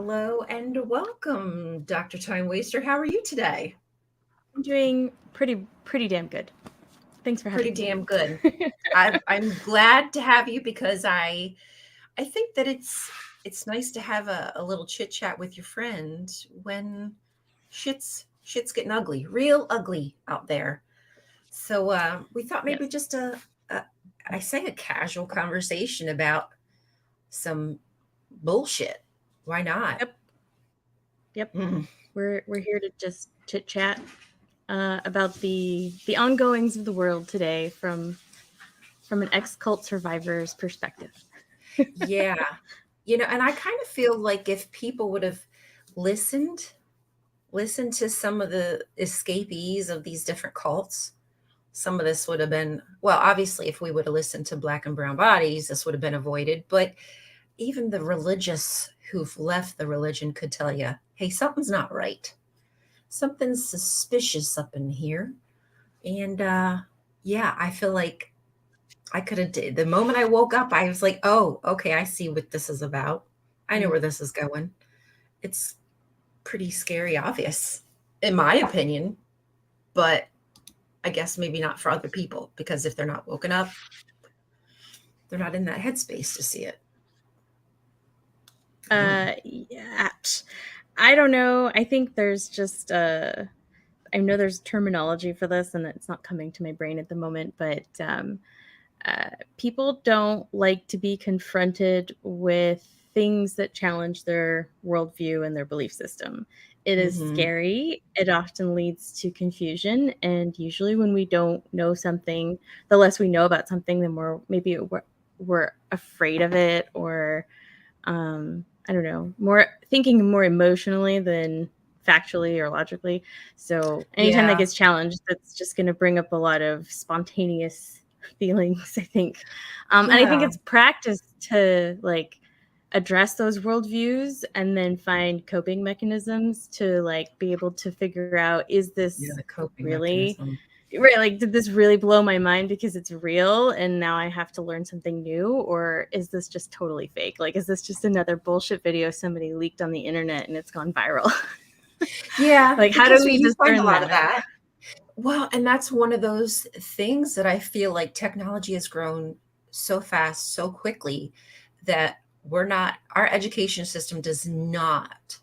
Hello and welcome, Dr. Time Waster. How are you today? I'm doing pretty damn good. Thanks for Pretty having damn me. good. I'm glad to have you because I think that it's nice to have a little chit chat with your friend when shit's getting ugly, real ugly out there. So we thought maybe Yes. just a I say a casual conversation about some bullshit. Why not? Yep. Yep. Mm. We're here to just chit chat about the ongoings of the world today from an ex-cult survivor's perspective. Yeah. And I kind of feel like if people would have listened, listened to some of the escapees of these different cults, some of this would have been, well, obviously, if we would have listened to Black and Brown Bodies, this would have been avoided. But even the religious who've left the religion could tell you, hey, something's not right. Something's suspicious up in here. And yeah, I feel like I could have did the moment I woke up, I was like, oh, okay, I see what this is about. I know Mm. where this is going. It's pretty scary, obvious, in my opinion, but I guess maybe not for other people because if they're not woken up, they're not in that headspace to see it. Yeah. I don't know. I think there's just I know there's terminology for this and it's not coming to my brain at the moment, but people don't like to be confronted with things that challenge their worldview and their belief system. It is Mm-hmm. scary. It often leads to confusion. And usually, when we don't know something, the less we know about something, the more maybe we're afraid of it, or I don't know, more thinking more emotionally than factually or logically. So anytime that Yeah. gets challenged, that's just going to bring up a lot of spontaneous feelings, I think. And I think Yeah. it's practice to like address those worldviews and then find coping mechanisms to like be able to figure out, is Yeah. this The coping really mechanism. right, like, did this really blow my mind because it's real and now I have to learn something new? Or is this just totally fake? Like, is this just another bullshit video somebody leaked on the internet and it's gone viral? Yeah. Like, how do Because we you find a discern lot of that? that. Well, and that's one of those things that I feel like technology has grown so fast, so quickly that our education system does not.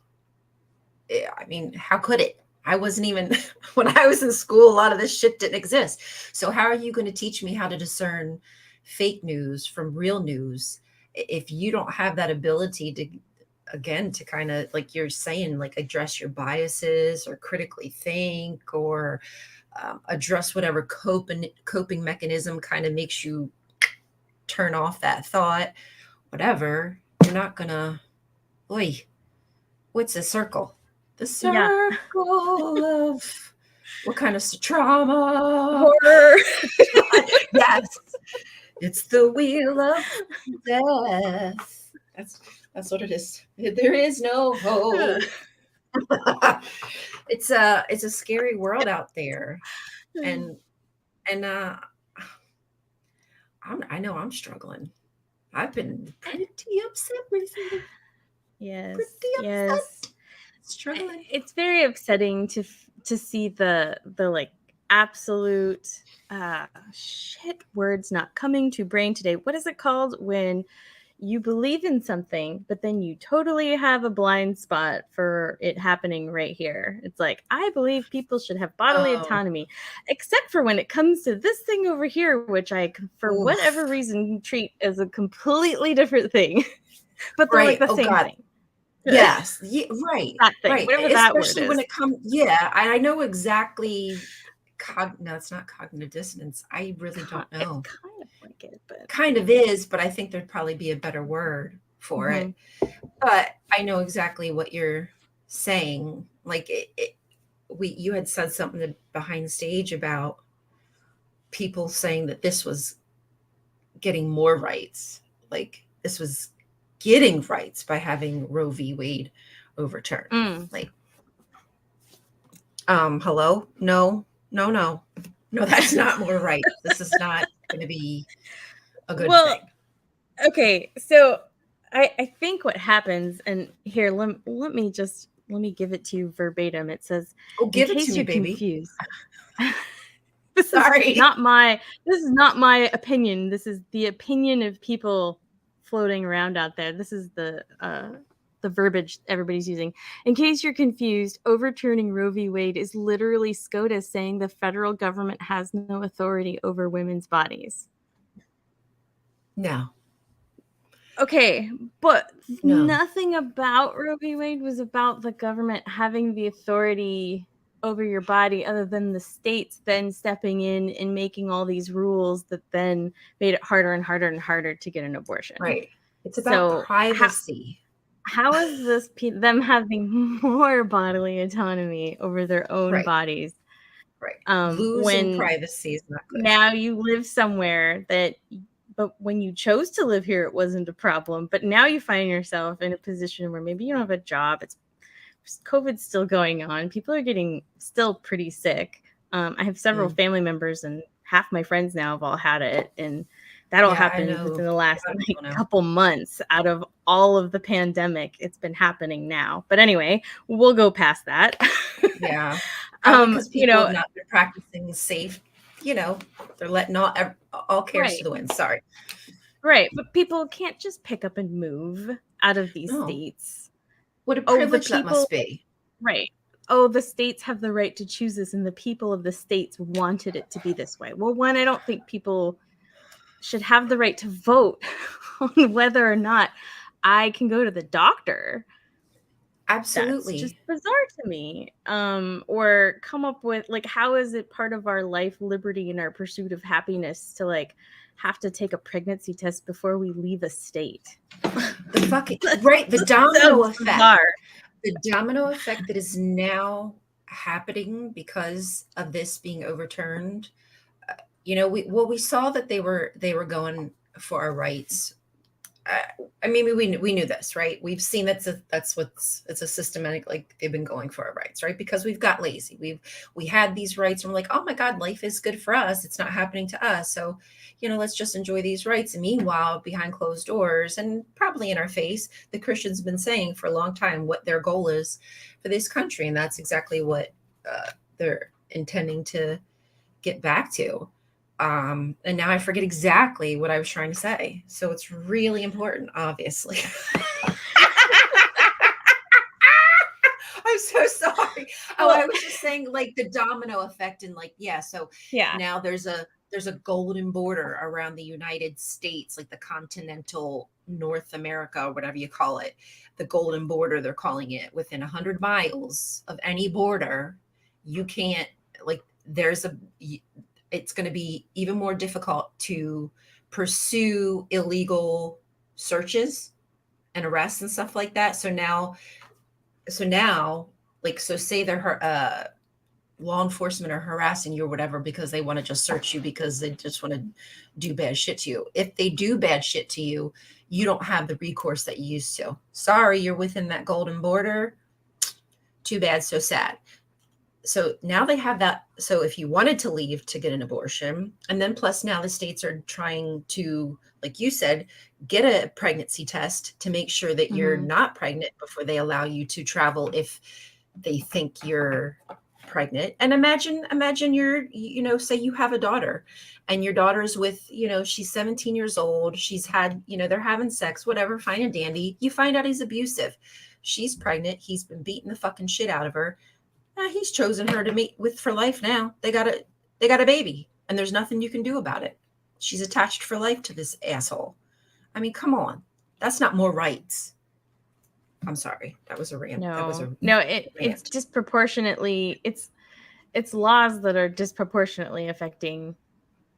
I mean, how could it? I wasn't even, when I was in school, a lot of this shit didn't exist. So, how are you going to teach me how to discern fake news from real news if you don't have that ability to, again, to kind of, like you're saying, like address your biases or critically think or address whatever coping mechanism kind of makes you turn off that thought, whatever, you're not gonna, oy, what's a circle? The Yeah. circle of what kind of trauma? Horror. Yes, it's the wheel of death. That's what it is. There is no hope. It's a scary world out there, and and I know I'm struggling. I've been pretty upset recently. Yes. Pretty Yes. upset. Struggling. It's very upsetting to see the like absolute shit words not coming to brain today. What is it called when you believe in something but then you totally have a blind spot for it happening right here? It's like, I believe people should have bodily Oh, autonomy, except for when it comes to this thing over here, which I for oof. whatever reason treat as a completely different thing. But they're like Right. the Oh same God. thing. Yes. Yeah, right. That thing, Right. whatever that word Especially when is. it comes. Yeah, I know exactly. No, it's not cognitive dissonance. I really don't It's know. kind of like it, but Kind of is, but I think there'd probably be a better word for mhm. it. But I know exactly what you're saying. Like you had said something behind stage about people saying that this was getting more rights. Like this was getting rights by having Roe v. Wade overturned. Mm. Like, hello? No, no, no. No, that's not more rights. This is not going to be a good Well, thing. okay, so I think what happens, and here, let me give it to you verbatim. It says, Oh, in give it to case me, you're baby. confused, Sorry. this is not my opinion. This is the opinion of people floating around out there. This is the verbiage everybody's using. In case you're confused, overturning Roe v. Wade is literally SCOTUS saying the federal government has no authority over women's bodies. No, Okay, but no. nothing about Roe v. Wade was about the government having the authority over your body, other than the states then stepping in and making all these rules that then made it harder and harder and harder to get an abortion. Right. It's about So privacy. how is this them having more bodily autonomy over their own Right. bodies, Right. Losing when privacy is not good. now you live somewhere that, but when you chose to live here, it wasn't a problem. But now you find yourself in a position where maybe you don't have a job. It's COVID's still going on. People are getting still pretty sick. I have several Mm. family members, and half my friends now have all had it. And that all Yeah, I happened know within the a last lot of like people now. couple months out of all of the pandemic. It's been happening now. But anyway, we'll go past that. Yeah. Probably because You people have know, not been practicing safe, you know, they're letting all cares to right. the wind. Sorry. Right, but people can't just pick up and move out of these No. states. What a Oh, the privilege that people, must be. right. Oh, the states have the right to choose this, and the people of the states wanted it to be this way. Well, one, I don't think people should have the right to vote on whether or not I can go to the doctor. That's just Absolutely. bizarre to me. Or come up with, like, how is it part of our life, liberty, and our pursuit of happiness to like have to take a pregnancy test before we leave a state? The fucking That's right, the just domino so effect. bizarre. The domino effect that is now happening because of this being overturned. You know, we saw that they were going for our rights. I mean, we knew this, right? We've seen that's what's it's a systematic, like they've been going for our rights, right? Because we've got lazy. We had these rights and we're like, oh my God, life is good for us. It's not happening to us. So, you know, let's just enjoy these rights. And meanwhile, behind closed doors and probably in our face, the Christians have been saying for a long time what their goal is for this country. And that's exactly what they're intending to get back to. And now I forget exactly what I was trying to say. So it's really important, obviously. I'm so sorry. Oh, Well, I was just saying like the domino effect and like, yeah, so yeah. now there's a golden border around the United States, like the continental North America, or whatever you call it. The golden border, they're calling it, within 100 miles of any border. You can't, like, there's a, it's going to be even more difficult to pursue illegal searches and arrests and stuff like that. So now, like, so say they're law enforcement are harassing you or whatever because they want to just search you because they just want to do bad shit to you. If they do bad shit to you, you don't have the recourse that you used to. Sorry, you're within that golden border. Too bad, so sad. So now they have that. So if you wanted to leave to get an abortion, and then plus now the states are trying to, like you said, get a pregnancy test to make sure that you're Mhm. not pregnant before they allow you to travel if they think you're pregnant. And imagine you're, you know, say you have a daughter and your daughter's with, you know, she's 17 years old, she's had, you know, they're having sex, whatever, fine and dandy. You find out he's abusive. She's pregnant, he's been beating the fucking shit out of her. He's chosen her to meet with for life now. They got a baby, and there's nothing you can do about it. She's attached for life to this asshole. I mean, come on. That's not more rights. I'm sorry. That was a rant. That was No, a no, it's rant. disproportionately, it's laws that are disproportionately affecting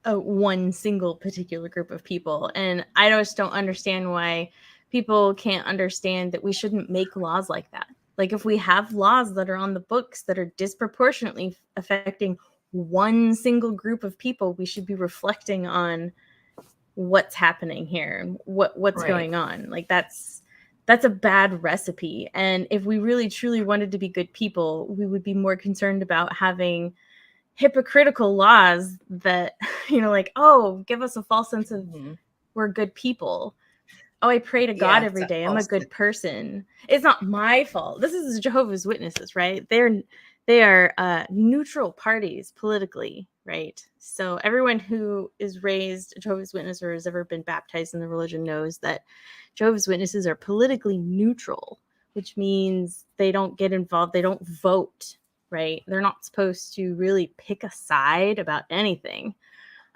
one single particular group of people. And I just don't understand why people can't understand that we shouldn't make laws like that. Like, if we have laws that are on the books that are disproportionately affecting one single group of people, we should be reflecting on what's happening here and what's Right. going on. Like, that's a bad recipe. And if we really truly wanted to be good people, we would be more concerned about having hypocritical laws that, like, oh, give us a false sense of Mhm. we're good people. oh, I pray to God Yeah, every that's day, I'm a false. good person. It's not my fault. This is Jehovah's Witnesses, right? They are neutral parties politically, right? So everyone who is raised a Jehovah's Witness or has ever been baptized in the religion knows that Jehovah's Witnesses are politically neutral, which means they don't get involved, they don't vote, right? They're not supposed to really pick a side about anything.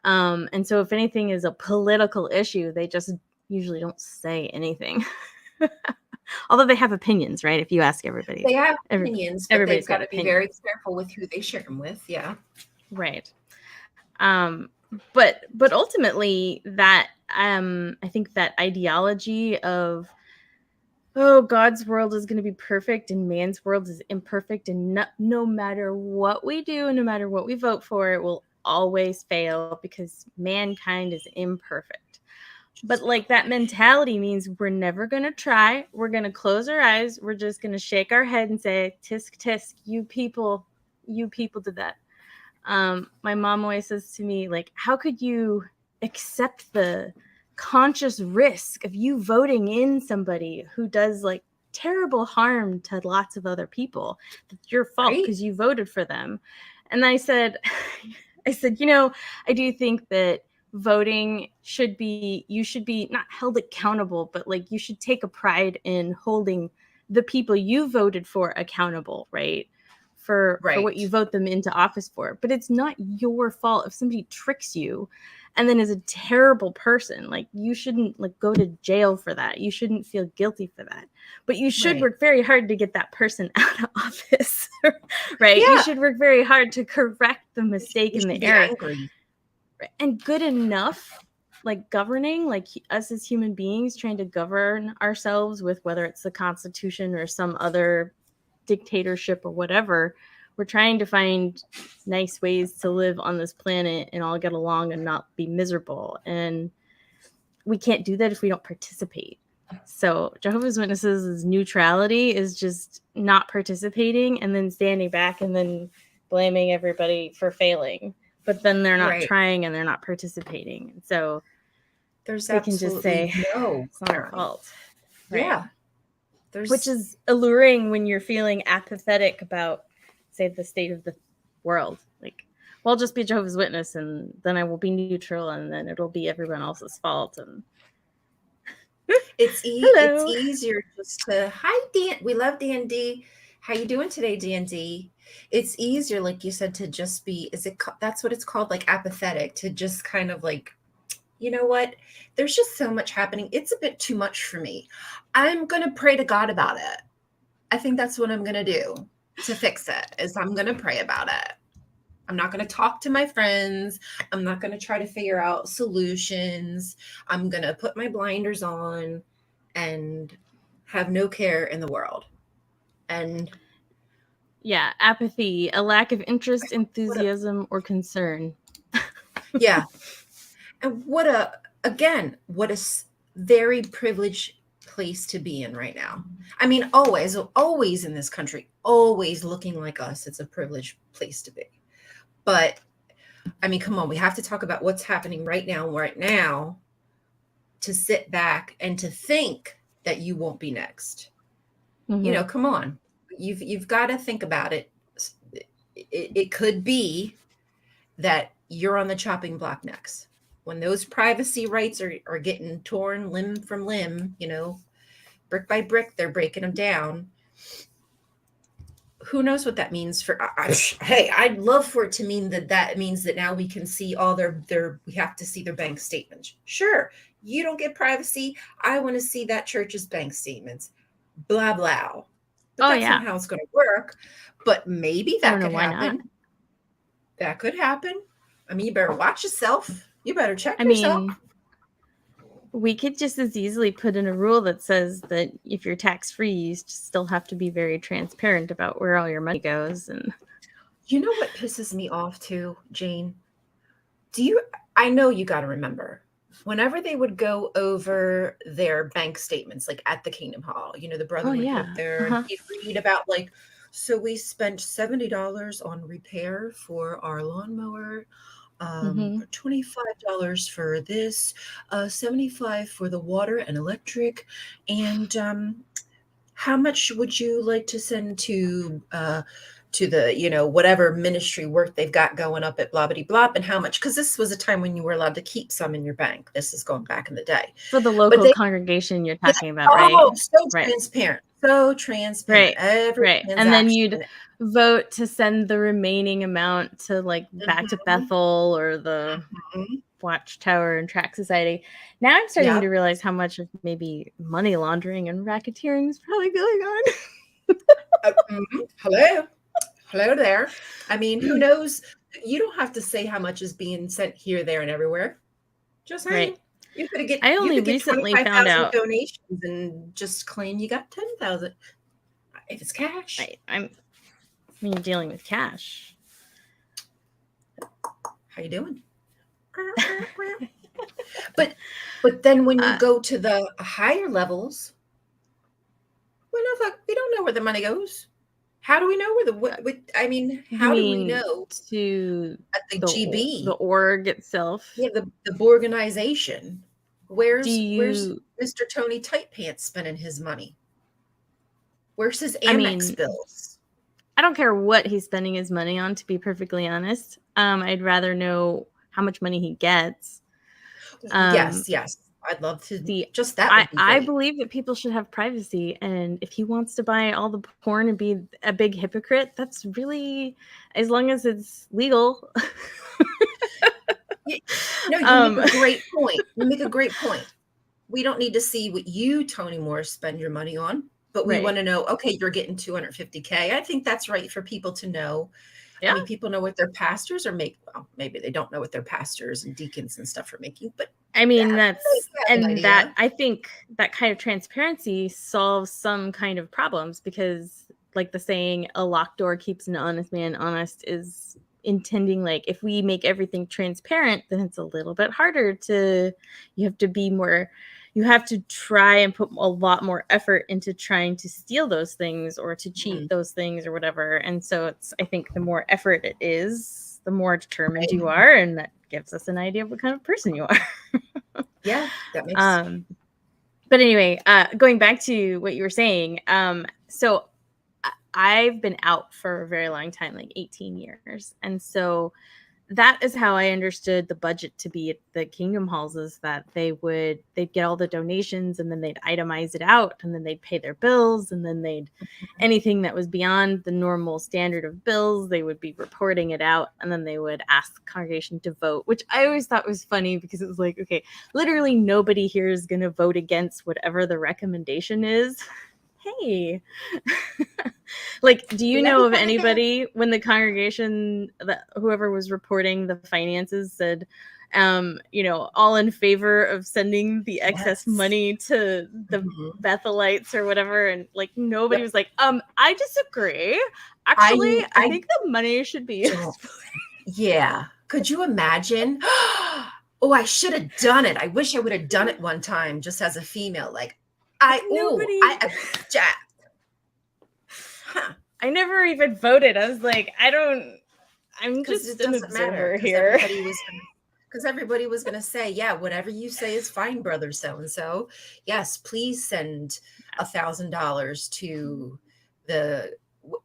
And so if anything is a political issue, they just usually don't say anything. Although they have opinions, right? If you ask everybody, They have opinions, but they've everybody's got got to be very opinions. careful with who they share them with. Yeah. Right. Um, but ultimately that I think that ideology of, oh, God's world is going to be perfect and man's world is imperfect, and no matter what we do, no matter what we vote for, it will always fail because mankind is imperfect. But like that mentality means we're never going to try. We're going to close our eyes. We're just going to shake our head and say, tisk, tisk, you people did that. My mom always says to me, like, how could you accept the conscious risk of you voting in somebody who does like terrible harm to lots of other people? It's your fault Right. because you voted for them. And I said, I said, I do think that voting you should be not held accountable, but like you should take a pride in holding the people you voted for accountable, right? For what you Right. vote them into office for. But it's not your fault if somebody tricks you and then is a terrible person. Like you shouldn't like go to jail for that. You shouldn't feel guilty for that. But you should Right. work very hard to get that person out of office. Right? You Yeah. should work very hard to correct the mistake You and should the be error. angry. And good enough like governing, like us as human beings trying to govern ourselves with whether it's the Constitution or some other dictatorship or whatever, we're trying to find nice ways to live on this planet and all get along and not be miserable. And we can't do that if we don't participate. So Jehovah's Witnesses' neutrality is just not participating and then standing back and then blaming everybody for failing. But then they're not Right. trying and they're not participating. And so There's they can just absolutely say no it's not our caring. fault. Right. Yeah. Which There's is alluring when you're feeling apathetic about, say, the state of the world. Like, well, I'll just be a Jehovah's Witness and then I will be neutral and then it'll be everyone else's fault. And it's hello. easier just to hi Dan. We love D&D. How you doing today, D&D? It's easier, like you said, to just be, that's what it's called, like apathetic, to just kind of like, you know what? There's just so much happening. It's a bit too much for me. I'm gonna pray to God about it. I think that's what I'm gonna do to fix it, is I'm gonna pray about it. I'm not going to talk to my friends. I'm not going to try to figure out solutions. I'm going to put my blinders on and have no care in the world. And Yeah, apathy, a lack of interest, what a, enthusiasm, or concern. yeah. And what a very privileged place to be in right now. I mean, always in this country, always looking like us. It's a privileged place to be. But I mean, come on, we have to talk about what's happening right now, to sit back and to think that you won't be next. Mm-hmm. Come on. You've got to think about it. It could be that you're on the chopping block next. When those privacy rights are getting torn limb from limb, brick by brick, they're breaking them down. Who knows what that means for hey, I'd love for it to mean that means that now we can see all their we have to see their bank statements. Sure, you don't get privacy. I want to see that church's bank statements. Blah blah. But Oh, that's not yeah. how it's going to work. But maybe I that don't know could why not. happen. That could happen. I mean, you better watch yourself. You better check I yourself. mean, we could just as easily put in a rule that says that if you're tax free, you still have to be very transparent about where all your money goes. And You know what pisses me off too, Jane? I know you got to remember, whenever they would go over their bank statements, like at the Kingdom Hall, the brother oh would go up yeah, there and uh-huh. he'd read about, like, so we spent $70 on repair for our lawnmower. Mhm. $25 for this, 75 for the water and electric, and how much would you like to send to the, whatever ministry work they've got going up at blah blah blah, and how much? Because this was a time when you were allowed to keep some in your bank. This is going back in the day, For the but local they, congregation you're yeah, talking about, right? oh, so Right. transparent, so transparent. Right. Every Right. And then transaction. you'd vote to send the remaining amount to like back to Mhm, Bethel or the mhm. Watchtower and Track Society. Now I'm starting Yep. to realize how much of maybe money laundering and racketeering is probably going on. Hello. Hello there. I mean, who knows? You don't have to say how much is being sent here, there, and everywhere. Just Right. saying. I You only could get recently found 25,000 out donations and just claim you got 10,000 if it's cash. I'm when you're dealing with cash. How you doing? But but then when you uh, go to the higher levels, we don't know where the money goes. How do we know where the what I mean, you how do we mean know to at the the GB? org itself? Yeah, the organization. Do Where's you Mr. Tony Tight Pants spending his money? Where's his I Amex mean, bills? I don't care what he's spending his money on, to be perfectly honest. I'd rather know how much money he gets. Um, Yes, yes. I'd love to see, just that I would be I great. believe that people should have privacy, and if he wants to buy all the porn and be a big hypocrite, that's really as long as it's legal. Y No, you make um, a great point. You make a great point. We don't need to see what you, Tony Moore, spend your money on, but we right? wanna know, okay, you're getting 250K. I think that's right for people to know. I Yeah. mean, people know what their pastors are making. Well, maybe they don't know what their pastors and deacons and stuff are making, but I mean, that that's they have an and that idea. I think that kind of transparency solves some kind of problems because, like the saying, a locked door keeps an honest man honest is intending like if we make everything transparent, then it's a little bit harder to, you have to be more, you have to try and put a lot more effort into trying to steal those things or to cheat Mhm. those things or whatever. And so it's, I think the more effort it is, the more determined Right. you are. And that gives us an idea of what kind of person you are. Yeah, that makes Um, but anyway, going back to what you were saying, so I've been out for a very long time, like 18 years. And so that is how I understood the budget to be at the Kingdom Halls, is that they'd get all the donations and then they'd itemize it out and then they'd pay their bills and then they'd anything that was beyond the normal standard of bills, they would be reporting it out and then they would ask the congregation to vote, which I always thought was funny because it was like, okay, literally nobody here is going to vote against whatever the recommendation is. Hey, like, do you let me know of kind of get anybody when the congregation, that whoever was reporting the finances said, all in favor of sending the excess yes. money to the Mhm. Bethelites or whatever? And like, nobody Yep. was like, I disagree. Actually, I I I think the money should be don't. used. Yeah. Could you imagine? Oh, I should have done it. I wish I would have done it one time just as a female. Like, Like nobody, I object. Huh. I never even voted. I was like, I'm Because it just an doesn't matter. observer here. Because everybody was gonna say, yeah, whatever you say is fine, brother so and so. Yes, please send $1,000 to the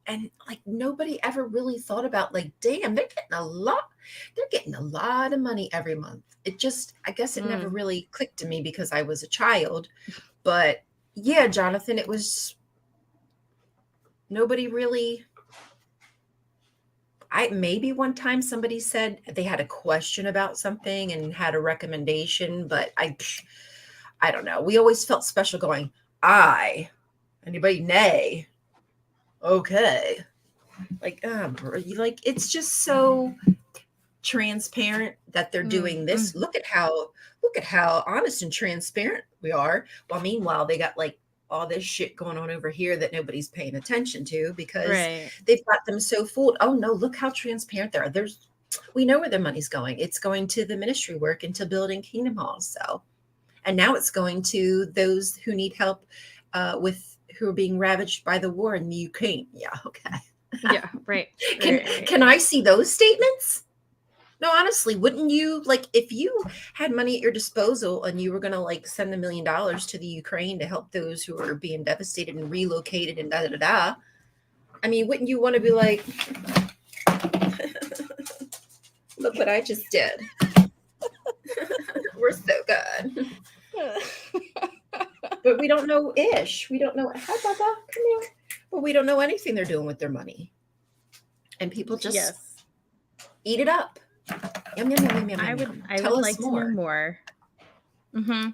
and like nobody ever really thought about like, damn, they're getting a lot of money every month. It just I guess it never Mm. really clicked to me because I was a child. But yeah, Jonathan, it was nobody really I maybe one time somebody said they had a question about something and had a recommendation, but I don't know. We always felt special going, I, anybody, nay, okay. Like, like it's just so transparent that they're Mm. doing Mm. this. Look at how honest and transparent we are. Well, meanwhile, they got like all this shit going on over here that nobody's paying attention to because Right. they've got them so fooled. Oh no, look how transparent they are. We know where their money's going. It's going to the ministry work and to building kingdom halls. So, and now it's going to those who need help with who are being ravaged by the war in the Ukraine. Yeah, okay. Yeah. Right. can Right. Right. can I see those statements? No, honestly, wouldn't you like if you had money at your disposal and you were going to like send $1 million to the Ukraine to help those who are being devastated and relocated and da da da da? I mean, wouldn't you want to be like, look what I just did? We're so good. But we don't know ish. We don't know. Hi, Baba. Come here. But we don't know anything they're doing with their money. And people just Yes. eat it up. Yum, yum, yum, yum, yum, I yum, would yum. I Tell would us like to know more. Mm-hmm.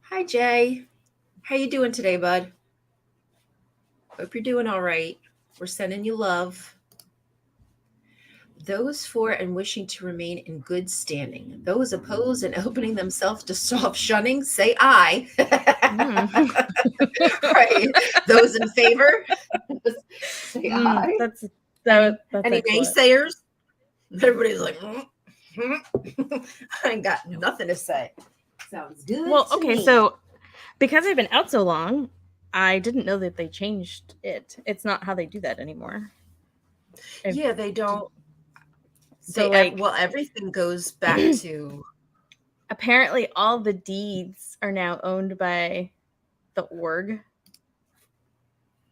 Hi, Jay. How you doing today, bud? Hope you're doing all right. We're sending you love. Those for and wishing to remain in good standing. Those opposed and opening themselves to soft shunning, say aye. Right. Those in favor, say aye. That's Any excellent. naysayers? Everybody's like, I ain't got nothing to say. Sounds good Well, to okay, me. so because I've been out so long, I didn't know that they changed it. It's not how they do that anymore. Yeah, they don't. So, like, Well, everything goes back to. apparently all the deeds are now owned by the org,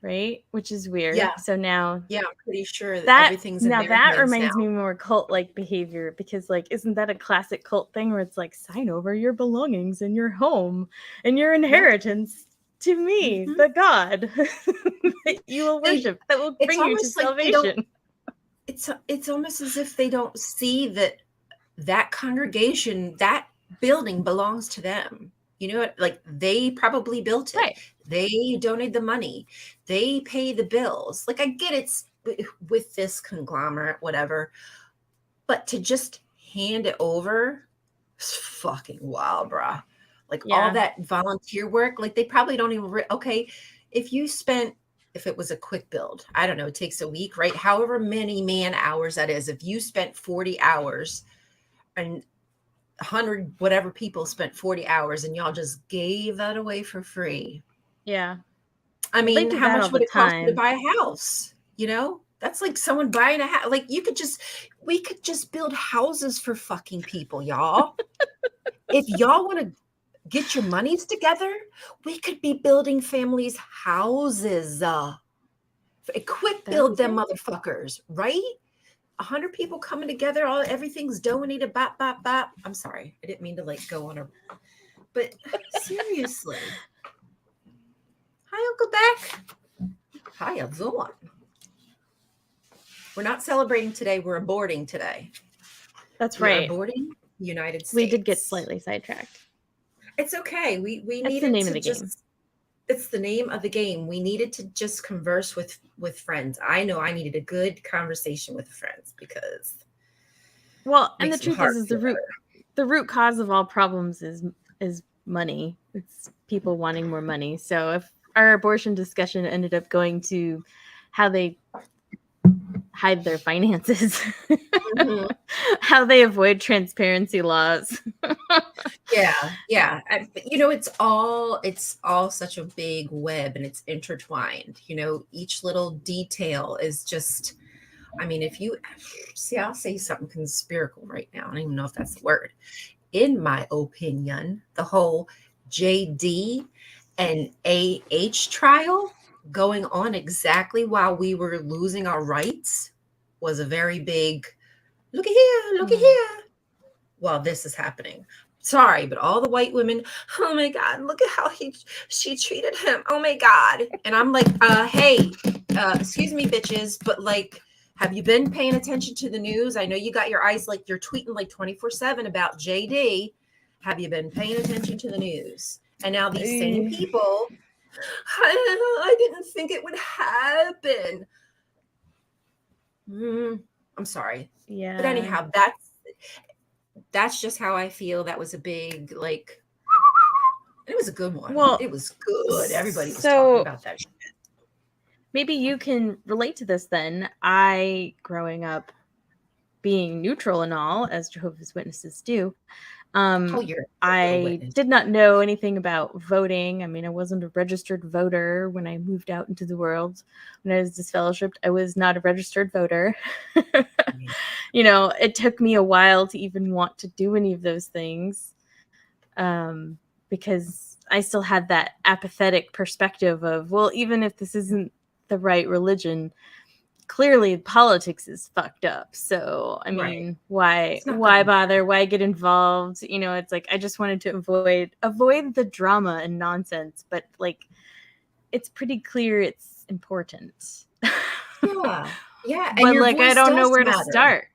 right? Which is weird. Yeah, So now yeah, I'm pretty sure that everything's in their that hands now. reminds me more cult-like behavior, because like isn't that a classic cult thing where it's like sign over your belongings and your home and your inheritance to me, the God that you will worship, that will It's bring you to almost like they don't. salvation. It's almost as if they don't see that congregation, that building belongs to them. You know what? Like they probably built it. Right. They donate the money. They pay the bills. Like I get it's with this conglomerate, whatever, but to just hand it over, it's fucking wild, brah. Like all Yeah. that volunteer work, like they probably don't even. Okay, if you spent, if it was a quick build, I don't know, it takes a week, right? However many man hours that is, if you spent 40 hours and 100 whatever people spent 40 hours and y'all just gave that away for free. Yeah. I Well, they mean, do how that all much the would it cost you to time. buy a house? You know, that's like someone buying a house. Like we could just build houses for fucking people, y'all. If y'all want to get your monies together, we could be building families' houses. Quick That would build be them great. motherfuckers, right? 100 people coming together, all everything's donated. Bop, bop, bop. I'm sorry, I didn't mean to like go on a. But seriously, hi, Uncle Beck. Hi, everyone. We're not celebrating today. We're aborting today. That's We are right. aborting the United States. We did get slightly sidetracked. It's okay. We That's the needed name of to the just. game. It's the name of the game. We needed to just converse with friends. I know I needed a good conversation with friends because. Well, and the Makes my truth heart is feel better. the root cause of all problems is money. It's people wanting more money. So if our abortion discussion ended up going to how they hide their finances, Mhm. how they avoid transparency laws. Yeah. But, it's all such a big web and it's intertwined. Each little detail is just. I mean, if you see, I'll say something conspiratorial right now. I don't even know if that's the word. In my opinion, the whole JD and AH trial going on exactly while we were losing our rights was a very big look at here, while this is happening. Sorry, but all the white women, oh my God, look at how she treated him. Oh my God. And I'm like, hey, excuse me, bitches, but like, have you been paying attention to the news? I know you got your eyes like you're tweeting like 24/7 about JD. Have you been paying attention to the news? And now these same people, I didn't think it would happen. I'm sorry. Yeah. But anyhow, that's just how I feel. That was a big like it was a good one. Well, It was good. Everybody was so talking about that shit. maybe you can relate to this then. I, growing up, being neutral and all, as Jehovah's Witnesses do, Oh, you're a I witness. did not know anything about voting. I mean, I wasn't a registered voter when I moved out into the world. When I was disfellowshipped, I was not a registered voter. Yeah. It took me a while to even want to do any of those things, because I still had that apathetic perspective of, well, even if this isn't the right religion, clearly politics is fucked up. So, I Right. mean, why It's not why gonna bother? Why get involved? It's like I just wanted to avoid the drama and nonsense, but like it's pretty clear it's important. Yeah. Yeah, and But your like I voice don't know does where to matter. start.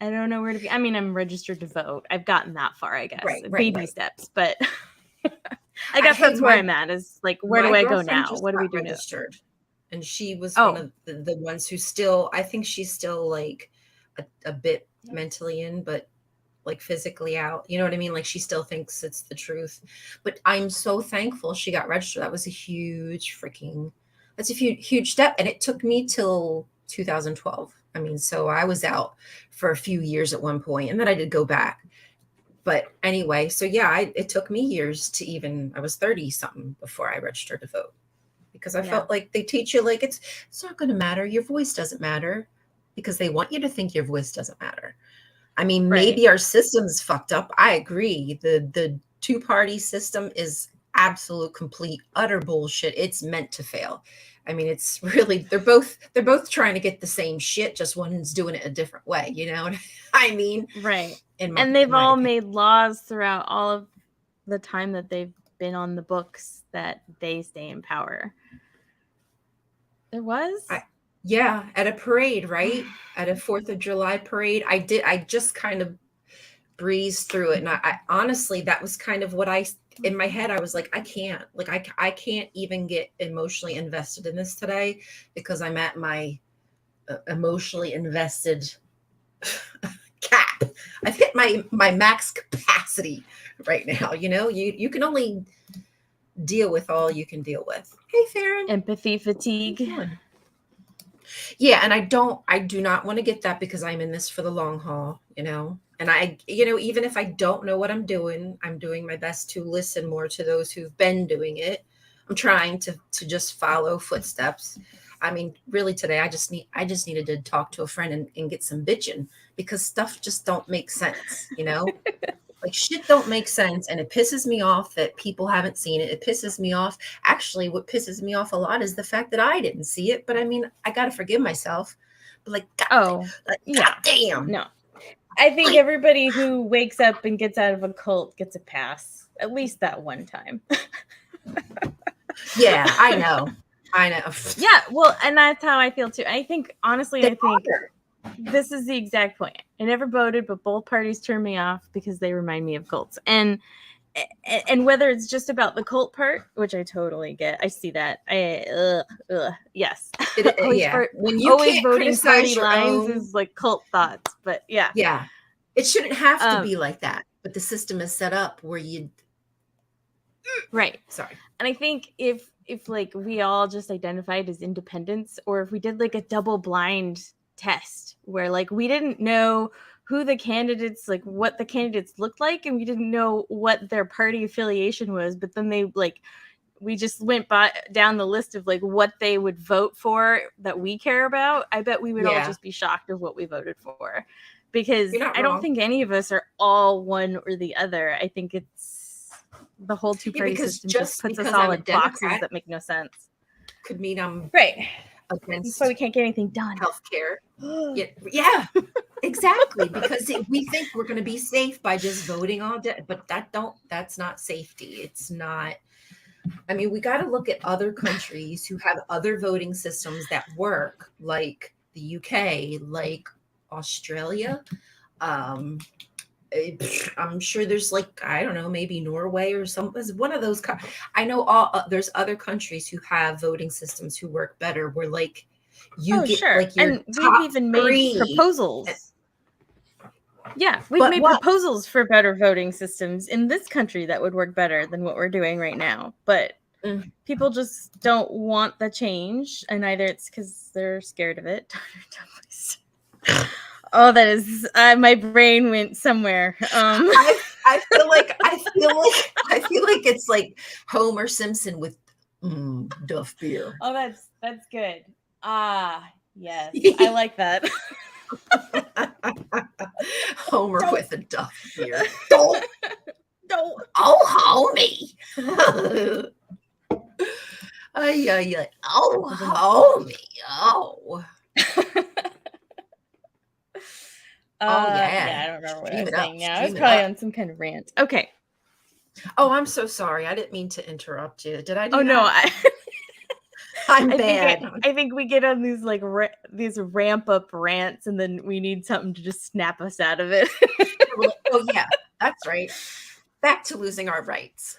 I don't know where to be. I mean, I'm registered to vote. I've gotten that far, I guess. Right, right, Baby right. steps, but I guess Hey, that's where my I'm at, is like, where my do I go girlfriend now? just What do got we do now? registered, and she was one Oh, of the ones who still, I think she's still, like, a bit mentally in, but, like, physically out, you know what I mean? Like, she still thinks it's the truth, but I'm so thankful she got registered. That's a huge huge step, and it took me till 2012. I mean, so I was out for a few years at one point, and then I did go back. But anyway, so yeah, it took me years to even, I was 30 something before I registered to vote, because I yeah. felt like they teach you like it's not going to matter. Your voice doesn't matter, because they want you to think your voice doesn't matter. I mean, Right. maybe our system's fucked up. I agree. The two-party system is absolute complete utter bullshit. It's meant to fail. I mean, it's really, they're both trying to get the same shit, just one's doing it a different way, you know what I mean? Right. In my And they've in my all opinion. made laws throughout all of the time that they've been on the books that they stay in power. There I, was? yeah, at a parade, right? At a 4th of July parade. I just kind of breezed through it. And I honestly, that was kind of what in my head, I was like, I can't, like, I can't even get emotionally invested in this today, because I'm at my emotionally invested cap. I've hit my max capacity right now. You can only deal with all you can deal with. Hey, Farron, Empathy how you fatigue. doing? Yeah, and I do not want to get that, because I'm in this for the long haul, And even if I don't know what I'm doing my best to listen more to those who've been doing it. I'm trying to just follow footsteps. I mean, really today I just needed to talk to a friend and get some bitching, because stuff just don't make sense. Like, shit don't make sense, and it pisses me off that people haven't seen it. It pisses me off. Actually, what pisses me off a lot is the fact that I didn't see it. But I mean, I got to forgive myself. But Oh, like, god yeah. damn. No. I think Like, everybody who wakes up and gets out of a cult gets a pass. At least that one time. yeah, I know. I know. Yeah, well, and that's how I feel too. They I think are. this is the exact point. I never voted, but both parties turn me off because they remind me of cults. And whether it's just about the cult part, which I totally get, I see that. Yes, always Yeah. When you always can't voting party criticize your lines own, is like cult thoughts. But yeah, yeah, it shouldn't have to um, be like that. But the system is set up where right. sorry. And I think if like we all just identified as independents, or if we did like a double blind test where like we didn't know who the candidates, like what the candidates looked like, and we didn't know what their party affiliation was, but then they like we just went down the list of like what they would vote for that we care about, I bet we would all Yeah, just be shocked of what we voted for, you're because not I don't wrong. think any of us are all one or the other. I think it's the whole two Yeah, party because system just just puts us because all I'm a in boxes Democrat that make no sense. could mean I'm Right. That's why we against can't get anything done. healthcare. Yeah, yeah, exactly. Because we think we're going to be safe by just voting all day, but that's not safety. It's not. I mean, we got to look at other countries who have other voting systems that work, like the UK, like Australia. Um, I'm sure there's, like, I don't know, maybe Norway or some one of those. I know there's other countries who have voting systems who work better, where like you Oh, get sure. like your And we've top even made three. proposals. Yeah, we've But made what? proposals for better voting systems in this country that would work better than what we're doing right now. But Mm, people just don't want the change, and either it's because they're scared of it Oh, that is my brain went somewhere. I feel like it's like Homer Simpson with Duff beer. Oh, that's good. Ah, yes. I like that. Homer Don't. with a Duff beer. Don't. Don't. Oh, homie. Ay, ay, ay. Oh, homie. Oh. Oh, Yeah, I yeah. don't remember what I Stream was it up. saying now. I was Stream it probably up. on some kind of rant. Okay. Oh, I'm so sorry. I didn't mean to interrupt you. Did I Oh do no, that? I'm I think bad. I think we get on these like these ramp up rants, and then we need something to just snap us out of it. Oh, yeah. That's right. Back to losing our rights.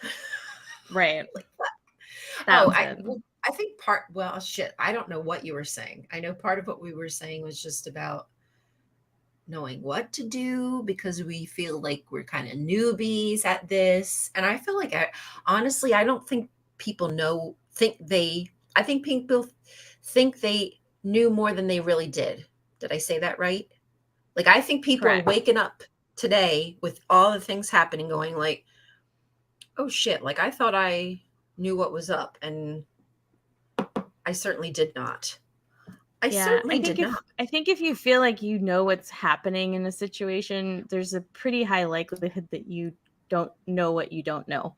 Right. Like, That oh, was it. I think well, shit. I don't know what you were saying. I know part of what we were saying was just about knowing what to do because we feel like we're kind of newbies at this. And I feel like honestly, I don't think people I think people think they knew more than they really did. Did I say that right? Like, I think people are Correct. waking up today with all the things happening, going like, oh shit, like I thought I knew what was up. And I certainly did not. I Yeah, certainly did not. I think if you feel like you know what's happening in a situation, there's a pretty high likelihood that you don't know what you don't know.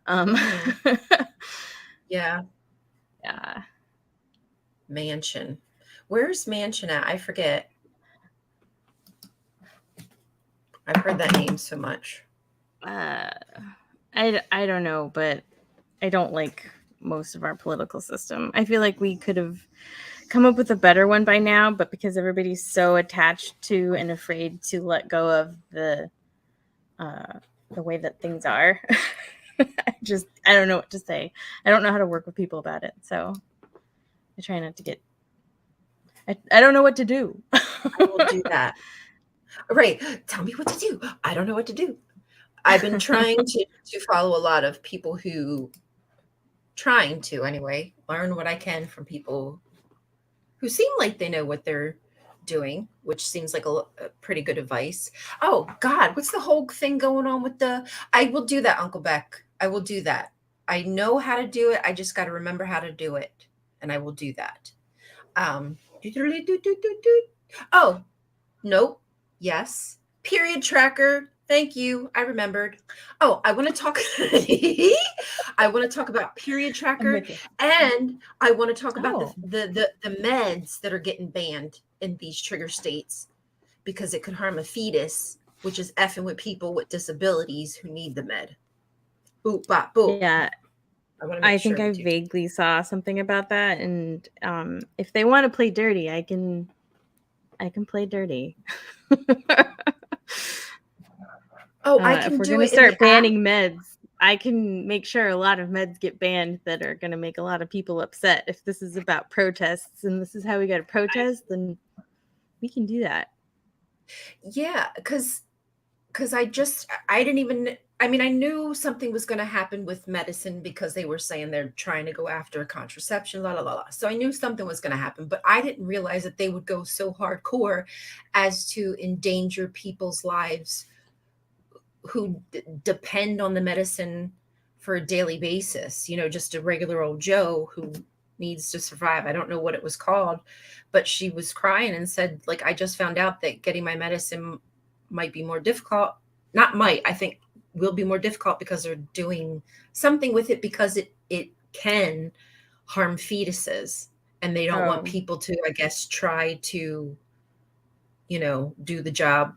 Um Hmm. Yeah. yeah. Mansion. Where's Mansion at? I forget. I've heard that name so much. Uh I don't know, but I don't like most of our political system. I feel like we could have come up with a better one by now, but because everybody's so attached to and afraid to let go of the way that things are, I don't know what to say. I don't know how to work with people about it, so I try not to get. I don't know what to do. I will do that. Right. Tell me what to do. I don't know what to do. I've been trying to follow a lot of people who trying to anyway learn what I can from people who seem like they know what they're doing, which seems like a pretty good advice. Oh God, what's the whole thing going on with the? I will do that, Uncle Beck. I will do that. I know how to do it. I just got to remember how to do it, and I will do that. Um, oh, nope. Yes. Period tracker. Thank you. I remembered. Oh, I want to talk. I want to talk about period I'm tracker, with you. and I want to talk about Oh, the meds that are getting banned in these trigger states because it could harm a fetus, which is effing with people with disabilities who need the med. Boop, bop, boop. yeah. I want to make I sure think we I do. vaguely saw something about that, and if they want to play dirty, I can play dirty. Oh, I If can we're do gonna it in the start app. banning meds, I can make sure a lot of meds get banned that are gonna make a lot of people upset. If this is about protests and this is how we got to protest, then we can do that. Yeah, because I didn't even, I mean, I knew something was going to happen with medicine because they were saying they're trying to go after contraception, la la la la. So I knew something was going to happen, but I didn't realize that they would go so hardcore as to endanger people's lives who depend on the medicine for a daily basis. Just a regular old Joe who needs to survive. I don't know what it was called, but she was crying and said, like, I just found out that getting my medicine might be more difficult. Not might, I think will be more difficult because they're doing something with it because it can harm fetuses, and they don't want Oh, people to, I guess, try to, do the job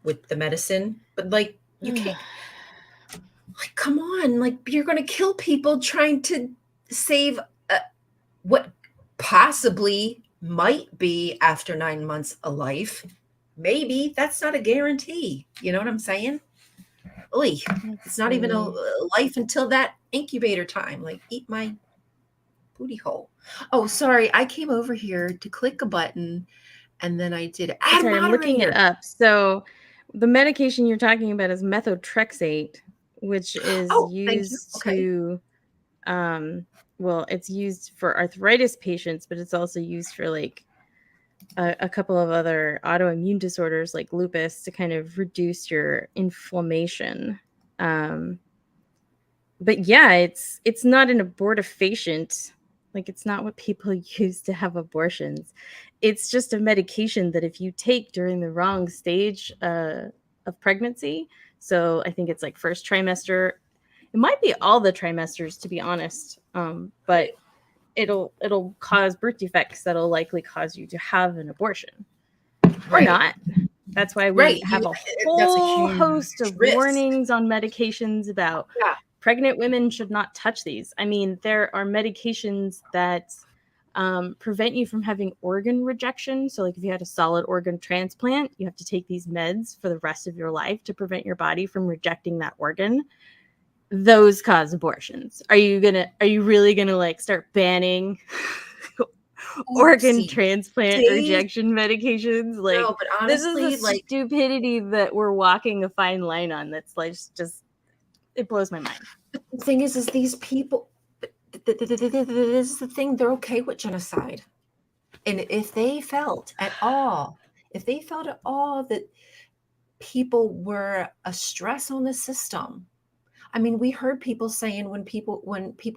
with the medicine. But like, you can't, like, come on, like, you're going to kill people trying to save what possibly might be after 9 months a life. Maybe that's not a guarantee. You know what I'm saying? Oy, let's it's not even a see. life until that incubator time. Like, eat my booty hole. Oh, sorry. I came over here to click a button and then I did That's add right. I'm looking it moderator. up. So, the medication you're talking about is methotrexate, which is Oh, thank you. used Okay. to um well, it's used for arthritis patients, but it's also used for like a couple of other autoimmune disorders like lupus to kind of reduce your inflammation. Um, but yeah, it's not an abortifacient. Like it's not what people use to have abortions. It's just a medication that if you take during the wrong stage of pregnancy, so I think it's like first trimester. It might be all the trimesters, to be honest. But Right. it'll cause birth defects that'll likely cause you to have an abortion or Right. not. That's why we Right. have a That's a whole host huge of risk. warnings on medications about Yeah. pregnant women should not touch these. I mean, there are medications that prevent you from having organ rejection. So, like if you had a solid organ transplant, you have to take these meds for the rest of your life to prevent your body from rejecting that organ. Those cause abortions. Are you really gonna like start banning organ Oopsie. transplant See? rejection medications? Like No, but this is the honestly, like stupidity that we're walking a fine line on. That's like just it blows my mind. the thing is these people, this is the thing, they're okay with genocide. And if they felt at all that people were a stress on the system, I mean, we heard people saying when people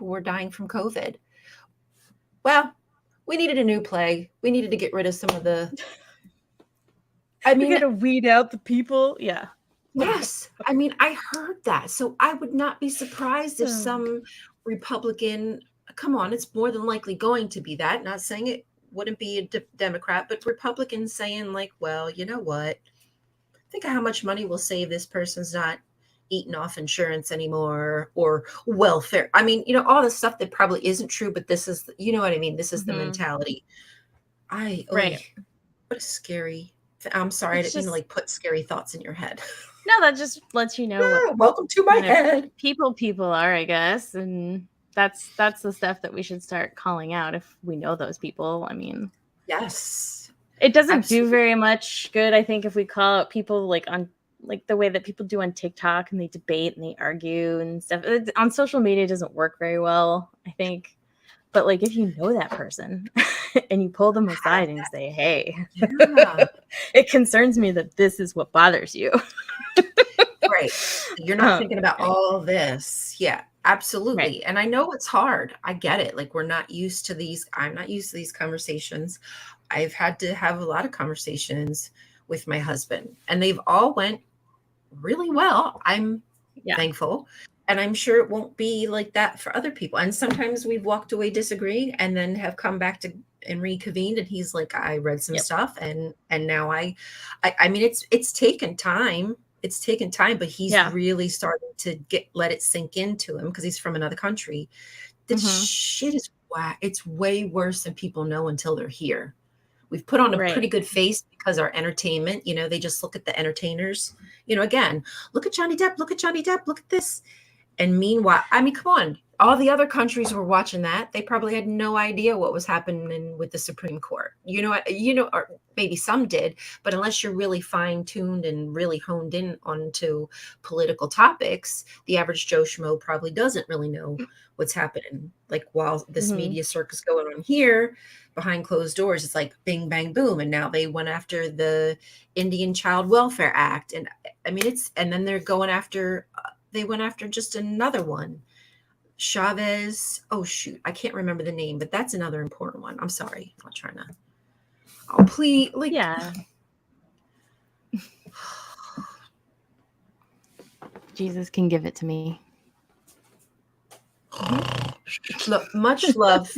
were dying from COVID, well, we needed a new plague. We needed to get rid of some of the. I We mean, gotta weed out the people. Yeah. yes. I mean, I heard that. So I would not be surprised if Oh, some Republican, come on, it's more than likely going to be that. Not saying it wouldn't be a Democrat, but Republicans saying, like, well, you know what? Think of how much money we'll save. This person's not eating off insurance anymore or welfare. I mean, all the stuff that probably isn't true, but this is, you know what I mean? This is the hmm mentality. Oh, right. what a scary. I'm sorry, I It's didn't mean to just like put scary thoughts in your head. no, that just lets you know what Welcome to my kind of head. people are, I guess, and that's the stuff that we should start calling out if we know those people. I mean, Yes, it doesn't do absolutely. very much good, I think, if we call out people like on like the way that people do on TikTok and they debate and they argue and stuff. On social media, it doesn't work very well, I think. But like if you know that person and you pull them Have aside and you that. say, "Hey, Yeah. it concerns me that this is what bothers you." Right. You're not thinking about Right. all this. Yeah, Right. absolutely. And I know it's hard. I get it. Like I'm not used to these conversations. I've had to have a lot of conversations with my husband and they've all went really well. I'm Yeah. thankful. And I'm sure it won't be like that for other people. And sometimes we've walked away disagreeing and then have come back to and reconvened and he's like, I read some Yep. stuff and now I mean it's taken time. It's taken time, but he's Yeah. really starting to let it sink into him because he's from another country. That Mhm. shit is whack. It's way worse than people know until they're here. We've put on a pretty Right. good face because our entertainment, they just look at the entertainers. Again, look at Johnny Depp, look at Johnny Depp, look at this. And meanwhile, I mean, come on, all the other countries were watching that. They probably had no idea what was happening with the Supreme Court. Or maybe some did, but unless you're really fine tuned and really honed in onto political topics, the average Joe Schmo probably doesn't really know what's happening. Like while this Mhm. media circus going on here behind closed doors, it's like bing, bang, boom. And now they went after the Indian Child Welfare Act. And I mean, and then they're going after they went after just another one. Chavez. Oh shoot, I can't remember the name, but that's another important one. I'm sorry. I'm not trying to. Oh please, like Yeah. Jesus can give it to me. Mhm. look, much love.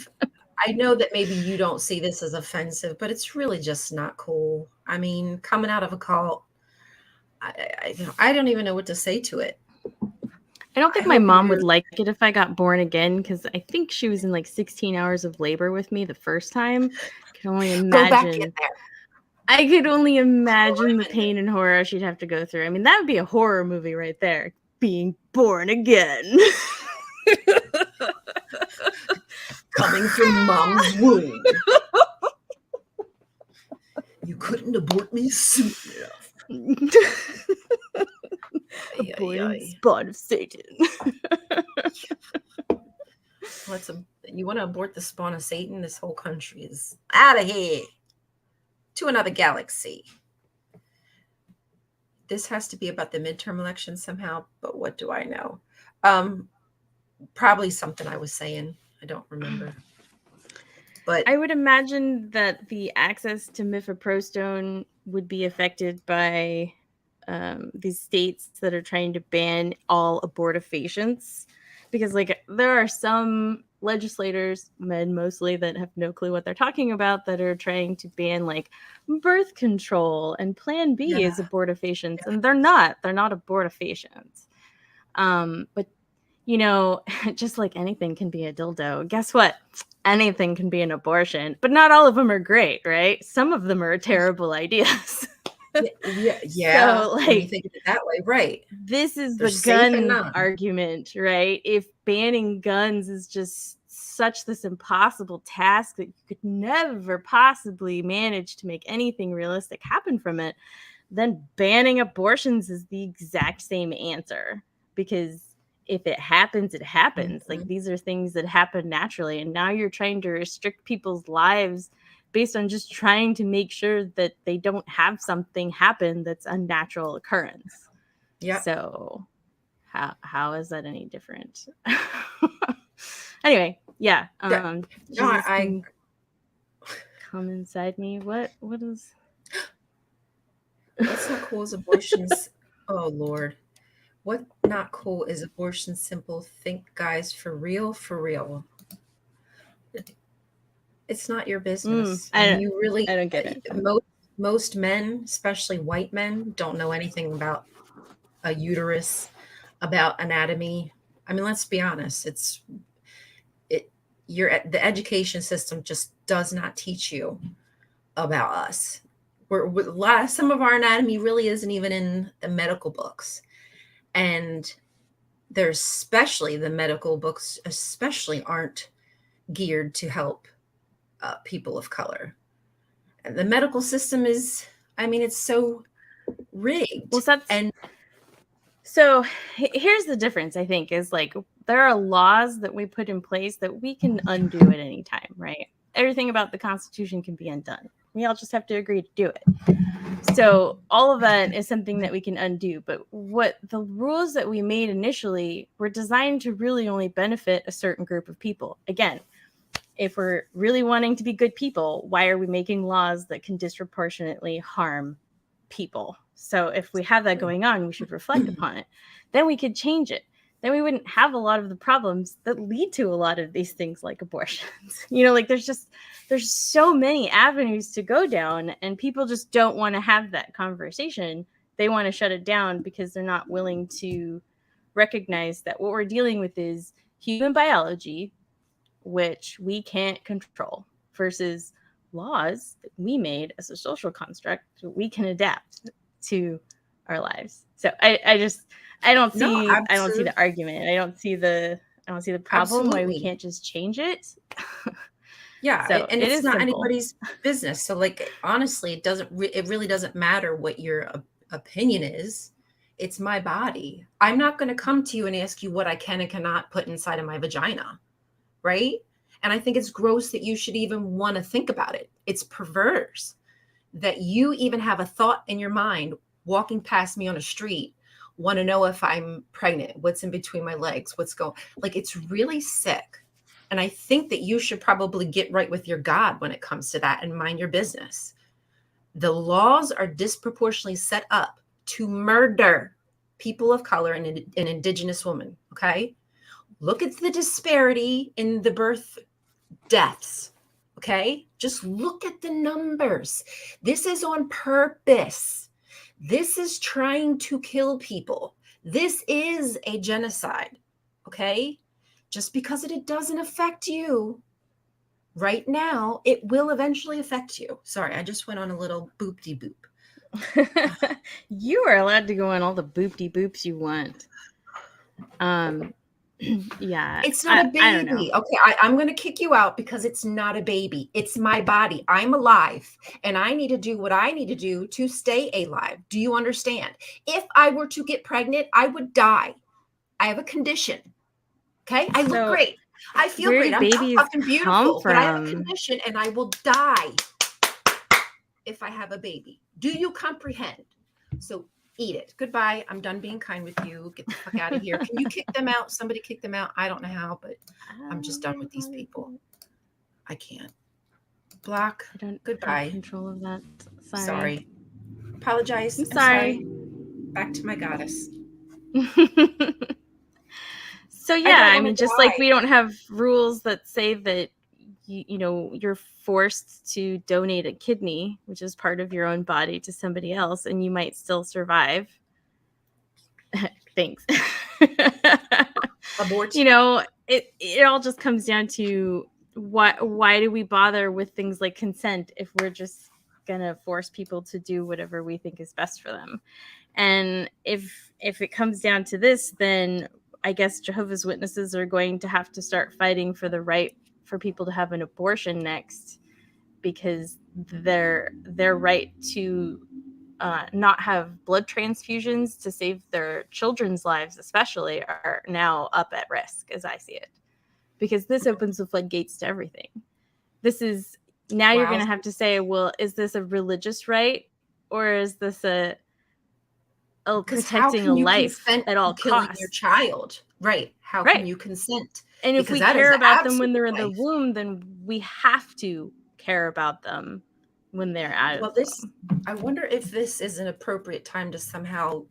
I know that maybe you don't see this as offensive, but it's really just not cool. I mean, coming out of a cult, I don't even know what to say to it. I don't I think my hope mom you're would like it if I got born again because I think she was in like 16 hours of labor with me the first time. I can only go back in imagine. there. I could only imagine Climb the in there. pain and horror she'd have to go through. I mean, that would be a horror movie right there. Being born again. Coming from mom's womb. You couldn't abort me soon enough. Ay, ay, Aborted ay. spawn of Satan. You want to abort the spawn of Satan? This whole country is out of here. to another galaxy. This has to be about the midterm election somehow, but what do I know? Probably something I was saying. I don't remember. But I would imagine that the access to mifepristone would be affected by these states that are trying to ban all abortifacients, because like there are some legislators, men mostly, that have no clue what they're talking about, that are trying to ban like birth control, and Plan B yeah, is abortifacients, and they're not abortifacients. But you know, just like anything can be a dildo, guess what? Anything can be an abortion, but not all of them are great, right? Some of them are terrible ideas. yeah. So, When you like, think of it that way, right? this is They're the safe and gun none. argument, right? If banning guns is just such this impossible task that you could never possibly manage to make anything realistic happen from it, then banning abortions is the exact same answer. Because if it happens, it happens. Like, Mhm. these are things that happen naturally. And now you're trying to restrict people's lives based on just trying to make sure that they don't have something happen that's a natural occurrence. Yep. So how is that any different? Anyway, yeah. Yeah. No, Jesus I can come inside me. What is what's not cool is abortions. Oh Lord. What not cool is abortion simple? Think guys, for real, for real. It's not your business. I don't You really get it. most men, especially white men, don't know anything about a uterus, about anatomy. I mean, let's be honest. It the education system just does not teach you about us. Some of our anatomy really isn't even in the medical books, and there's especially the medical books, especially aren't geared to help people of color. And the medical system is, I mean, it's so Well, rigged. And so here's the difference, I think, is like there are laws that we put in place that we can undo at any time, right? Everything about the Constitution can be undone. We all just have to agree to do it. So all of that is something that we can undo. But what the rules that we made initially were designed to really only benefit a certain group of people. Again, if we're really wanting to be good people, why are we making laws that can disproportionately harm people? So if we have that going on, we should reflect upon it. Then we could change it. Then we wouldn't have a lot of the problems that lead to a lot of these things like abortions. Like there's so many avenues to go down, and people just don't want to have that conversation. They want to shut it down because they're not willing to recognize that what we're dealing with is human biology, which we can't control, versus laws that we made as a social construct that we can adapt to our lives. So I don't no, see absolutely, the argument. I don't see the problem why we absolutely. can't just change it. Yeah, So and it it's is not simple. anybody's business. So like honestly, it really doesn't matter what your opinion is. It's my body. I'm not going to come to you and ask you what I can and cannot put inside of my vagina, right? And I think it's gross that you should even want to think about it. It's perverse that you even have a thought in your mind walking past me on a street, want to know if I'm pregnant, what's in between my legs, what's going, like, it's really sick. And I think that you should probably get right with your God when it comes to that and mind your business. The laws are disproportionately set up to murder people of color and indigenous women. Okay. Look at the disparity in the birth deaths. Okay. Just look at the numbers. This is on purpose. This is trying to kill people. This is a genocide. Okay. Just because it doesn't affect you right now, it will eventually affect you. Sorry, I just went on a little boop-de boop. You are allowed to go on all the boop-de boops you want. Yeah, It's not a I don't know. baby. Okay, I'm going to kick you out because it's not a baby. It's my body. I'm alive and I need to do what I need to do to stay alive. Do you understand? If I were to get pregnant, I would die. I have a condition. Okay, I look So great. I feel where great. do I'm babies fucking come beautiful, but I have a from? condition and I will die. if I have a baby. Do you comprehend? So eat it. Goodbye. I'm done being kind with you. Get the fuck out of here. Can you kick them out? Somebody kick them out. I don't know how, but I'm just done with these people. I can't. Block. I don't Goodbye. have control of that. Sorry. Apologize. I'm sorry. Back to my goddess. So yeah, I mean, just like we don't have rules that say that you're forced to donate a kidney, which is part of your own body, to somebody else, and you might still survive. Thanks. Abort. It all just comes down to why do we bother with things like consent if we're just gonna force people to do whatever we think is best for them? And if it comes down to this, then I guess Jehovah's Witnesses are going to have to start fighting for the right for people to have an abortion next, because their right to not have blood transfusions to save their children's lives especially are now up at risk, as I see it, because this opens the floodgates to everything. This is now you're going to have to say, well, is this a religious right, or is this a protecting a life at all killing costs? Your child, right? How can you consent? And if we care about them when they're in the womb, then we have to care about them when they're out of the womb. I wonder if this is an appropriate time to somehow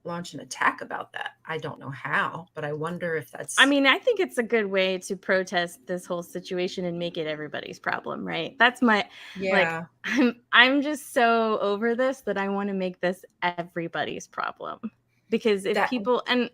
launch an attack about that. I don't know how, but I wonder if that's... I mean, I think it's a good way to protest this whole situation and make it everybody's problem, right? That's my... Yeah. Like, I'm just so over this that I want to make this everybody's problem. Because if people... And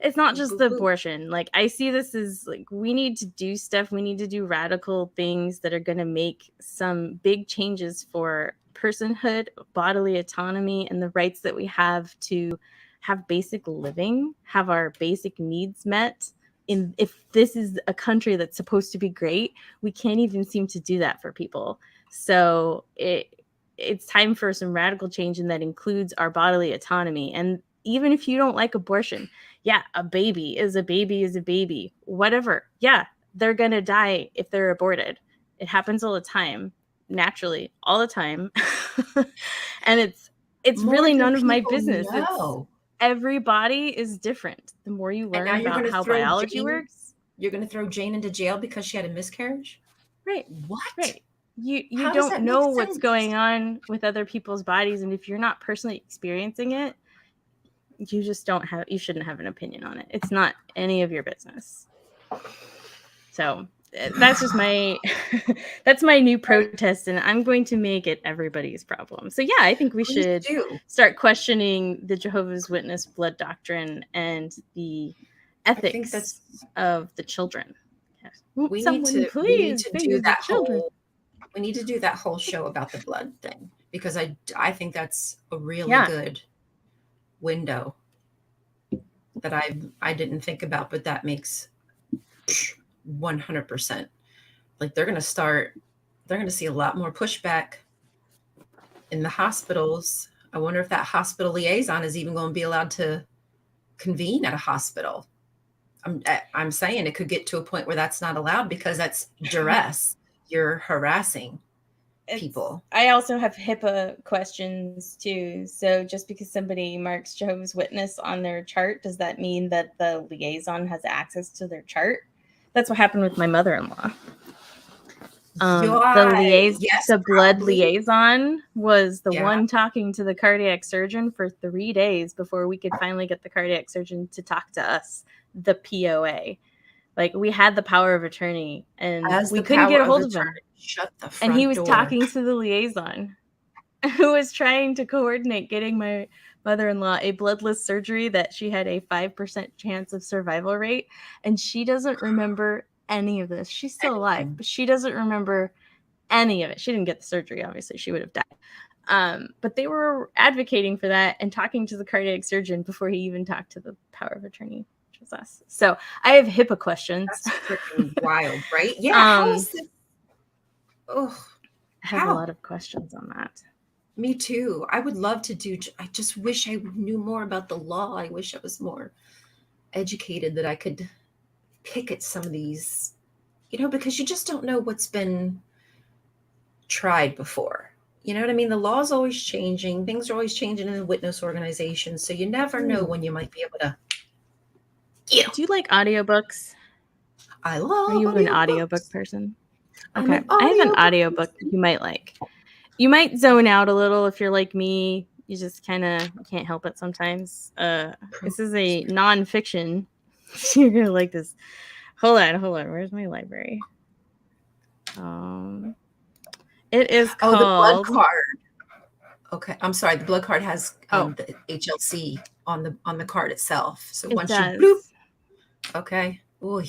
it's not just the abortion. Like, I see this as, like, we need to do stuff. We need to do radical things that are going to make some big changes for personhood, bodily autonomy, and the rights that we have to have basic living, have our basic needs met. If this is a country that's supposed to be great, we can't even seem to do that for people. So it's time for some radical change, and that includes our bodily autonomy. And even if you don't like abortion, yeah, a baby is a baby is a baby, whatever. Yeah, they're going to die if they're aborted. It happens all the time, naturally, all the time. And it's really none of my business. Everybody is different. The more you learn about how biology works. You're going to throw Jane into jail because she had a miscarriage? Right. What? Right. You don't know what's going on with other people's bodies, and if you're not personally experiencing it, you shouldn't have an opinion on it. It's not any of your business. So that's just that's my new protest, and I'm going to make it everybody's problem. So yeah, I think we should start questioning the Jehovah's Witness blood doctrine and the ethics of the children. Yes. We need to do that whole show about the blood thing, because I think that's a really good window that I didn't think about, but that makes 100%. Like, they're going to see a lot more pushback in the hospitals. I wonder if that hospital liaison is even going to be allowed to convene at a hospital. I'm saying it could get to a point where that's not allowed, because that's duress. You're harassing people. I also have HIPAA questions too. So just because somebody marks Jehovah's Witness on their chart, does that mean that the liaison has access to their chart? That's what happened with my mother-in-law. The blood liaison was the one talking to the cardiac surgeon for 3 days before we could finally get the cardiac surgeon to talk to us, the POA. Like, we had the power of attorney, and we couldn't get a hold of him. Shut the front and he was door. talking to the liaison, who was trying to coordinate getting my mother-in-law a bloodless surgery that she had a 5% chance of survival rate. And she doesn't remember any of this. She's still alive, but she doesn't remember any of it. She didn't get the surgery, obviously. She would have died. But they were advocating for that and talking to the cardiac surgeon before he even talked to the power of attorney, which was us. So I have HIPAA questions. That's freaking wild, right? Yeah. How is this? I have a lot of questions on that. Me too. I would love to I just wish I knew more about the law. I wish I was more educated, that I could pick at some of these, because you just don't know what's been tried before. You know what I mean? The law's always changing. Things are always changing in the witness organizations. So you never know Ooh. when you might be able to, you know, Do you like audiobooks? I Are love you an audiobook audiobooks. person? I'm Okay. an I have an audiobook audiobook person. you might like. You might zone out a little if you're like me. You just kind of can't help it sometimes. This is a nonfiction. You're gonna like this. Hold on. Where's my library? Um, it is Oh, the blood called. card. Okay, I'm sorry. The blood card has Oh, the HLC on the card itself. So it once you bloop, does. okay. Ooh,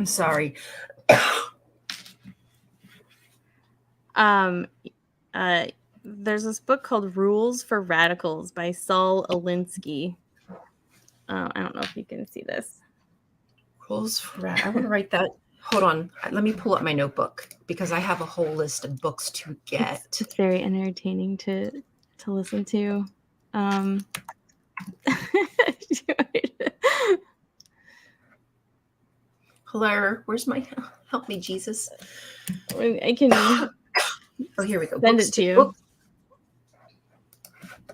sorry. Um, there's this book called Rules for Radicals by Saul Alinsky. I don't know if you can see this. Rules for I want to write that. Hold on. Let me pull up my notebook because I have a whole list of books to get. It's very entertaining to listen to. Hello, where's my help me, Jesus? I can Oh, here we go. send Books it to to you. book.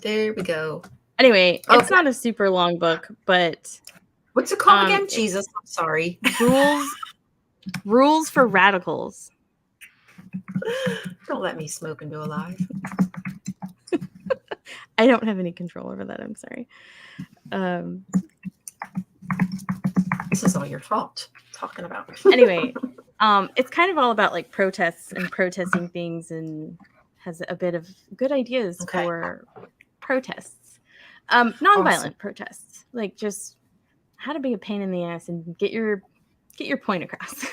There we go. Anyway, Okay. it's not a super long book, but What's it called again? Jesus, I'm sorry. Rules for Radicals. Don't let me smoke and do alive. I don't have any control over that. I'm sorry. This is all your fault. Talking about. Anyway, it's kind of all about like protests and protesting things, and has a bit of good ideas for protests. Nonviolent protests, like just how to be a pain in the ass and get your point across.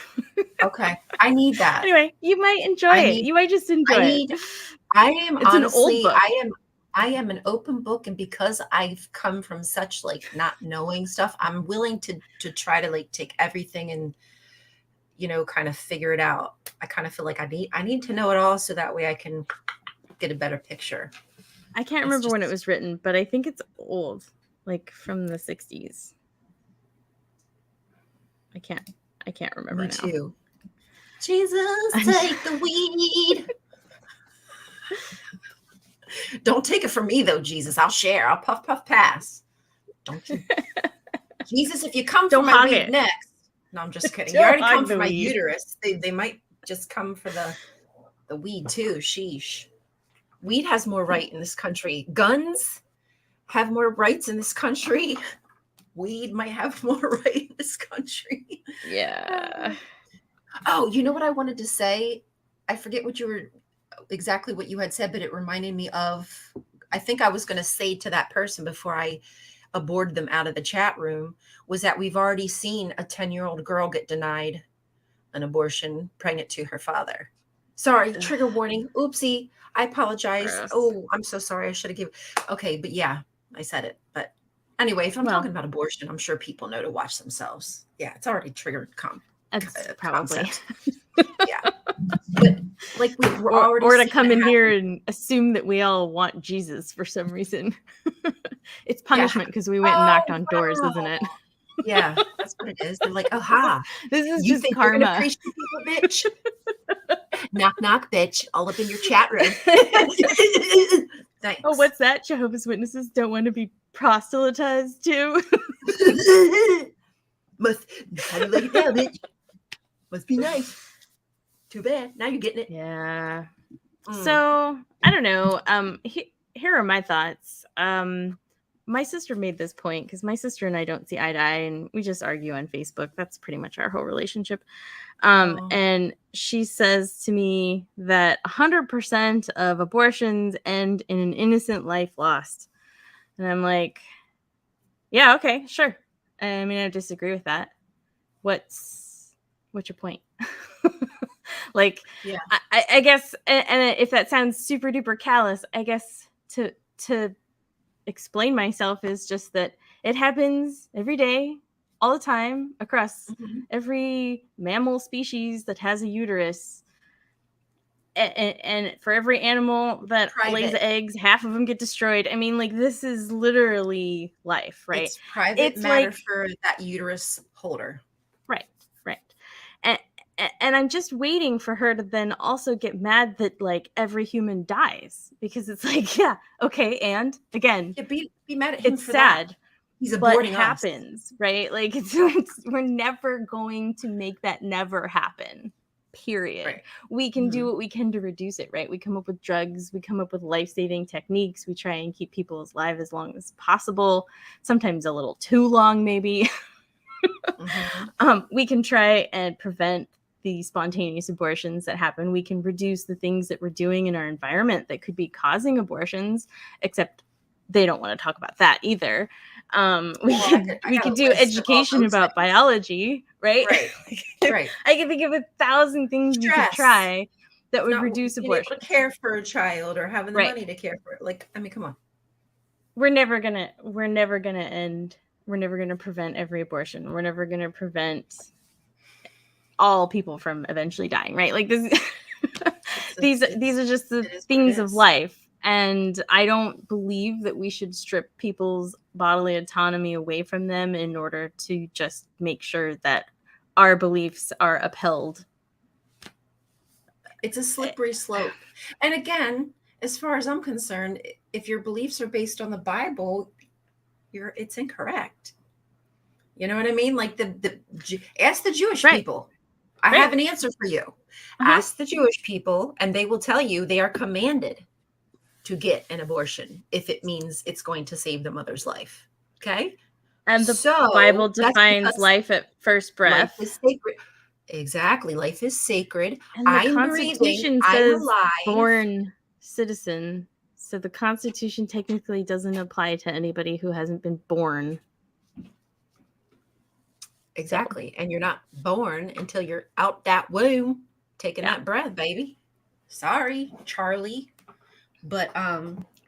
Okay, I need that. Anyway, you might enjoy it. You might just enjoy it. I am It's honestly, an old book. I am an open book, and because I've come from such like not knowing stuff, I'm willing to try to like take everything and kind of figure it out. I kind of feel like I need to know it all so that way I can get a better picture. I can't remember when it was written, but I think it's old, like from the 60s. I can't remember now. Me too. Jesus, take the weed. Don't take it from me though, Jesus. I'll share. I'll puff, puff, pass. Don't you? Jesus, if you come for my weed next. No, I'm just kidding. You already come for my uterus. They might just come for the weed too. Sheesh. Weed has more right in this country. Guns have more rights in this country. Weed might have more right in this country. Yeah. Oh, you know what I wanted to say? I forget exactly what you had said, but it reminded me of, I think I was going to say to that person before I aborted them out of the chat room, was that we've already seen a 10-year-old girl get denied an abortion, pregnant to her father. Sorry, trigger warning. Oopsie. I apologize. Gross. Oh, I'm so sorry. I should have given. Okay, but yeah, I said it. But anyway, if I'm talking about abortion, I'm sure people know to watch themselves. Yeah, it's already triggered probably. Yeah. But like we're already or to come in here and assume that we all want Jesus for some reason. It's punishment because we went and knocked on doors, isn't it? Yeah, that's what it is. They're like, oh, ha. This is you just think karma. You're gonna preach to people, bitch? Knock, knock, bitch. All up in your chat room. Thanks. Oh, what's that? Jehovah's Witnesses don't want to be proselytized too? How do you like it now, bitch? Must be nice. Too bad. Now you're getting it. Yeah. So, I don't know. Here are my thoughts. My sister made this point because my sister and I don't see eye to eye, and we just argue on Facebook. That's pretty much our whole relationship. And she says to me that 100% of abortions end in an innocent life lost. And I'm like, yeah, okay, sure. I mean, I disagree with that. What's your point? Like, yeah. I guess, and if that sounds super duper callous, I guess to explain myself is just that it happens every day, all the time, across every mammal species that has a uterus. And for every animal that lays eggs, half of them get destroyed. I mean, like, this is literally life, right? It's private matter for that uterus holder. Right. and I'm just waiting for her to then also get mad that like every human dies, because it's like, yeah, okay, and again, Yeah, be mad at him it's for that. sad, He's but aborting us. happens, right? Like we're never going to make that never happen. Period. Right. We can do Mhm. what we can to reduce it, right? We come up with drugs, we come up with life-saving techniques, we try and keep people alive as long as possible, sometimes a little too long, maybe. Mhm. We can try and prevent the spontaneous abortions that happen. We can reduce the things that we're doing in our environment that could be causing abortions, except they don't want to talk about that either. We Well, could I we got could a do list of all education those about things. biology, right? Right. Right. I can think of 1,000 things we could Stress. try that would Not reduce being able to abortions. care for a child or having the Right. money to care for it. Like, I mean, come on. We're never gonna end. We're never gonna prevent every abortion. We're never gonna prevent all people from eventually dying, right? Like this these are just the It is what it things of is. life. And I don't believe that we should strip people's bodily autonomy away from them in order to just make sure that our beliefs are upheld. It's a Eh, slippery slope. And again, as far as I'm concerned, if your beliefs are based on the Bible, it's incorrect. You know what I mean? Like ask the Jewish Right, people. I have right. an answer for you. Uh-huh. Ask the Jewish people, and they will tell you they are commanded to get an abortion if it means it's going to save the mother's life. Okay? And the Bible So that's defines because life at first life breath. is sacred. Exactly. Life is sacred. And the I'm breathing. Constitution I'm says alive. born citizen. So the Constitution technically doesn't apply to anybody who hasn't been born. So, Exactly. And you're not born until you're out that womb taking yeah, that breath, baby. Sorry, Charlie. But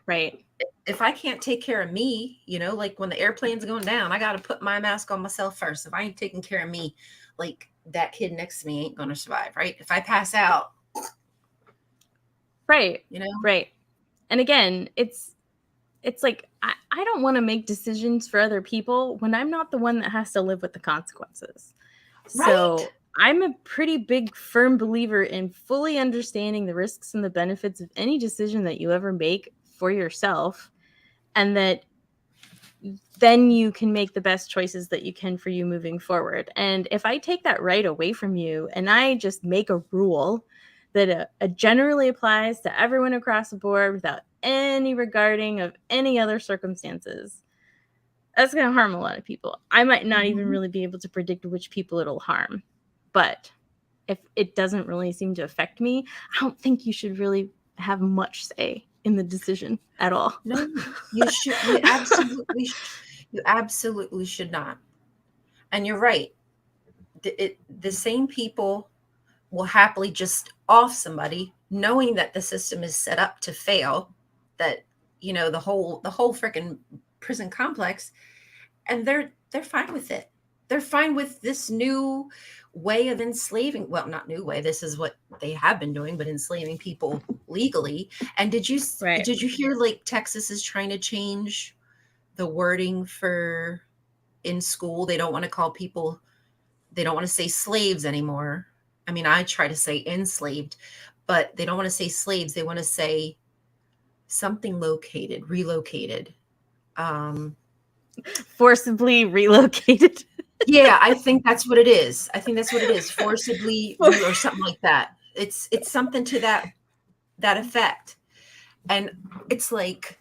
right. if I can't take care of me, like when the airplane's going down, I got to put my mask on myself first. If I ain't taking care of me, like that kid next to me ain't going to survive, right? If I pass out, Right. you know, Right. And again, it's like I don't want to make decisions for other people when I'm not the one that has to live with the consequences. right? So I'm a pretty big firm believer in fully understanding the risks and the benefits of any decision that you ever make for yourself, and that then you can make the best choices that you can for you moving forward. And if I take that right away from you and I just make a rule that generally applies to everyone across the board without any regarding of any other circumstances, that's going to harm a lot of people. I might not even Mhm. really be able to predict which people it'll harm. But if it doesn't really seem to affect me, I don't think you should really have much say in the decision at all. No, you should. You absolutely should not. And you're right. The same people will happily just off somebody knowing that the system is set up to fail, that the whole freaking prison complex, and they're fine with it. They're fine with this new way of enslaving. Well, not new way, this is what they have been doing, but enslaving people legally. And Right. did you hear like Texas is trying to change the wording for in school? They don't want to call people, they don't want to say slaves anymore. I mean, I try to say enslaved, but they don't want to say slaves. They want to say something located, relocated. Um, Forcibly relocated. yeah, I think that's what it is. I think that's what it is. Forcibly re or something like that. It's something to that effect. And it's like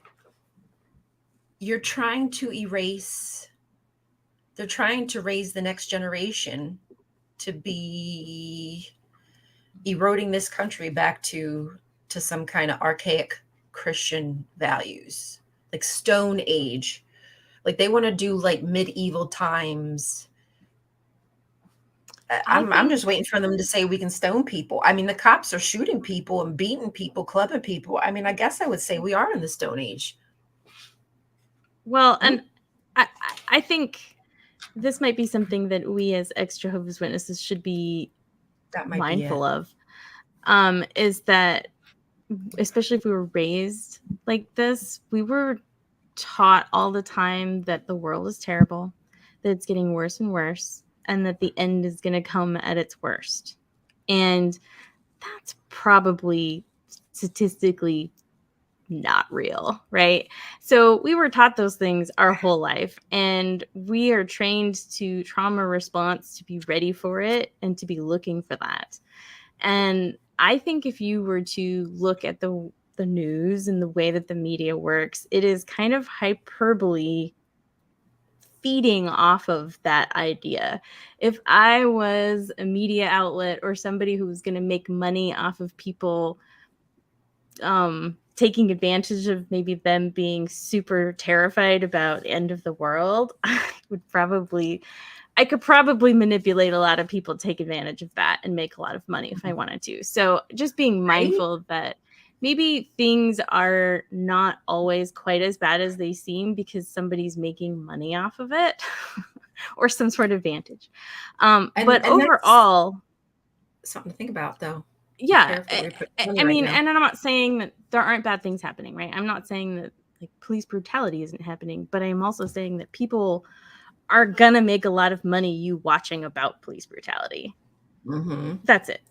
you're trying to erase, they're trying to raise the next generation to be eroding this country back to some kind of archaic Christian values, like Stone Age. Like they want to do like medieval times. I I'm think, just waiting for them to say we can stone people. I mean, the cops are shooting people and beating people, clubbing people. I mean, I guess I would say we are in the Stone Age. well, Hmm? and I think this might be something that we as ex Jehovah's Witnesses should be That might be it. mindful of. Is that especially if we were raised like this, we were taught all the time that the world is terrible, that it's getting worse and worse, and that the end is going to come at its worst. And that's probably statistically not real, right? So we were taught those things our whole life, and we are trained to trauma response, to be ready for it and to be looking for that. And I think if you were to look at the news and the way that the media works, it is kind of hyperbole feeding off of that idea. If I was a media outlet or somebody who was going to make money off of people taking advantage of maybe them being super terrified about end of the world, I could probably manipulate a lot of people, take advantage of that, and make a lot of money if I wanted to. So just being Right? mindful that maybe things are not always quite as bad as they seem because somebody's making money off of it or some sort of advantage. But And that's overall, something to think about, though. Be yeah, careful where you put your I money right mean, now. and I'm not saying that there aren't bad things happening, right? I'm not saying that like police brutality isn't happening, but I'm also saying that people are gonna make a lot of money you watching about police brutality. Mhm. That's it.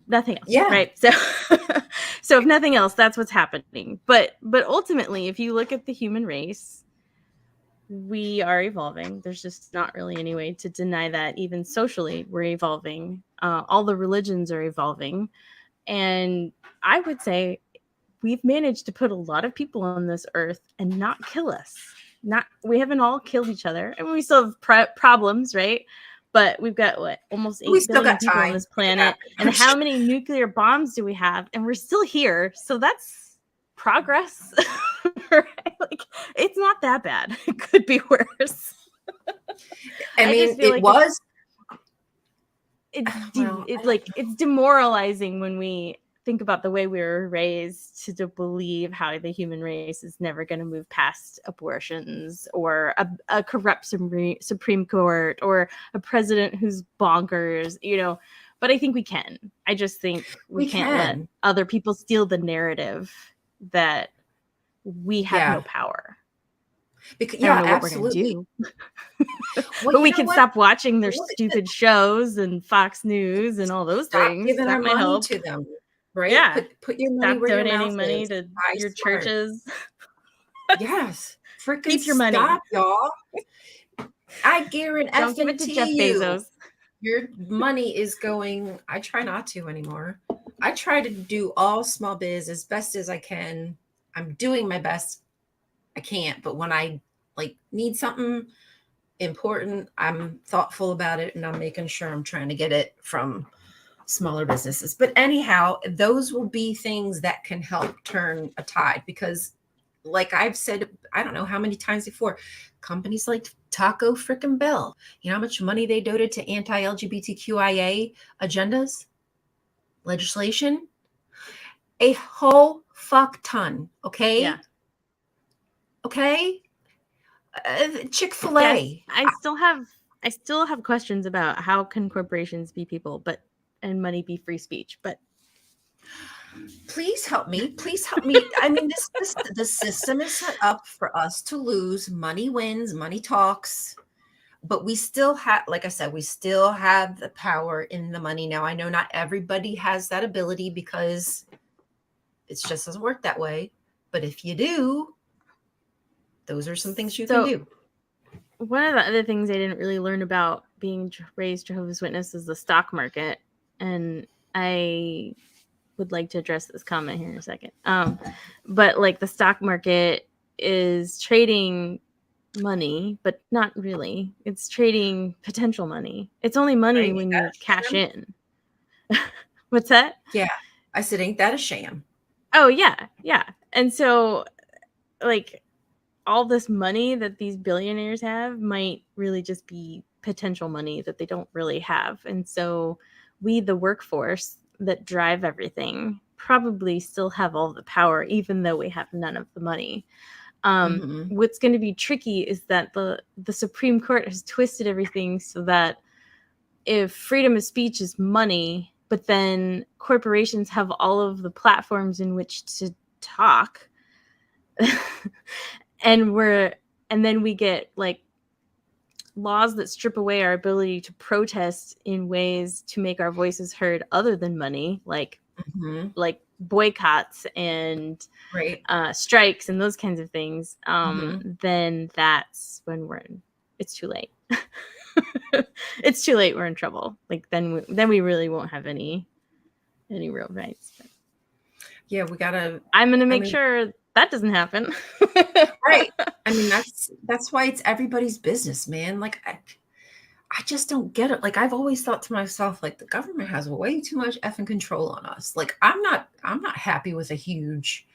Nothing else, Yeah. right? So so if nothing else, that's what's happening. But ultimately, if you look at the human race, we are evolving. There's just not really any way to deny that. Even socially, we're evolving. All the religions are evolving. And I would say we've managed to put a lot of people on this earth and not kill us. Not We haven't all killed each other, and we still have problems, right? But we've got what, almost We 8 still billion got people on time. this Make it planet, happen. and how many nuclear bombs do we have? And we're still here, so that's progress. Right? Like, it's not that bad. It could be worse. I I just mean, feel it like was well, I it's don't like it's demoralizing when we think about the way we were raised to believe how the human race is never going to move past abortions or a corrupt Supreme Court or a president who's bonkers, but I think we can. I just think we we can't let can. other people steal the narrative that we have no Yeah. power. Because I don't yeah, know what we're going to absolutely. do. Well, But you we know can what? stop watching their Look at stupid shows and Fox News and all those stop things. giving our That might money help. to them, right? Yeah. Put your money Stop where your mouth donating money is. to Buy your smart. churches. Yes. Freaking Keep your money. stop, y'all. I Don't give it to Jeff guarantee you Bezos. your money is going. I try not to anymore. I try to do all small biz as best as I can. I'm doing my best. I can't, but when I like need something important, I'm thoughtful about it and I'm making sure I'm trying to get it from smaller businesses. But anyhow, those will be things that can help turn a tide because like I've said, I don't know how many times before, companies like Taco Frickin' Bell, you know how much money they donated to anti-LGBTQIA agendas, legislation? A whole fuck ton. Yeah. Okay. Okay. Yes. Chick-fil-A. I still have questions about how can corporations be people, and money be free speech. But Please help me. Please help me. I mean, this the system is set up for us to lose. Money wins, money talks, but we still have, like I said, we still have the power in the money. Now, I know not everybody has that ability because it just doesn't work that way. But if you do, those are some things you can so do. one of the other things I didn't really learn about being raised Jehovah's Witness is the stock market. And I would like to address this comment here in a second. But like the stock market is trading money, but not really. It's trading potential money. It's only money Right? Ain't when that you a cash sham? in. What's that? Yeah. I said, ain't that a sham? Oh yeah, yeah. And so like all this money that these billionaires have might really just be potential money that they don't really have. And so we, the workforce that drive everything, probably still have all the power, even though we have none of the money. Hmm. What's going to be tricky is that the Supreme Court has twisted everything so that if freedom of speech is money, but then corporations have all of the platforms in which to talk, and we're and then we get like laws that strip away our ability to protest in ways to make our voices heard other than money, Hmm. like boycotts and Right. strikes and those kinds of things, Hmm. then that's when it's too late. It's too late. We're in trouble. Like then we really won't have any real rights. But Yeah, we gotta. I'm gonna I make mean, sure that doesn't happen. right. I mean, that's why it's everybody's business, man. Like, I just don't get it. Like, I've always thought to myself, like, the government has way too much effing control on us. Like, I'm not happy with a huge,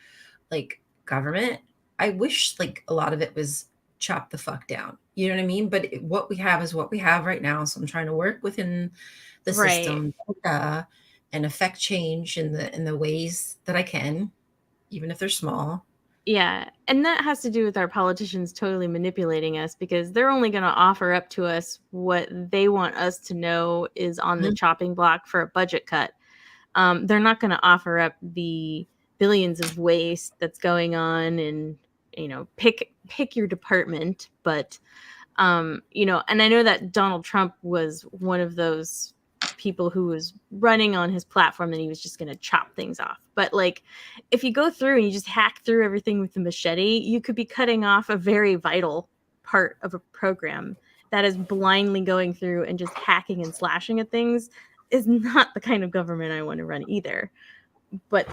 like, government. I wish, like, a lot of it was chopped the fuck down. You know what I mean? But what we have is what we have right now. So I'm trying to work within the Right. system, and affect change in the ways that I can, even if they're small. Yeah, and that has to do with our politicians totally manipulating us because they're only going to offer up to us what they want us to know is on the Mhm. chopping block for a budget cut. They're not going to offer up the billions of waste that's going on, and pick your department. But and I know that Donald Trump was one of those people who was running on his platform that he was just going to chop things off. But like, if you go through and you just hack through everything with the machete, you could be cutting off a very vital part of a program. That is blindly going through and just hacking and slashing at things is not the kind of government I want to run either. But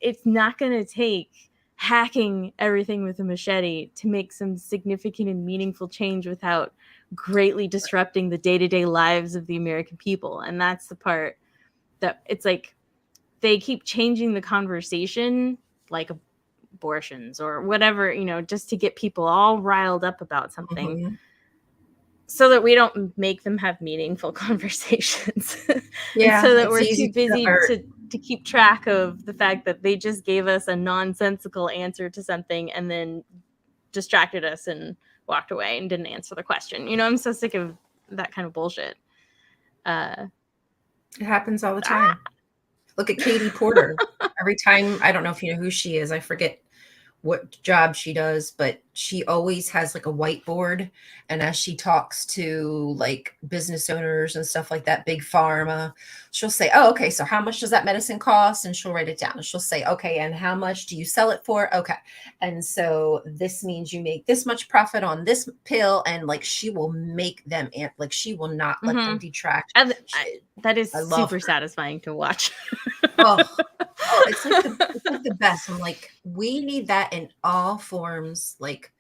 it's not going to take hacking everything with a machete to make some significant and meaningful change without greatly disrupting the day-to-day lives of the American people. And that's the part that it's like they keep changing the conversation, like abortions or whatever, just to get people all riled up about something Mhm. so that we don't make them have meaningful conversations. And Yeah, so that it's we're easy too to busy hurt. to keep track of the fact that they just gave us a nonsensical answer to something and then distracted us and walked away and didn't answer the question. I'm so sick of that kind of bullshit. uh It happens all the ah, time. Look at Katie Porter. Every time, I don't know if you know who she is. I forget what job she does, but she always has like a whiteboard. And as she talks to like business owners and stuff like that, big pharma, she'll say, "Oh, okay, so how much does that medicine cost?" And she'll write it down. And she'll say, "Okay, and how much do you sell it for?" Okay. And so this means you make this much profit on this pill. And like she will make them, like she will not let them mm-hmm. detract. That is I love super her. satisfying to watch. Oh, oh, it's like the best. I'm like, we need that in all forms, like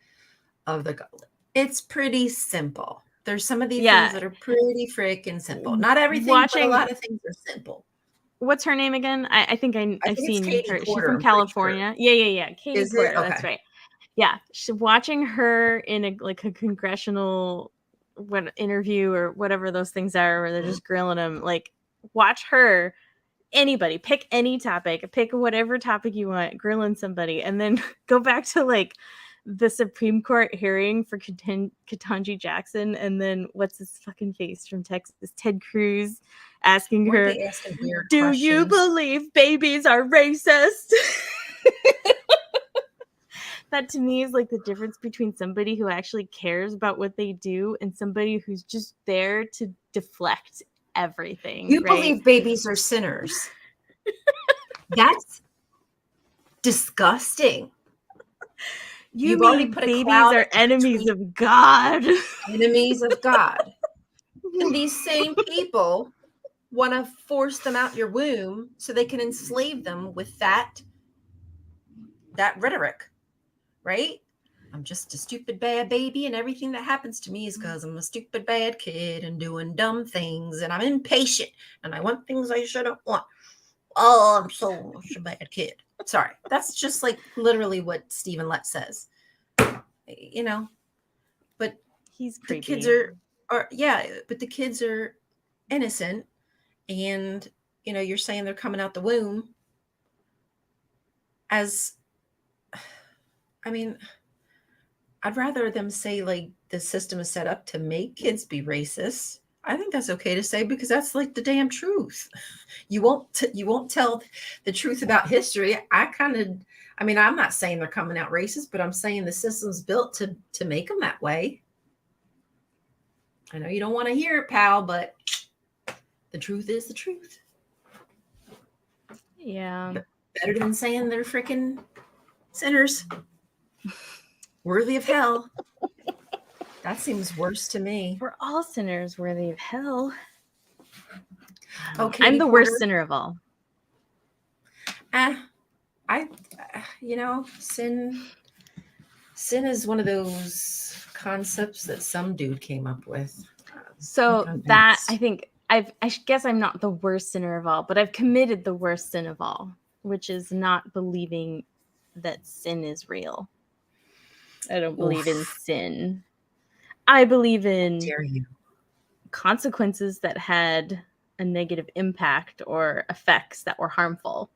of the. It's pretty simple. There's some of these things Yeah. that are pretty freaking simple. Not everything, but a Watching, lot of things are simple. what's her name again? I think I I've think it's seen Katie her. She's Porter. from I'm pretty sure. California. Yeah. Katie Is it Porter. That's okay? right. Yeah, watching her in a congressional interview or whatever those things are, where they're Mhm. just grilling them. Like, watch her. Anybody, pick any topic, pick whatever topic you want, grilling somebody, and then go back to like the Supreme Court hearing for Ketanji Jackson, and then what's his fucking face from Texas, Ted Cruz, asking Weren't her, they asking weird "Do you questions? believe babies are racist?" That to me is like the difference between somebody who actually cares about what they do and somebody who's just there to deflect everything, You right? believe babies are sinners? That's disgusting. You You've already mean put a babies cloud are enemies between of God? enemies of God. And these same people want to force them out your womb so they can enslave them with that rhetoric, right? I'm just a stupid bad baby, and everything that happens to me is because I'm a stupid bad kid and doing dumb things, and I'm impatient and I want things I shouldn't want. Oh, I'm so much a bad kid. Sorry, that's just like literally what Stephen Lett says. You know, but He's the kids creepy. are yeah, but the kids are innocent, and you're saying they're coming out the womb as, I mean, I'd rather them say like the system is set up to make kids be racist. I think that's okay to say because that's like the damn truth. You won't tell the truth about history. I mean, I'm not saying they're coming out racist, but I'm saying the system's built to make them that way. I know you don't want to hear it, pal, but the truth is the truth. Yeah. Better than saying they're freaking sinners worthy of hell. That seems worse to me. We're all sinners worthy of hell. Oh, I'm Katie the Porter. worst sinner of all. I, sin is one of those concepts that some dude came up with. So Like that I think I guess I'm not the worst sinner of all, but I've committed the worst sin of all, which is not believing that sin is real. I don't believe in Oof, sin. I believe how in dare you? consequences that had a negative impact or effects that were harmful.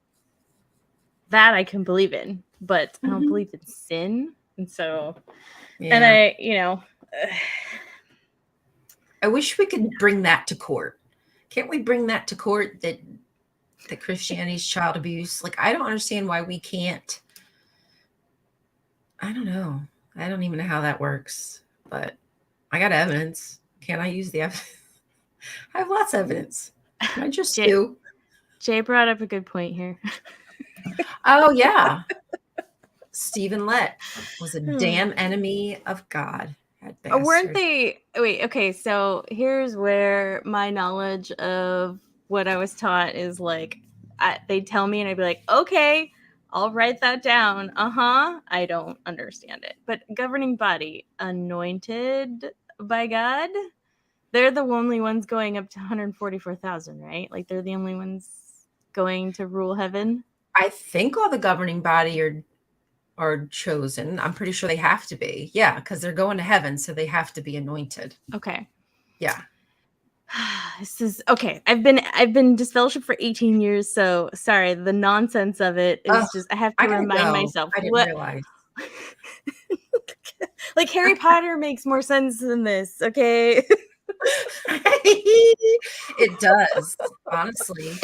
That I can believe in, but I don't Mhm. believe in sin. And so, and Yeah. I wish we could bring that to court. Can't we bring that to court that Christianity's child abuse? Like, I don't understand why we can't. I don't know. I don't even know how that works, but I got evidence. Can I use the evidence? I have lots of evidence. Can I just Jay, sue? Jay brought up a good point here. Oh, yeah. Stephen Lett was a damn enemy of God. That Weren't bastard. they? Wait, okay. So here's where my knowledge of what I was taught is like, they'd tell me and I'd be like, okay, I'll write that down. I don't understand it. But governing body, anointed by God, they're the only ones going up to 144,000, right? Like they're the only ones going to rule heaven. I think all the governing body are chosen. I'm pretty sure they have to be. Yeah, because they're going to heaven, so they have to be anointed. Okay. Yeah. This is okay. I've been disfellowship for 18 years, so sorry. The nonsense of it Oh, is just I have I to gotta remind go. myself I didn't what realize. like Harry Potter makes more sense than this, okay? It does, honestly.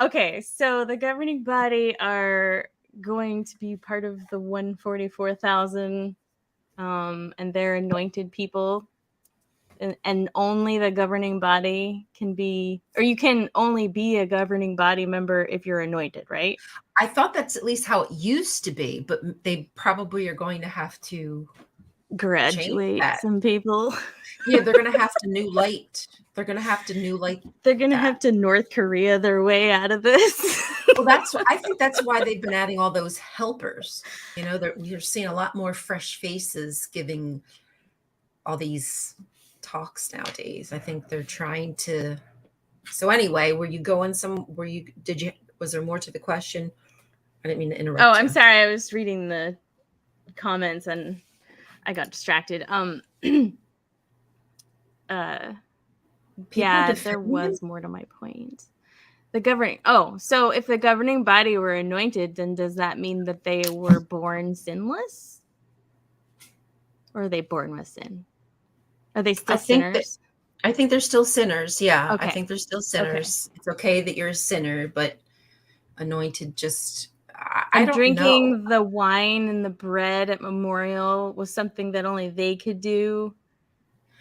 Okay, so the governing body are going to be part of the 144,000 and they're anointed people and only the governing body can be, or you can only be a governing body member if you're anointed, right? I thought that's at least how it used to be, but they probably are going to have to change Graduate that. some people. Yeah, they're gonna have to new light. They're gonna have to new light They're gonna that. have to North Korea their way out of this. Well, I think that's why they've been adding all those helpers. You're seeing a lot more fresh faces giving all these talks nowadays. I think they're trying to. So anyway, was there more to the question? I didn't mean to Oh, interrupt I'm you. sorry. I was reading the comments and I got distracted. Uh, People yeah, there defending him? was more to my point. So if the governing body were anointed, then does that mean that they were born sinless? Or are they born with sin? Are they I still think that sinners? I think they're still sinners. Yeah, I Okay. think they're still Okay. sinners. It's okay that you're a sinner, but anointed just I And don't know. drinking the wine and the bread at memorial was something that only they could do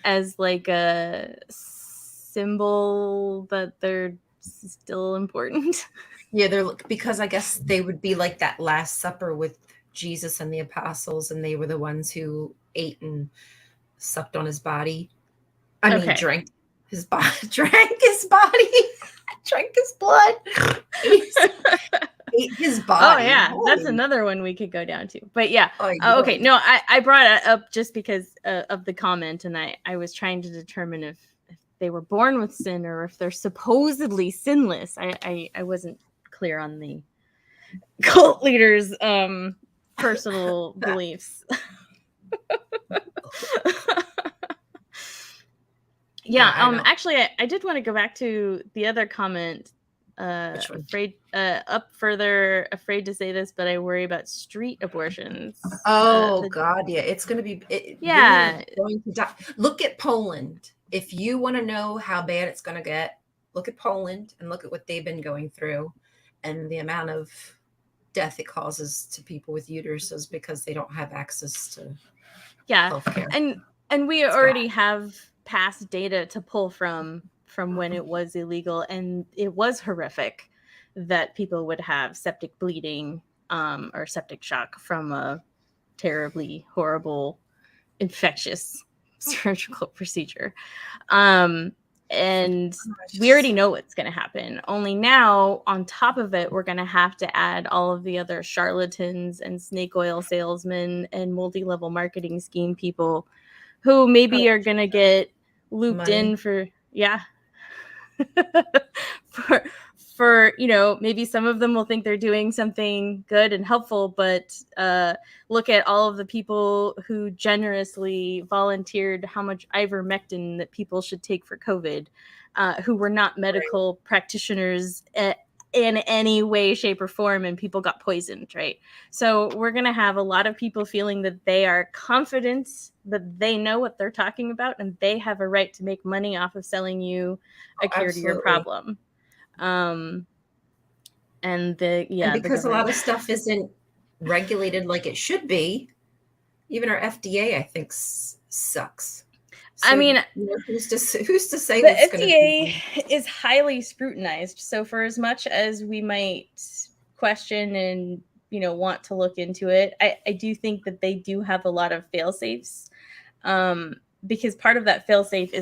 as like a symbol that they're still important. Yeah, they're because I guess they would be like that last supper with Jesus and the apostles, and they were the ones who ate and sucked on his body. I mean, Okay. drank his body, drank his body, drank his blood, ate his Oh body. yeah, that's Holy, another one we could go down to. But yeah, oy, okay. oy. No, I brought it up just because of the comment, and I was trying to determine if they were born with sin or if they're supposedly sinless. I wasn't clear on the cult leaders' personal beliefs. Yeah, Yeah, I don't. actually I did want to go back to the other comment. Which one? Up further, afraid to say this, but I worry about street abortions. Oh God, yeah, it's going to be women are Yeah, going to die. Look at Poland. If you want to know how bad it's going to get, look at Poland and look at what they've been going through, and the amount of death it causes to people with uteruses because they don't have access to yeah, healthcare. and we It's bad. already have past data to pull from when it was illegal, and it was horrific that people would have septic bleeding or septic shock from a terribly horrible infectious surgical procedure. And we already know what's going to happen. Only now, on top of it, we're going to have to add all of the other charlatans and snake oil salesmen and multi-level marketing scheme people who maybe are going to get looped Money. in for, yeah, for maybe some of them will think they're doing something good and helpful, but look at all of the people who generously volunteered how much ivermectin that people should take for COVID, who were not medical practitioners in any way, shape, or form, and people got poisoned, right? So we're going to have a lot of people feeling that they are confident that they know what they're talking about and they have a right to make money off of selling you a cure to your problem. And because a lot of stuff isn't regulated like it should be, even our FDA, I think, sucks. So, I mean, who's to say the what's FDA is highly scrutinized. So for as much as we might question and want to look into it, I do think that they do have a lot of fail safes, because part of that fail safe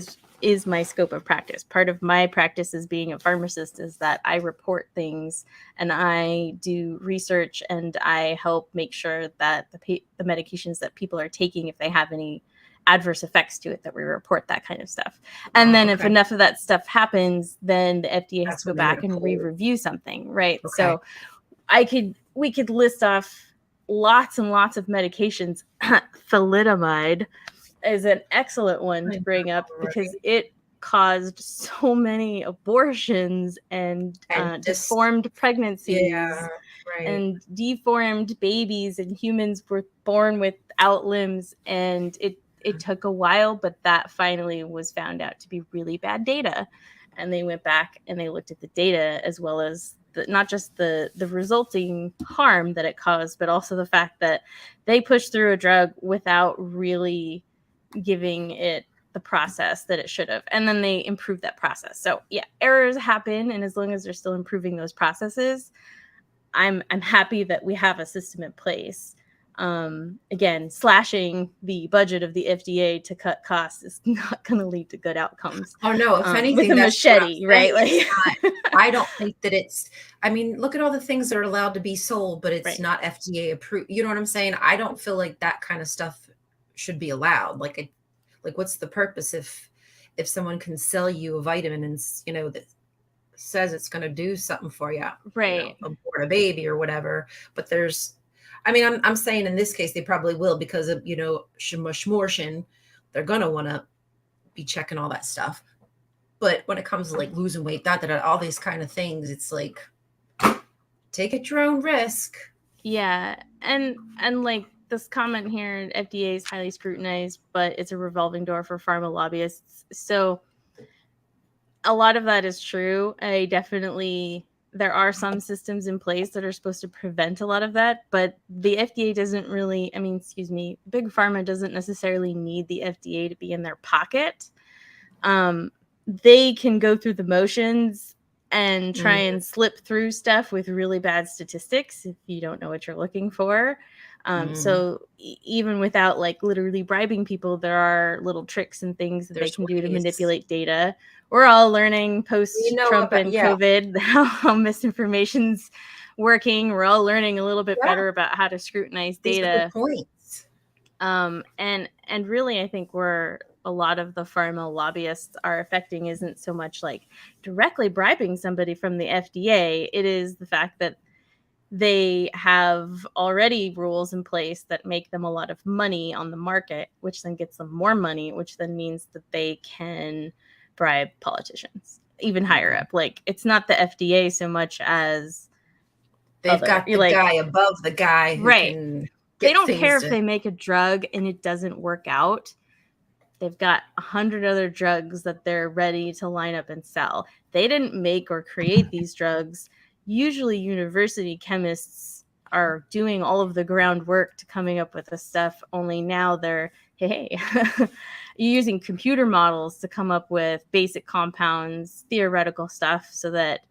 is my scope of practice. Part of my practice as being a pharmacist is that I report things and I do research and I help make sure that the medications that people are taking, if they have any adverse effects to it, that we report that kind of stuff. And then if enough of that stuff happens, then the FDA has to go back and re-review something, right? Okay. So we could list off lots and lots of medications. Thalidomide is an excellent one to bring up because it caused so many abortions and deformed pregnancies and deformed babies, and humans were born without limbs, and it took a while, but that finally was found out to be really bad data. And they went back and they looked at the data as well as not just the resulting harm that it caused, but also the fact that they pushed through a drug without really giving it the process that it should have. And then they improved that process. So yeah, errors happen. And as long as they're still improving those processes, I'm happy that we have a system in place. Again, slashing the budget of the FDA to cut costs is not going to lead to good outcomes. Oh no, if anything, with a machete, right? Like, I don't think that it's, I mean, look at all the things that are allowed to be sold, but it's not FDA approved. You know what I'm saying? I don't feel like that kind of stuff should be allowed. Like what's the purpose if someone can sell you a vitamin and, that says it's going to do something for you, right? Abort a baby or whatever. But I'm saying in this case, they probably will because of, shmushmorshin, they're going to want to be checking all that stuff. But when it comes to like losing weight, all these kind of things, it's like, take at your own risk. Yeah. And like this comment here, FDA is highly scrutinized, but it's a revolving door for pharma lobbyists. So a lot of that is true. There are some systems in place that are supposed to prevent a lot of that, but the FDA doesn't really, Big Pharma doesn't necessarily need the FDA to be in their pocket. They can go through the motions and try and slip through stuff with really bad statistics if you don't know what you're looking for. So even without like literally bribing people, there are little tricks and things that they can do to manipulate data. We're all learning post-Trump and COVID how misinformation's working. We're all learning a little bit better about how to scrutinize data. These are good points. And really, I think where a lot of the pharma lobbyists are affecting isn't so much like directly bribing somebody from the FDA. It is the fact that they have already rules in place that make them a lot of money on the market, which then gets them more money, which then means that they can bribe politicians even higher up. Like, it's not the FDA so much as they've got the guy above the guy who can they don't care if they make a drug and it doesn't work out. They've got 100 other drugs that they're ready to line up and sell. They didn't make or create these drugs. Usually university chemists are doing all of the groundwork to coming up with the stuff, only now they're, hey, you're using computer models to come up with basic compounds, theoretical stuff, so that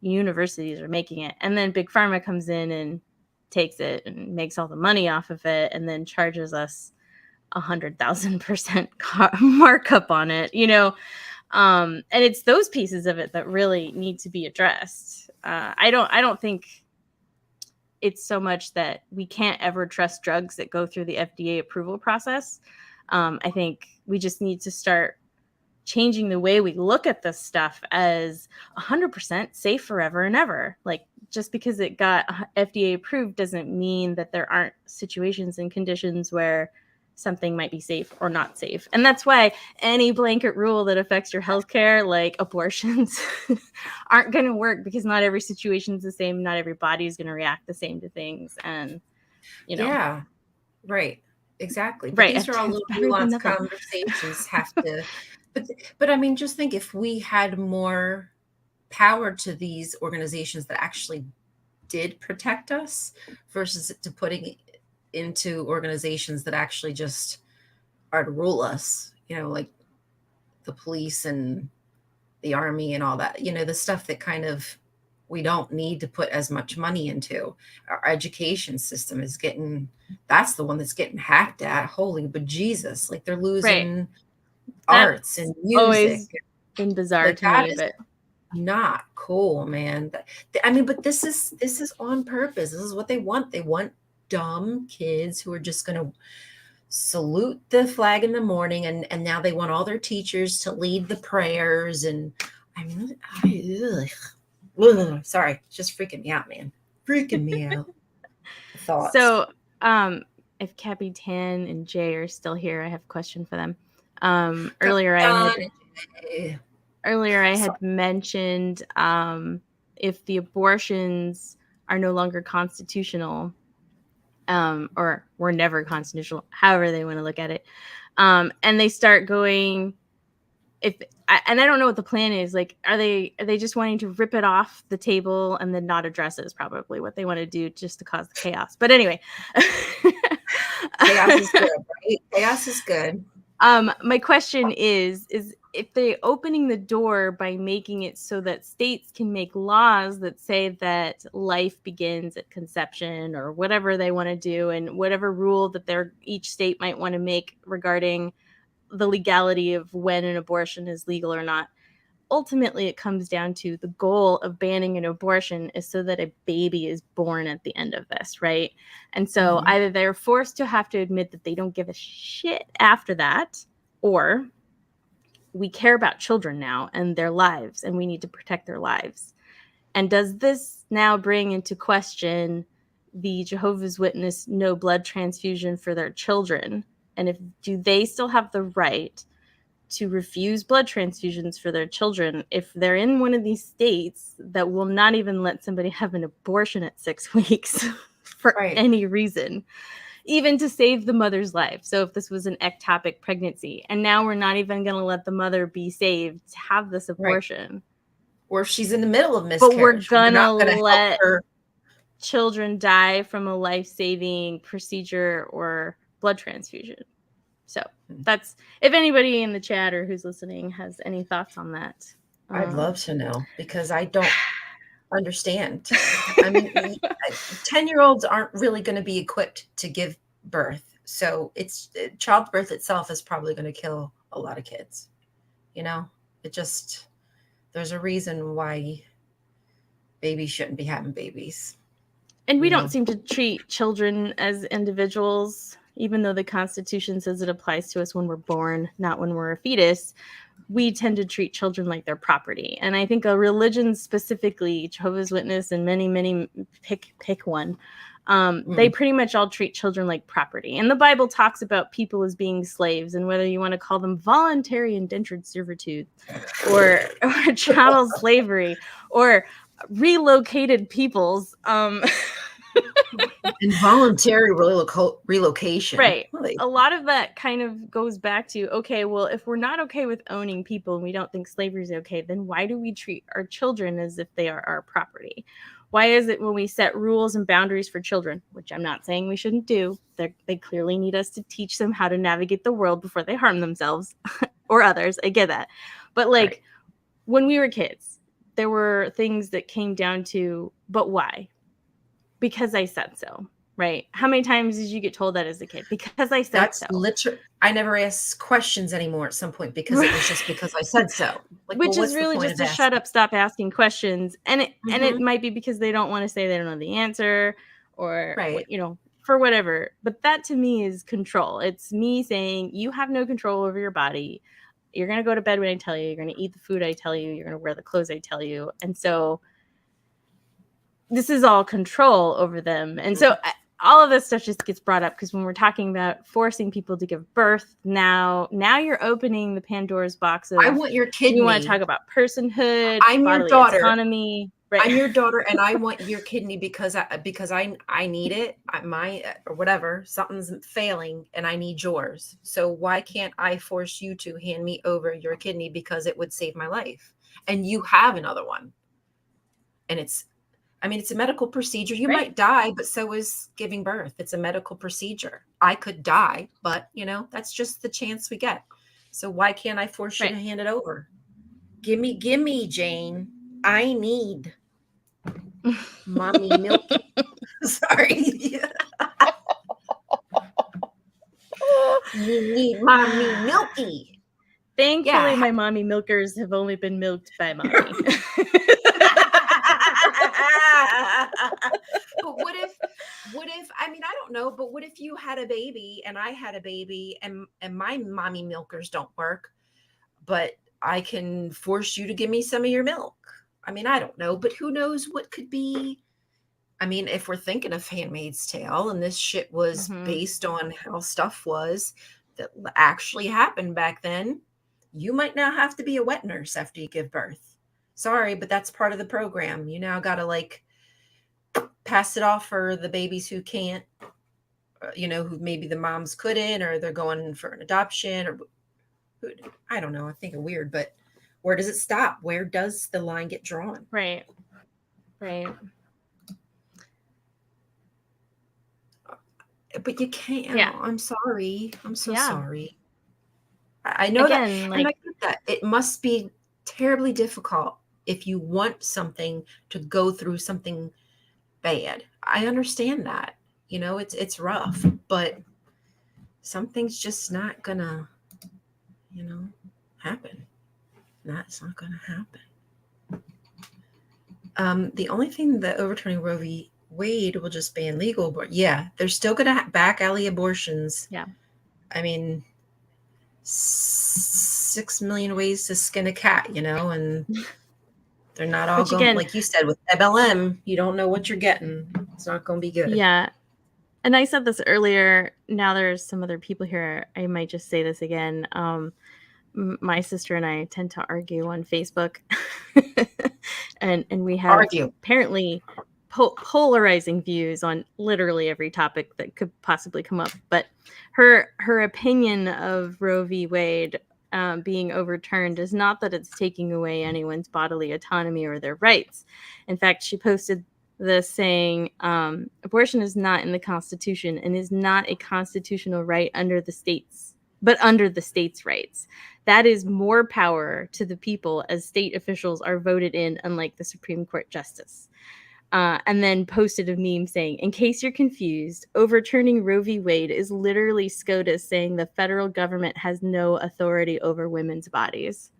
universities are making it. And then Big Pharma comes in and takes it and makes all the money off of it and then charges us 100,000% markup on it, and it's those pieces of it that really need to be addressed. I don't think it's so much that we can't ever trust drugs that go through the FDA approval process. I think we just need to start changing the way we look at this stuff as 100% safe forever and ever. Like, just because it got FDA approved doesn't mean that there aren't situations and conditions where something might be safe or not safe. And that's why any blanket rule that affects your healthcare, like abortions, aren't going to work, because not every situation is the same. Not every body is going to react the same to things. And, Yeah, right. Exactly. But right. these are all It's little better than nuanced nothing. conversations have to, but I mean, just think if we had more power to these organizations that actually did protect us versus to putting it into organizations that actually just are to rule us, like the police and the army and all that, the stuff that kind of we don't need to put as much money into. Our education system is that's the one that's getting hacked at. Holy bejesus. Like they're Right. losing arts That's and music. always been bizarre Like to that me, is but not cool, man. I mean, but this is on purpose. This is what they want. They want dumb kids who are just going to salute the flag in the morning, and now they want all their teachers to lead the prayers. And I mean, sorry, it's just freaking me out, man. Freaking me out. Thoughts. so if Cappy Tan and Jay are still here, I have a question for them. Earlier I Sorry. had mentioned if the abortions are no longer constitutional, or were never constitutional, however they want to look at it, and they start going, and I don't know what the plan is. Like, are they just wanting to rip it off the table and then not address it? Is probably what they want to do, just to cause the chaos. But anyway, Chaos is good, right? Chaos is good. my question is if they're opening the door by making it so that states can make laws that say that life begins at conception, or whatever they want to do, and whatever rule that each state might want to make regarding the legality of when an abortion is legal or not. Ultimately, it comes down to the goal of banning an abortion is so that a baby is born at the end of this, right? And so Mhm. either they're forced to have to admit that they don't give a shit after that, or we care about children now and their lives, and we need to protect their lives. And does this now bring into question the Jehovah's Witness no blood transfusion for their children? And do they still have the right to refuse blood transfusions for their children if they're in one of these states that will not even let somebody have an abortion at 6 weeks for Right. any reason, even to save the mother's life? So if this was an ectopic pregnancy, and now we're not even going to let the mother be saved to have this Right. abortion, Or if she's in the middle of but we're miscarriage, we're gonna not going to help let her. children die from a life-saving procedure or blood transfusion. So that's, if anybody in the chat or who's listening has any thoughts on that. I'd love to know, because I don't understand. I mean, 10-year-olds aren't really going to be equipped to give birth. So childbirth itself is probably going to kill a lot of kids. It just, there's a reason why babies shouldn't be having babies. And we don't seem to treat children as individuals, even though the Constitution says it applies to us when we're born, not when we're a fetus. We tend to treat children like they're property. And I think a religion, specifically Jehovah's Witness and many, pick one, they pretty much all treat children like property. And the Bible talks about people as being slaves, and whether you want to call them voluntary indentured servitude or chattel slavery or relocated peoples. Involuntary relocation. Right. A lot of that kind of goes back to, okay, well, if we're not okay with owning people and we don't think slavery is okay, then why do we treat our children as if they are our property? Why is it when we set rules and boundaries for children, which I'm not saying we shouldn't do, they clearly need us to teach them how to navigate the world before they harm themselves or others. I get that. But like Right. when we were kids, there were things that came down to, but why? Because I said so, right? How many times did you get told that as a kid? Because I said That's so. literally, I never ask questions anymore at some point because it was just because I said so. Like, well, Which is what's the really point just of a shut asking? up, stop asking questions. And it Mhm. might be because they don't want to say they don't know the answer or Right. what, for whatever. But that to me is control. It's me saying you have no control over your body. You're going to go to bed when I tell you, you're going to eat the food I tell you, you're going to wear the clothes I tell you. And so this is all control over them. And so Mhm. all of this stuff just gets brought up because when we're talking about forcing people to give birth, now you're opening the Pandora's box I of, want your we want to kidney. talk about personhood, I'm your bodily daughter. autonomy, right? I'm your daughter, and I want your kidney because I need it. My or whatever, something's failing, and I need yours. So why can't I force you to hand me over your kidney because it would save my life, and you have another one, and it's a medical procedure. You Right, might die, but so is giving birth. It's a medical procedure. I could die, but that's just the chance we get. So why can't I force you to right. hand it over? Gimme, Jane. I need mommy milky. Sorry. You need mommy milky. Thankfully, Yeah. my mommy milkers have only been milked by mommy. But what if I mean I don't know, but what if you had a baby and I had a baby and my mommy milkers don't work, but I can force you to give me some of your milk? I mean, I don't know, but who knows what could be. I mean, if we're thinking of Handmaid's Tale and this shit was Hmm. based on how stuff was that actually happened back then, you might now have to be a wet nurse after you give birth. Sorry, but that's part of the program. You now got to like pass it off for the babies who can't, who maybe the moms couldn't, or they're going for an adoption, or I don't know. I think it's weird, but where does it stop? Where does the line get drawn? Right, right. But you can't. Yeah, Oh, I'm sorry. I'm so yeah. sorry. I know that, Again, and I like, get that. It must be terribly difficult if you want something to go through something bad. I understand that. It's rough, but something's just not gonna, you know, happen. That's not gonna happen. The only thing that overturning Roe v. Wade will just ban legal, but yeah, they're still gonna back alley abortions. yeah. I mean, 6 million ways to skin a cat, and they're not all Which going, again, like you said, with MLM, you don't know what you're getting. It's not going to be good. yeah. And I said this earlier. Now there's some other people here. I might just say this again. My sister and I tend to argue on Facebook, and we have Argue. apparently polarizing views on literally every topic that could possibly come up. But her opinion of Roe v. Wade being overturned is not that it's taking away anyone's bodily autonomy or their rights. In fact, she posted this saying, abortion is not in the Constitution and is not a constitutional right under the states, but under the states' rights. That is more power to the people as state officials are voted in, unlike the Supreme Court justice. And then posted a meme saying, in case you're confused, overturning Roe v. Wade is literally SCOTUS saying the federal government has no authority over women's bodies.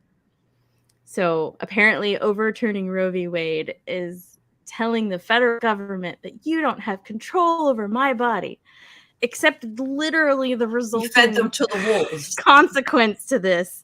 So apparently, overturning Roe v. Wade is telling the federal government that you don't have control over my body, except literally the You fed them resulting to the wolves. consequence to this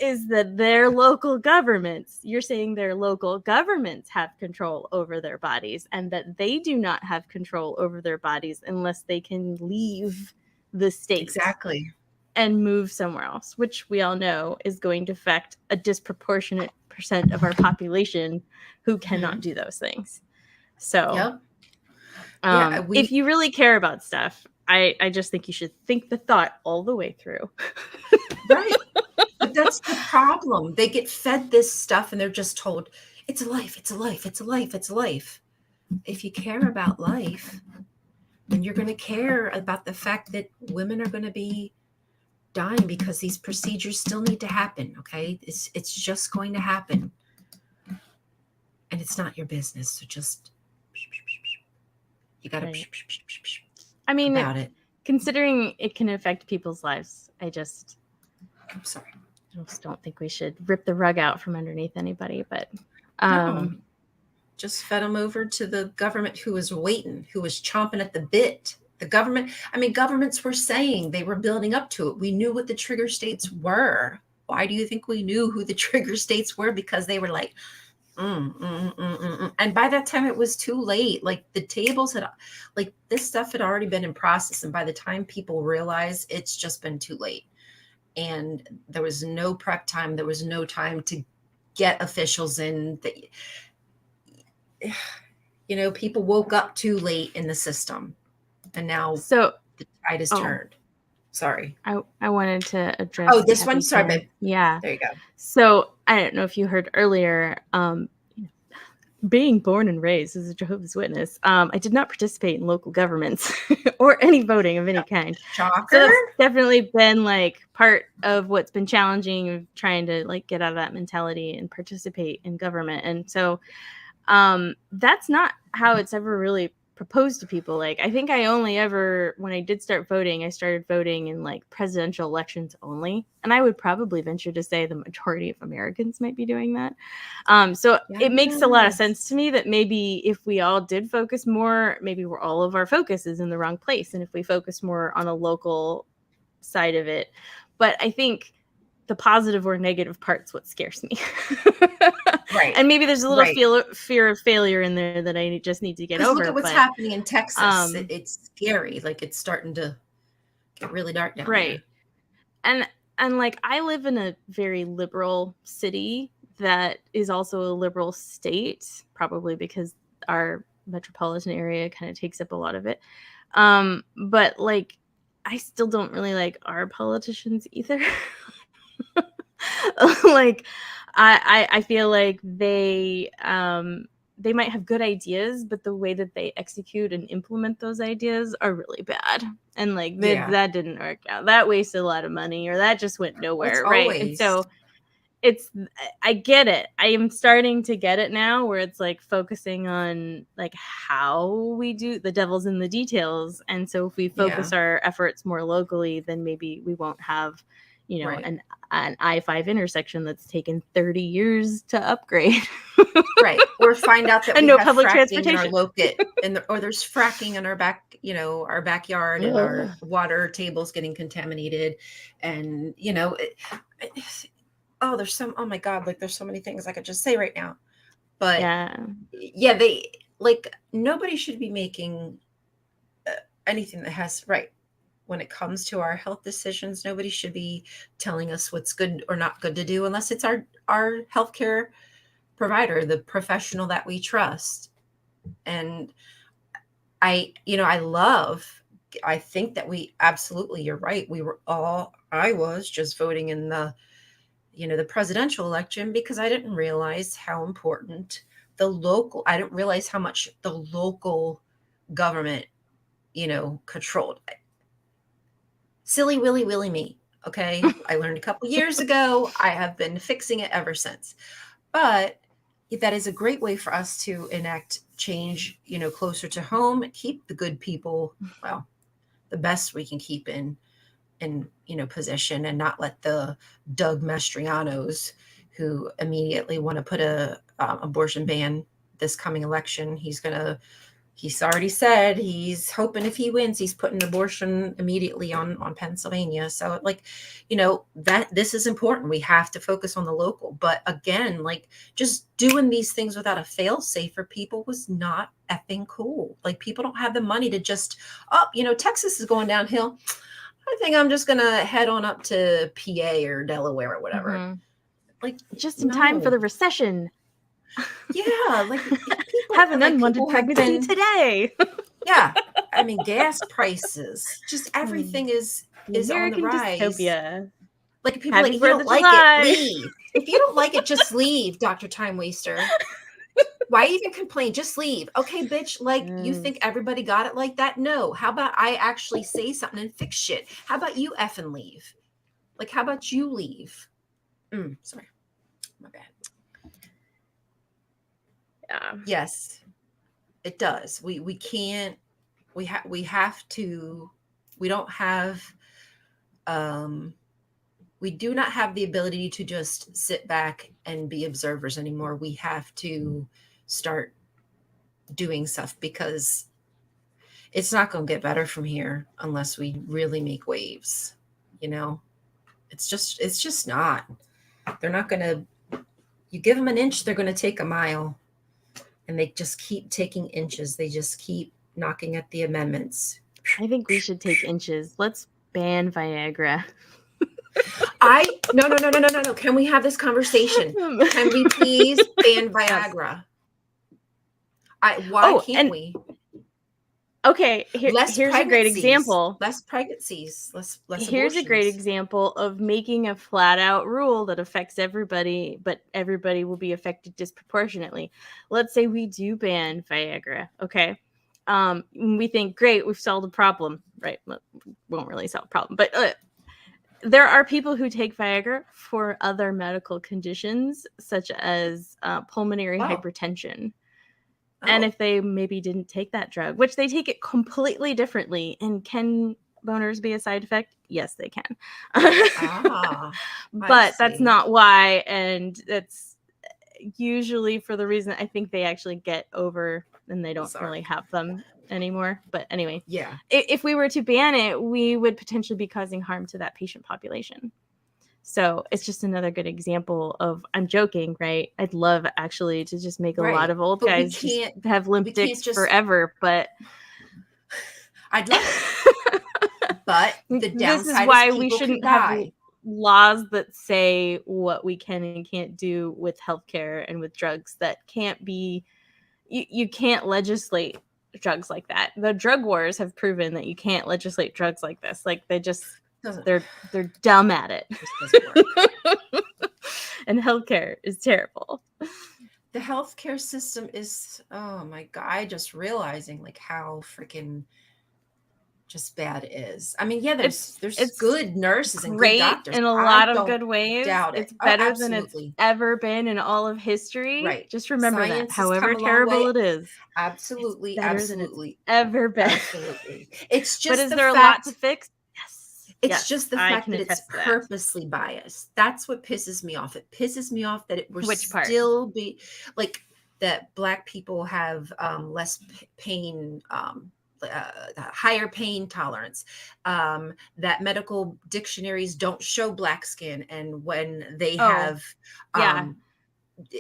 is that their local governments, you're saying their local governments have control over their bodies and that they do not have control over their bodies unless they can leave the state Exactly. and move somewhere else, which we all know is going to affect a disproportionate percent of our population who cannot Hmm. do those things. So, Yep. Yeah. We if you really care about stuff, I just think you should think the thought all the way through. right. But that's the problem. They get fed this stuff and they're just told it's a life. It's a life. It's a life. It's a life. if you care about life, then you're going to care about the fact that women are going to be dying because these procedures still need to happen. Okay, it's just going to happen, and it's not your business. So just you got to Right. I mean, about it. considering it can affect people's lives, I'm sorry. I just don't think we should rip the rug out from underneath anybody. But No, just fed them over to the government who was waiting, who was chomping at the bit. The government, I mean, governments were saying they were building up to it. We knew what the trigger states were. Why do you think we knew who the trigger states were? Because they were like, and by that time it was too late. Like the tables had, like this stuff had already been in process. And by the time people realize, it's just been too late. And there was no prep time. There was no time to get officials in. You know, people woke up too late in the system, and now so the tide has turned. Sorry. I wanted to address. Oh, this one. Sorry, babe. Yeah. There you go. So I don't know if you heard earlier. Being born and raised as a Jehovah's Witness, I did not participate in local governments or any voting of any kind. Shocker. So that's definitely been like part of what's been challenging of trying to like get out of that mentality and participate in government. And so that's not how it's ever really proposed to people. Like I think I only ever, when I did start voting, I started voting in like presidential elections only, and I would probably venture to say the majority of Americans might be doing that. So it makes a lot of sense to me that maybe if we all did focus more, maybe all of our focus is in the wrong place, and if we focus more on a local side of it. But I think the positive or negative part's what scares me. Right. And maybe there's a little fear of failure in there that I just need to get over. Look at what's happening in Texas. It's scary. Like it's starting to get really dark down there. And like I live in a very liberal city that is also a liberal state, probably because our metropolitan area kind of takes up a lot of it. But like I still don't really like our politicians either. Like I feel like they might have good ideas, but the way that they execute and implement those ideas are really bad. And like that didn't work out. That wasted a lot of money, or that just went nowhere, right? Always. And so I get it. I am starting to get it now, where it's like focusing on like how we do, the devil's in the details. And so if we focus our efforts more locally, then maybe we won't have, you know, an I-5 intersection that's taken 30 years to upgrade. Right. Or find out that and we no have public transportation or there's fracking in our back, you know, our backyard, and our water tables getting contaminated. And, you know, oh my God, like there's so many things I could just say right now. But they like, nobody should be making anything that has when it comes to our health decisions. Nobody should be telling us what's good or not good to do unless it's our healthcare provider, the professional that we trust. And I think that we absolutely, you're right. I was just voting in the presidential election because I didn't realize how important I didn't realize how much the local government, controlled. Silly willy me. Okay. I learned a couple years ago. I have been fixing it ever since. But that is a great way for us to enact change, closer to home, keep the good people, well, the best we can keep in position, and not let the Doug Mastrianos, who immediately want to put a abortion ban this coming election. He's already said he's hoping if he wins, he's putting abortion immediately on Pennsylvania. So that this is important. We have to focus on the local. But again, like just doing these things without a fail safe for people was not effing cool. Like people don't have the money to just, Texas is going downhill. I think I'm just going to head on up to PA or Delaware or whatever. Mm-hmm. Like just in time for the recession. Yeah, like people have an unwanted pregnancy today. Yeah, I mean gas prices, just everything is American on the rise. Dystopia. Like people like, if you don't like it, leave. If you don't like it, just leave, Dr. Time Waster. Why even complain? Just leave. Okay, bitch, like you think Yes. everybody got it like that? No. How about I actually say something and fix shit? How about you effing leave? Like, how about you leave? Sorry. My bad. Yeah. Yes, it does. We can't we have to we don't have um we do not have the ability to just sit back and be observers anymore. We have to start doing stuff because it's not going to get better from here unless we really make waves. You know, it's just not. They're not going to, you give them an inch, they're going to take a mile, and they just keep taking inches. They just keep knocking at the amendments. I think we should take inches. Let's ban Viagra. No. Can we have this conversation? Can we please ban Yes. Viagra? Why Oh, can't and we? okay, Less here's a great pregnancies, example. less Here's a great abortions. example of making a flat out rule that affects everybody, but everybody will be affected disproportionately. Let's say we do ban Viagra, okay? We think, great, we've solved the problem, right? Won't really solve the problem, but there are people who take Viagra for other medical conditions, such as pulmonary Oh, hypertension. And oh, if they maybe didn't take that drug, which they take it completely differently, and can boners be a side effect? Yes, they can. ah, I But that's see. not why. And that's usually for the reason I think they actually get over and they don't really Sorry. have them anymore. But anyway, Yeah. if we were to ban it, we would potentially be causing harm to that patient population. So it's just another good example of, I'm joking, right? I'd love actually to just make a lot Right. of old But guys just have we limp can't dicks just, forever. But I'd love it. But the this is downside is why we people can shouldn't have die. laws that say what we can and can't do with healthcare and with drugs. That can't be, you can't legislate drugs like that. The drug wars have proven that you can't legislate drugs like this. Like Doesn't, they're dumb at it. just doesn't work. And healthcare is terrible. The healthcare system is, oh my God, I just realizing like how freaking just bad it is. I mean, yeah, there's It's good nurses and good great doctors. in a I lot of don't good ways. doubt it. It's Oh, better than it's absolutely. ever been in all of history. Right. Just remember that. Science has come However a long terrible way. it is, it's Absolutely, better than it's absolutely, ever been. absolutely. It's But just is the there a lot to fact, fix? Yes. it's Yes, just the I fact can that it's attest to that. purposely biased. That's what pisses me off. It pisses me off that it we're Which part? still be like that black people have less pain, higher pain tolerance, that medical dictionaries don't show black skin, and when they Oh, have yeah. um,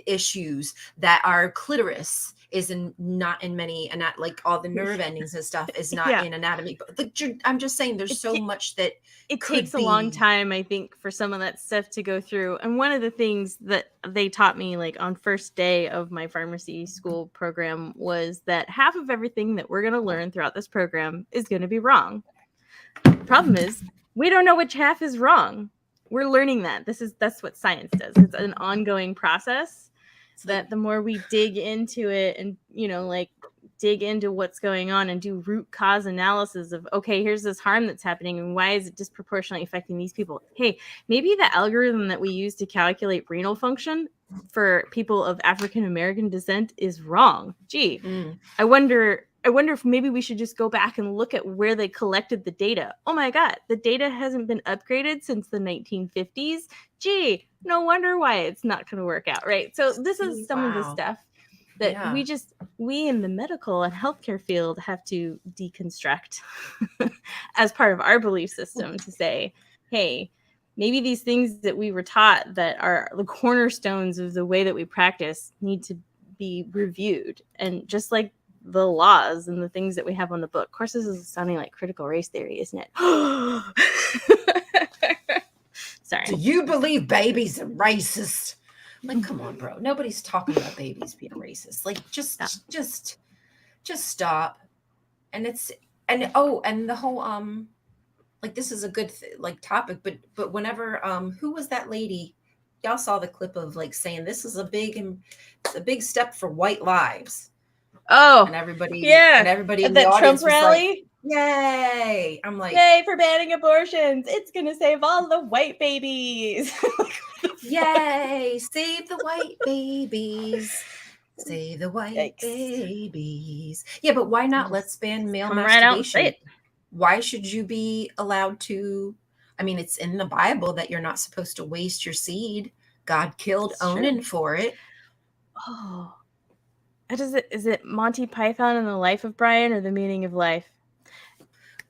issues, that our clitoris is not in many, and not like all the nerve endings and stuff is not Yeah. in anatomy, but like, I'm just saying there's It so much that it could takes a long be. time, I think, for some of that stuff to go through. And one of the things that they taught me, like on first day of my pharmacy school program, was that half of everything that we're going to learn throughout this program is going to be wrong. Problem is, we don't know which half is wrong. We're learning that. That's what science does. It's an ongoing process It's like, that the more we dig into it and, like dig into what's going on and do root cause analysis of, okay, here's this harm that's happening and why is it disproportionately affecting these people? Hey, maybe the algorithm that we use to calculate renal function for people of African American descent is wrong. Gee, mm, I wonder if maybe we should just go back and look at where they collected the data. Oh my God, the data hasn't been upgraded since the 1950s. Gee, no wonder why it's not going to work out, right? So this is some of the wow, stuff that yeah, we in the medical and healthcare field have to deconstruct as part of our belief system to say, hey, maybe these things that we were taught that are the cornerstones of the way that we practice need to be reviewed. And just like the laws and the things that we have on the book. Of course, this is sounding like critical race theory, isn't it? do Sorry. you believe babies are racist? Like, come on, bro, nobody's talking about babies being racist. Like, Yeah. just stop. And it's, and oh, and the whole like, this is a good like topic, but whenever who was that lady y'all saw the clip of like saying this is it's a big step for white lives, Oh, and yeah. everybody At in the that Trump audience was like, rally. "Yay!" I'm like, Yay for banning abortions. It's going to save all the white babies. "Yay! Save the white babies." Save the white Yikes. babies. Yeah, but why not? Let's ban male Come right out and say masturbation. it. Why should you be allowed to? I mean, it's in the Bible that you're not supposed to waste your seed. God killed It's true. Onan for it. Oh. Is it Monty Python and the Life of Brian or the Meaning of Life?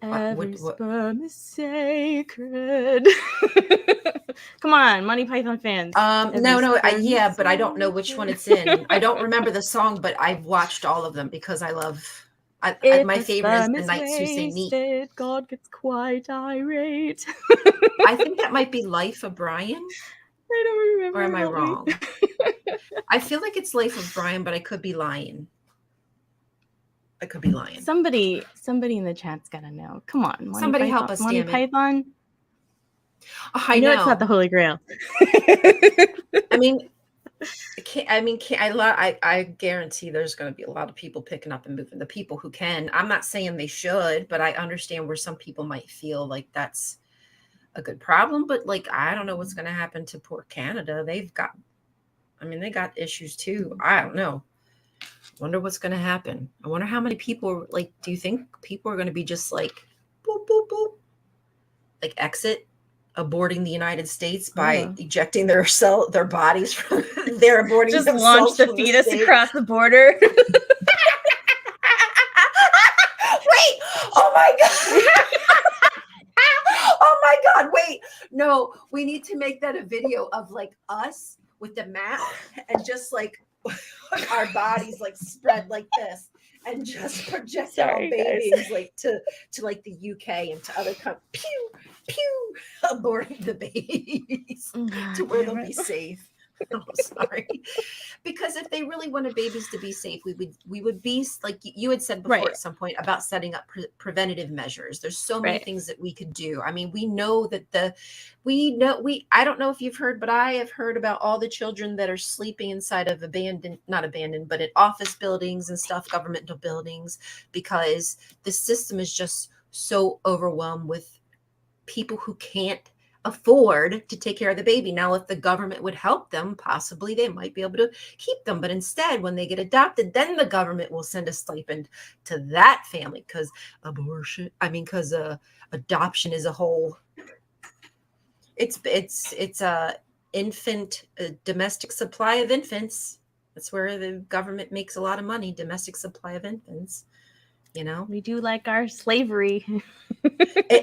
Every sperm is sacred. Come on, Monty Python fans. Yeah, but I don't know which one it's in. I don't remember the song, but I've watched all of them because I love. If My the favorite is sperm the is Knights Who Say Neat. wasted, God gets quite irate. I think that might be Life of Brian, I don't remember. or am I Help me. wrong? I feel like it's Life of Brian, but I could be lying. Somebody in the chat's gotta know. Come on, Monty Somebody Python, help us, Monty damn it. Python. I You know know. it's not the Holy Grail. I guarantee there's going to be a lot of people picking up and moving. The people who can. I'm not saying they should, but I understand where some people might feel like that's a good problem. But like, I don't know what's going to happen to poor Canada. They got issues too. I don't know. Wonder what's going to happen. I wonder how many people, like, do you think people are going to be just like, boop, boop, boop, like exit, aborting the United States by ejecting their bodies from they're aborting just themselves launch the from fetus the across the border. Wait! Oh my god! Oh my god! Wait! No, we need to make that a video of like us with the map and just like our bodies like spread like this and just projectile babies like to like the UK and to other countries. Pew pew, aborting the babies to where they'll be safe. Oh, sorry. Because if they really wanted babies to be safe, we would be like you had said before at some point about setting up preventative measures. There's so many things that we could do. I mean, we know that I don't know if you've heard, but I have heard about all the children that are sleeping inside of not abandoned, but in office buildings and stuff, governmental buildings, because the system is just so overwhelmed with people who can't afford to take care of the baby. Now, if the government would help them, possibly they might be able to keep them. But instead, when they get adopted, then the government will send a stipend to that family because adoption is a whole. It's a domestic supply of infants. That's where the government makes a lot of money. Domestic supply of infants. You know, we do like our slavery.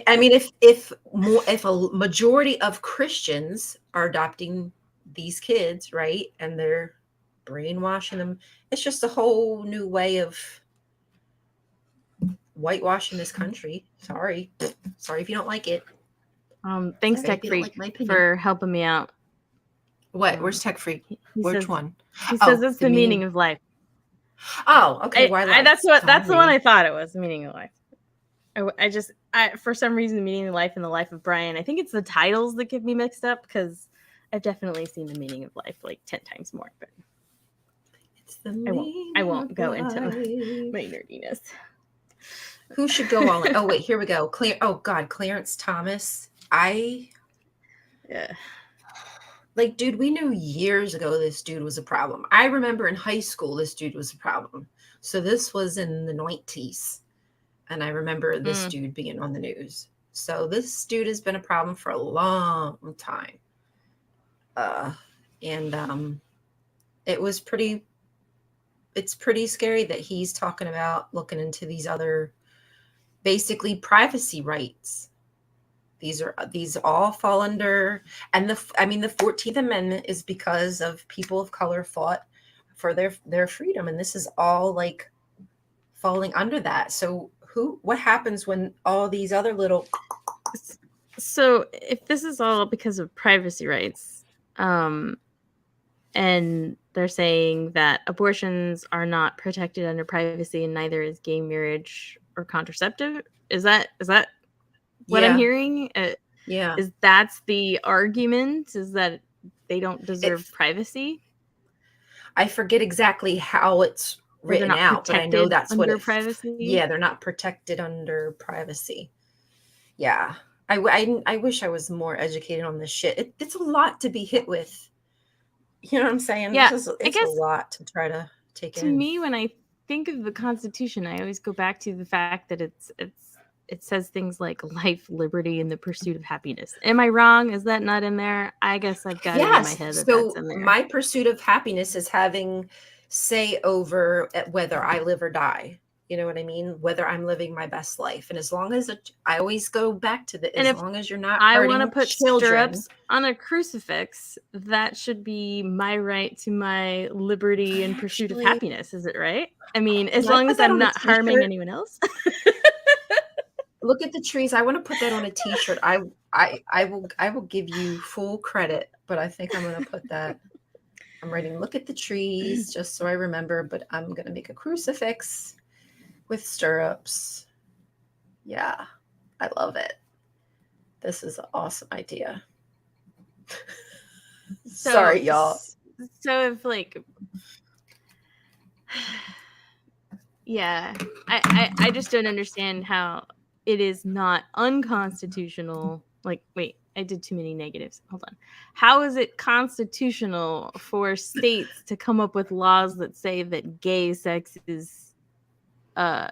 I mean, if a majority of Christians are adopting these kids, right, and they're brainwashing them, it's just a whole new way of whitewashing this country. Sorry if you don't like it. Thanks, Tech Freak, for helping me out. What? Where's Tech Freak? Which one? He says it's the meaning of life. Oh, okay. Why life? That's the one I thought it was, the meaning of life. I for some reason, the meaning of life and the life of Brian, I think it's the titles that get me mixed up because I've definitely seen the meaning of life like 10 times more, but I won't go into my nerdiness. Who should go all in? Oh, wait, here we go. Clarence Thomas. Like, dude, we knew years ago this dude was a problem. I remember in high school, this dude was a problem. So this was in the 90s. And I remember this dude being on the news. So this dude has been a problem for a long time. It's pretty scary that he's talking about looking into these other basically privacy rights. These all fall under, and the 14th Amendment is because of people of color fought for their freedom. And this is all like falling under that. So what happens when all these other little. So if this is all because of privacy rights, and they're saying that abortions are not protected under privacy and neither is gay marriage or contraceptive, is that what I'm hearing? Yeah. Is that's the argument? Is that they don't It, deserve privacy, I forget exactly how it's or they're written not out, but I know protected that's what under it, privacy. yeah, they're not protected under privacy. Yeah. I wish I was more educated on this shit. It's a lot to be hit with. You know what I'm saying? Yeah, I It's a guess lot to try to take to in. me, when I think of the Constitution, I always go back to the fact that it says things like life, liberty, and the pursuit of happiness. Am I wrong? Is that not in there? I guess I've got it in my Yes. head that that's So in there. my pursuit of happiness is having say over at whether I live or die. You know what I mean? Whether I'm living my best life. And as long as I always go back to the, And as if long as you're not I want to hurting put children. stirrups on a crucifix, that should be my right to my liberty and pursuit of Actually, happiness. Is it right? I mean, as can I long put as that I'm on a not harming t-shirt? anyone else. Look at the trees. I want to put that on a t-shirt. I will give you full credit, but I think I'm going to put that. I'm writing look at the trees just so I remember, but I'm going to make a crucifix with stirrups. Yeah. I love it. This is an awesome idea. So, Sorry, y'all. so if like, yeah, I just don't understand how it is not unconstitutional. Like, wait, I did too many negatives. Hold on. How is it constitutional for states to come up with laws that say that gay sex is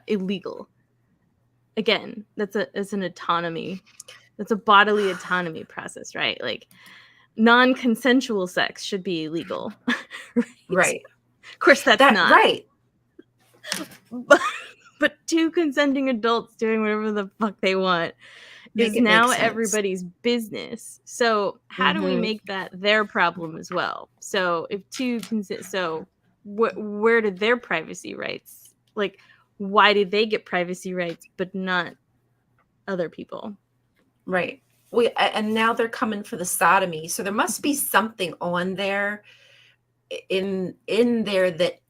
illegal? Again, it's an autonomy. That's a bodily autonomy process, right? Like non-consensual sex should be illegal. Right? Right. Of course that's That not. right. But, but two consenting adults doing whatever the fuck they want Make is it make now sense. everybody's business. So how do we Mhm. make that their problem as well? So if two consent, so where did their privacy rights, like why did they get privacy rights but not other people? Right. And now they're coming for the sodomy. So there must be something on there in there that,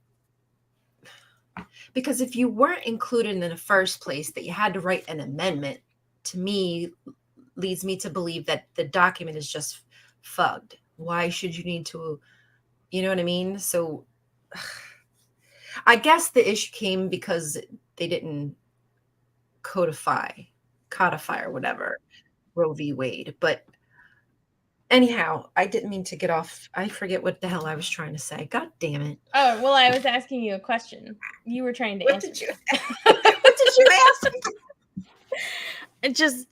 because if you weren't included in the first place, that you had to write an amendment, to me leads me to believe that the document is just fugged. Why should you need to, you know what I mean? So I guess the issue came because they didn't codify, codify or whatever, Roe v. Wade. But anyhow, I didn't mean to get off. I forget what the hell I was trying to say. God damn it. Oh, well, I was asking you a question. You were trying to What answer did you me. what did you ask? It just,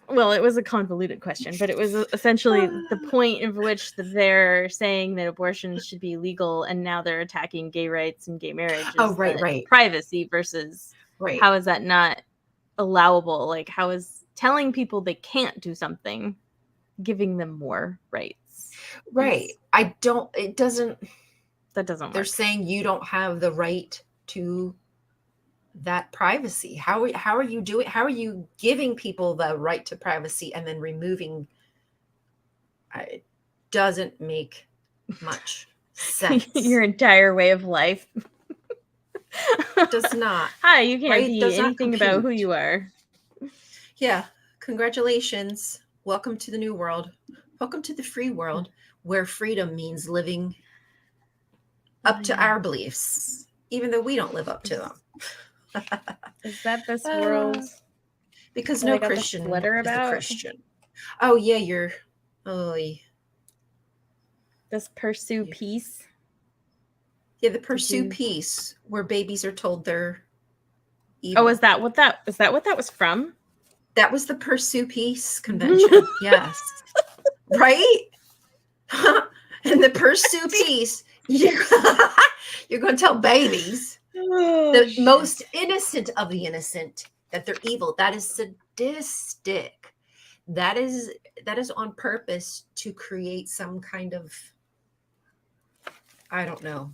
well, it was a convoluted question, but it was essentially the point of which they're saying that abortions should be legal, and now they're attacking gay rights and gay marriage Oh, is right, that right, privacy versus right, how is that not allowable? Like, how is telling people they can't do something giving them more rights? right. I don't, it doesn't, That doesn't they're work. saying you don't have the right to that privacy. How are you doing? How are you giving people the right to privacy and then removing? It doesn't make much sense. Your entire way of life. Does not, Hi, you can't right? be Does not anything about who compute. you are. Yeah. Congratulations. Welcome to the new world. Welcome to the free world where freedom means living up to our beliefs, even though we don't live up to them. Is that this world Uh, because that no I got the Christian sweater is a about? Christian. Oh yeah, you're. Oh This pursue yeah. peace? Yeah, the Did pursue you? peace, where babies are told they're Oh, evil. is that what that was from? That was the pursue peace convention. Yes, right. And the pursue peace, you're going to tell babies, Oh the shit. most innocent of the innocent, that they're evil. That is sadistic. That is on purpose to create some kind of, I don't know,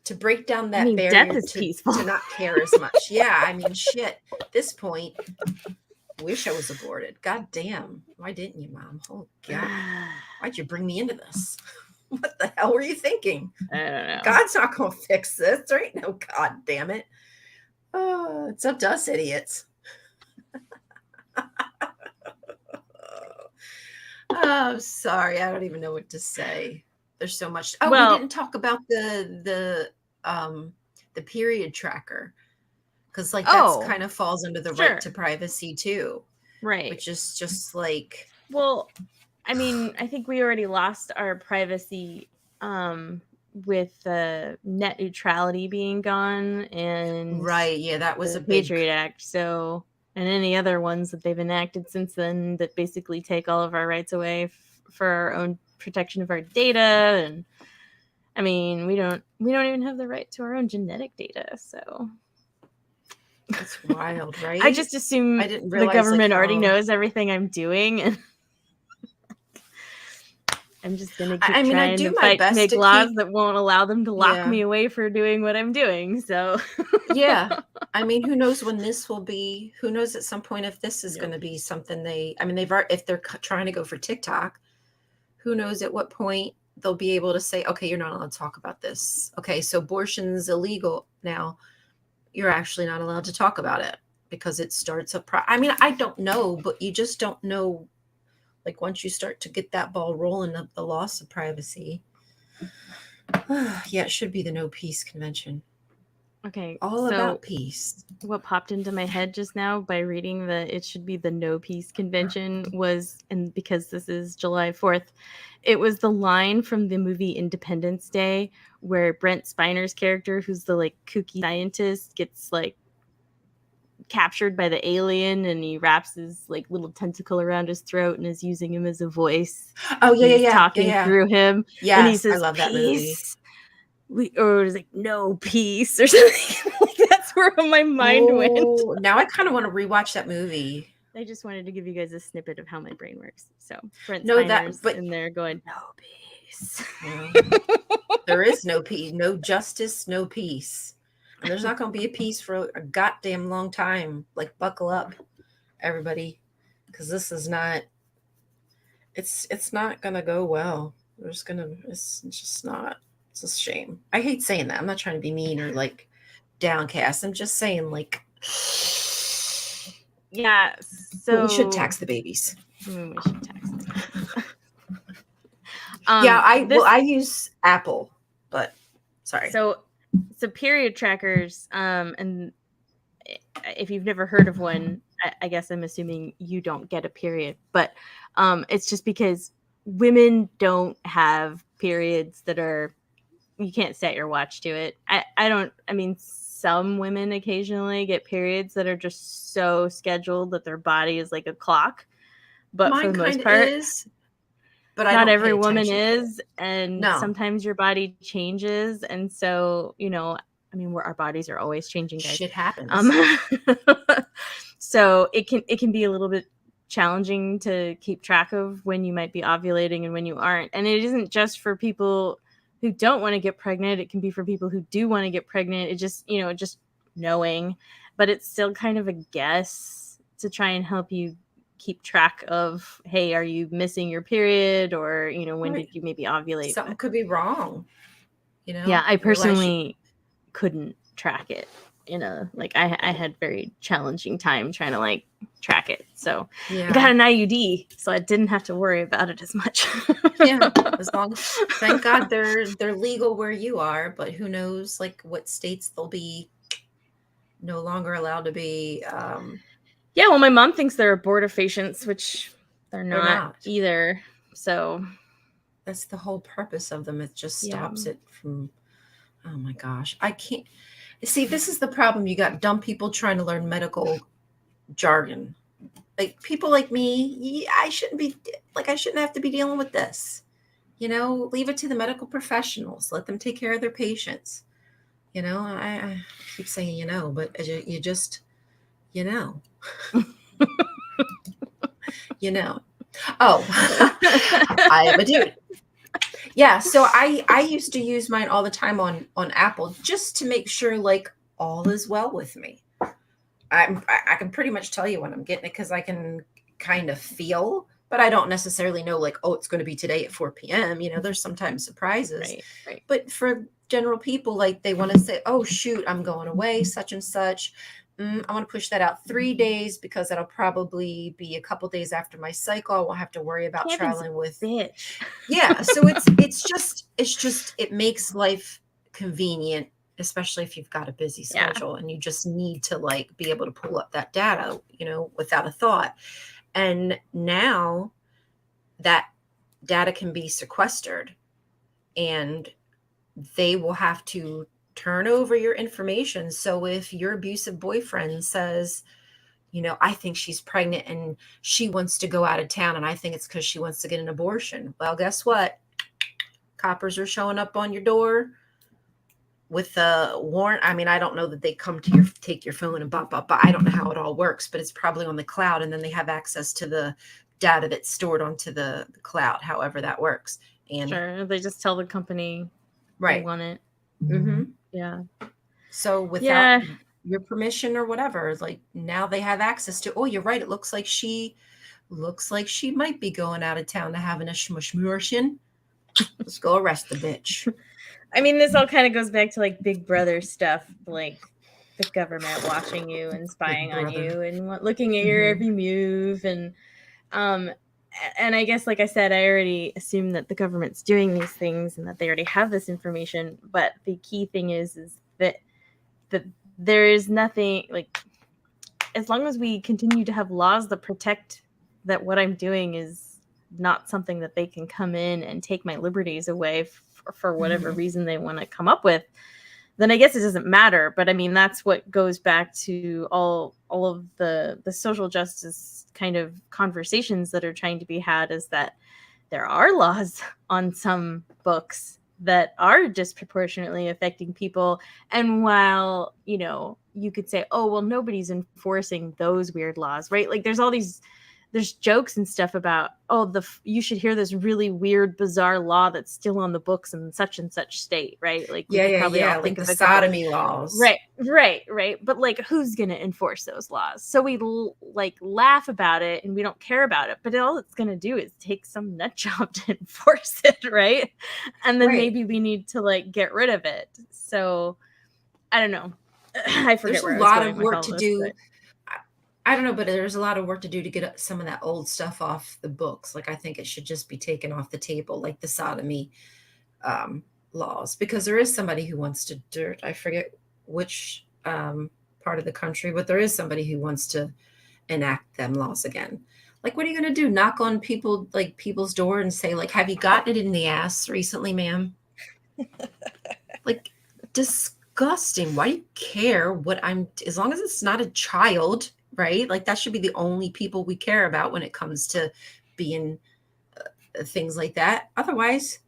to break down I that mean, death barrier is peaceful. to not care as much. Yeah, I mean, shit. At this point, wish I was aborted. God damn. Why didn't you, Mom? Oh God. Why'd you bring me into this? What the hell were you thinking? I don't know. God's not gonna fix this. There ain't no God damn it. Oh, it's up to us idiots. Oh, sorry. I don't even know what to say. There's so much. Oh, we Well, didn't talk about the period tracker, because like that's oh, kind of falls under the right to sure. privacy too, Right. which is just like Well, I mean, I think we already lost our privacy with the net neutrality being gone and right. Yeah, that was a the big. Patriot Act. So, and any other ones that they've enacted since then that basically take all of our rights away for our own protection of our data. And I mean, we don't even have the right to our own genetic data. So That's wild, I right? just I assume didn't the realize like government already how. knows everything I'm doing, and I'm just gonna I keep mean, I trying do to my fight to best make to laws keep. that won't allow them to lock Yeah, me away for doing what I'm doing. So yeah. I mean, who knows when this will be? Who knows at some point if this is going no to be peace. something they? I mean, if they're trying to go for TikTok, who knows at what point they'll be able to say, okay, you're not allowed to talk about this. Okay, so abortion's illegal now. You're actually not allowed to talk about it because it starts a. I mean, I don't know, but you just don't know. Like once you start to get that ball rolling, of the loss of privacy. Yeah, it should be the No Peace Convention. Okay, All about so peace. what popped into my head just now by reading that it should be the No Peace Convention was, and because this is July 4th, it was the line from the movie Independence Day where Brent Spiner's character, who's the like kooky scientist, gets like captured by the alien and he wraps his like little tentacle around his throat and is using him as a voice Oh yeah, and yeah, he's yeah, yeah, talking yeah. through him and he Yes, I says love that movie. peace or it's like no peace or something. Like that's where my mind went. Oh, now I kind of want to rewatch that movie. I just wanted to give you guys a snippet of how my brain works. So Brent No, that, Spiner's but in there going no peace. well, there is no peace, no justice, no peace, and there's not going to be a peace for a goddamn long time. Like, buckle up, everybody, because this is not. It's not going to go well. There's gonna. It's just not. It's a shame. I hate saying that. I'm not trying to be mean or like downcast. I'm just saying like. Yeah, But we should so tax the babies. I mean, we should tax them. Yeah, I This use Apple, but sorry. so so period trackers and if you've never heard of one, I guess I'm assuming you don't get a period, but it's just because women don't have periods that are you can't set your watch to it. I don't I mean some women occasionally get periods that are just so scheduled that their body is like a clock, but for Mine the most kind of part is, but I not don't pay every woman attention to it. is, and No, sometimes your body changes, and so I mean our bodies are always changing, guys. shit um happens. so it can be a little bit challenging to keep track of when you might be ovulating and when you aren't, and it isn't just for people who don't want to get pregnant. It can be for people who do want to get pregnant. It just just knowing, but it's still kind of a guess to try and help you keep track of, hey, are you missing your period, or when did Right. you maybe ovulate. Something But could be wrong, yeah, I realize you. personally couldn't track it. Like I had very challenging time trying to like track it, so I got Yeah, an IUD so I didn't have to worry about it as much. yeah. As long, thank God they're legal where you are, but who knows like what states they'll be no longer allowed to be. Yeah, well, my mom thinks they're abortifacients, which they're They're not not. either. So That's the whole purpose of them. It just yeah. stops it from. Oh my gosh, I can't. See, this is the problem. You got dumb people trying to learn medical jargon. Like people like me, I shouldn't be like I shouldn't have to be dealing with this. Leave it to the medical professionals. Let them take care of their patients. I keep saying but you just you know you know. Oh, I am a dude. Yeah, so I used to use mine all the time on Apple just to make sure like all is well with me. I can pretty much tell you when I'm getting it because I can kind of feel, but I don't necessarily know like, oh, it's going to be today at 4 p.m. There's sometimes surprises, Right, right. but for general people, like they want to say, oh shoot, I'm going away, such and such. I want to push that out 3 days because that'll probably be a couple days after my cycle. I won't have to worry about Camping's traveling a with. bitch. Yeah, so it's just it makes life convenient, especially if you've got a busy Yeah. schedule and you just need to like be able to pull up that data, without a thought. And now that data can be sequestered, and they will have to turn over your information. So if your abusive boyfriend says, I think she's pregnant and she wants to go out of town, and I think it's because she wants to get an abortion. Well, guess what? Coppers are showing up on your door with a warrant. I mean, I don't know that they come to take your phone and bop, bop, bop. I don't know how it all works, but it's probably on the cloud. And then they have access to the data that's stored onto the cloud, however that works. And Sure. They just tell the company they right. want it. Mm-hmm. Yeah. So without Yeah. your permission or whatever, like now they have access to, oh, you're right. It looks like she might be going out of town to having a schmushmurtion. Let's go arrest the bitch. I mean, this all kind of goes back to like Big Brother stuff, like the government watching you and Big spying on brother. you and looking at your Mm-hmm. every move. Um, and I guess, like I said, I already assume that the government's doing these things and that they already have this information. But the key thing is that there is nothing like, as long as we continue to have laws that protect that what I'm doing is not something that they can come in and take my liberties away for whatever Mm-hmm. reason they want to come up with, then I guess it doesn't matter. But I mean, that's what goes back to all of the social justice kind of conversations that are trying to be had, is that there are laws on some books that are disproportionately affecting people. And while, you could say, oh, well, nobody's enforcing those weird laws, right? Like there's jokes and stuff about, oh, you should hear this really weird, bizarre law that's still on the books in such and such state, right? Like we Yeah, could yeah, probably all yeah. Like think the of a couple. sodomy laws. Right, right, right. But like, who's going to enforce those laws? So we like laugh about it and we don't care about it. But all it's going to do is take some nut job to enforce it, right? And then Right. maybe we need to like get rid of it. So I don't know. I There's forget a where I was lot going of with work all to this, do. but I don't know, but there's a lot of work to do to get some of that old stuff off the books. Like I think it should just be taken off the table, like the sodomy um, laws, because there is somebody who wants to dirt. I forget which part of the country, but there is somebody who wants to enact them laws again. Like, what are you going to do? Knock on people's door and say, like, have you gotten it in the ass recently, ma'am? Like, disgusting. Why do you care what as long as it's not a child, right? Like, that should be the only people we care about when it comes to being things like that. Otherwise,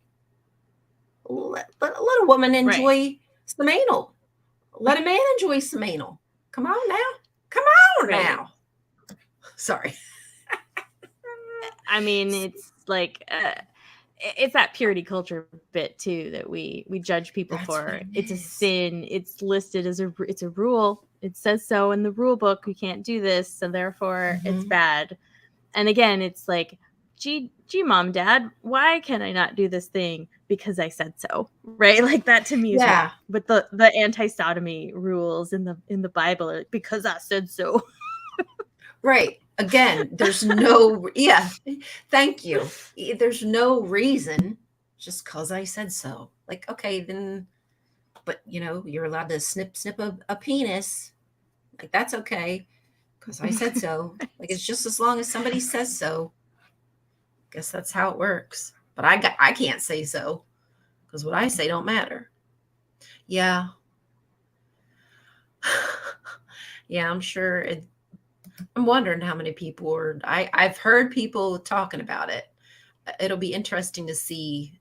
let a woman right. enjoy some anal. Let a man enjoy some anal. Come on now. Come on Right. now. Sorry. I mean, it's like it's that purity culture bit too that we judge people That's what for. it It's a is. sin. It's listed as it's a rule. It says so in the rule book. We can't do this, so therefore it's Mm-hmm. bad. And again, it's like, gee, mom, dad, why can I not do this thing? Because I said so, right? Like that to me is Yeah. wrong. But the anti-sodomy rules in the Bible are like, because I said so. Right. Again, there's no, yeah, thank you. There's no reason, just because I said so. Like, okay, then, but you're allowed to snip a penis. Like, that's okay, because I said so. Like, it's just as long as somebody says so. Guess that's how it works. But I can't say so, because what I say don't matter. Yeah. Yeah, I'm sure I'm wondering how many people are. I've heard people talking about it. It'll be interesting to see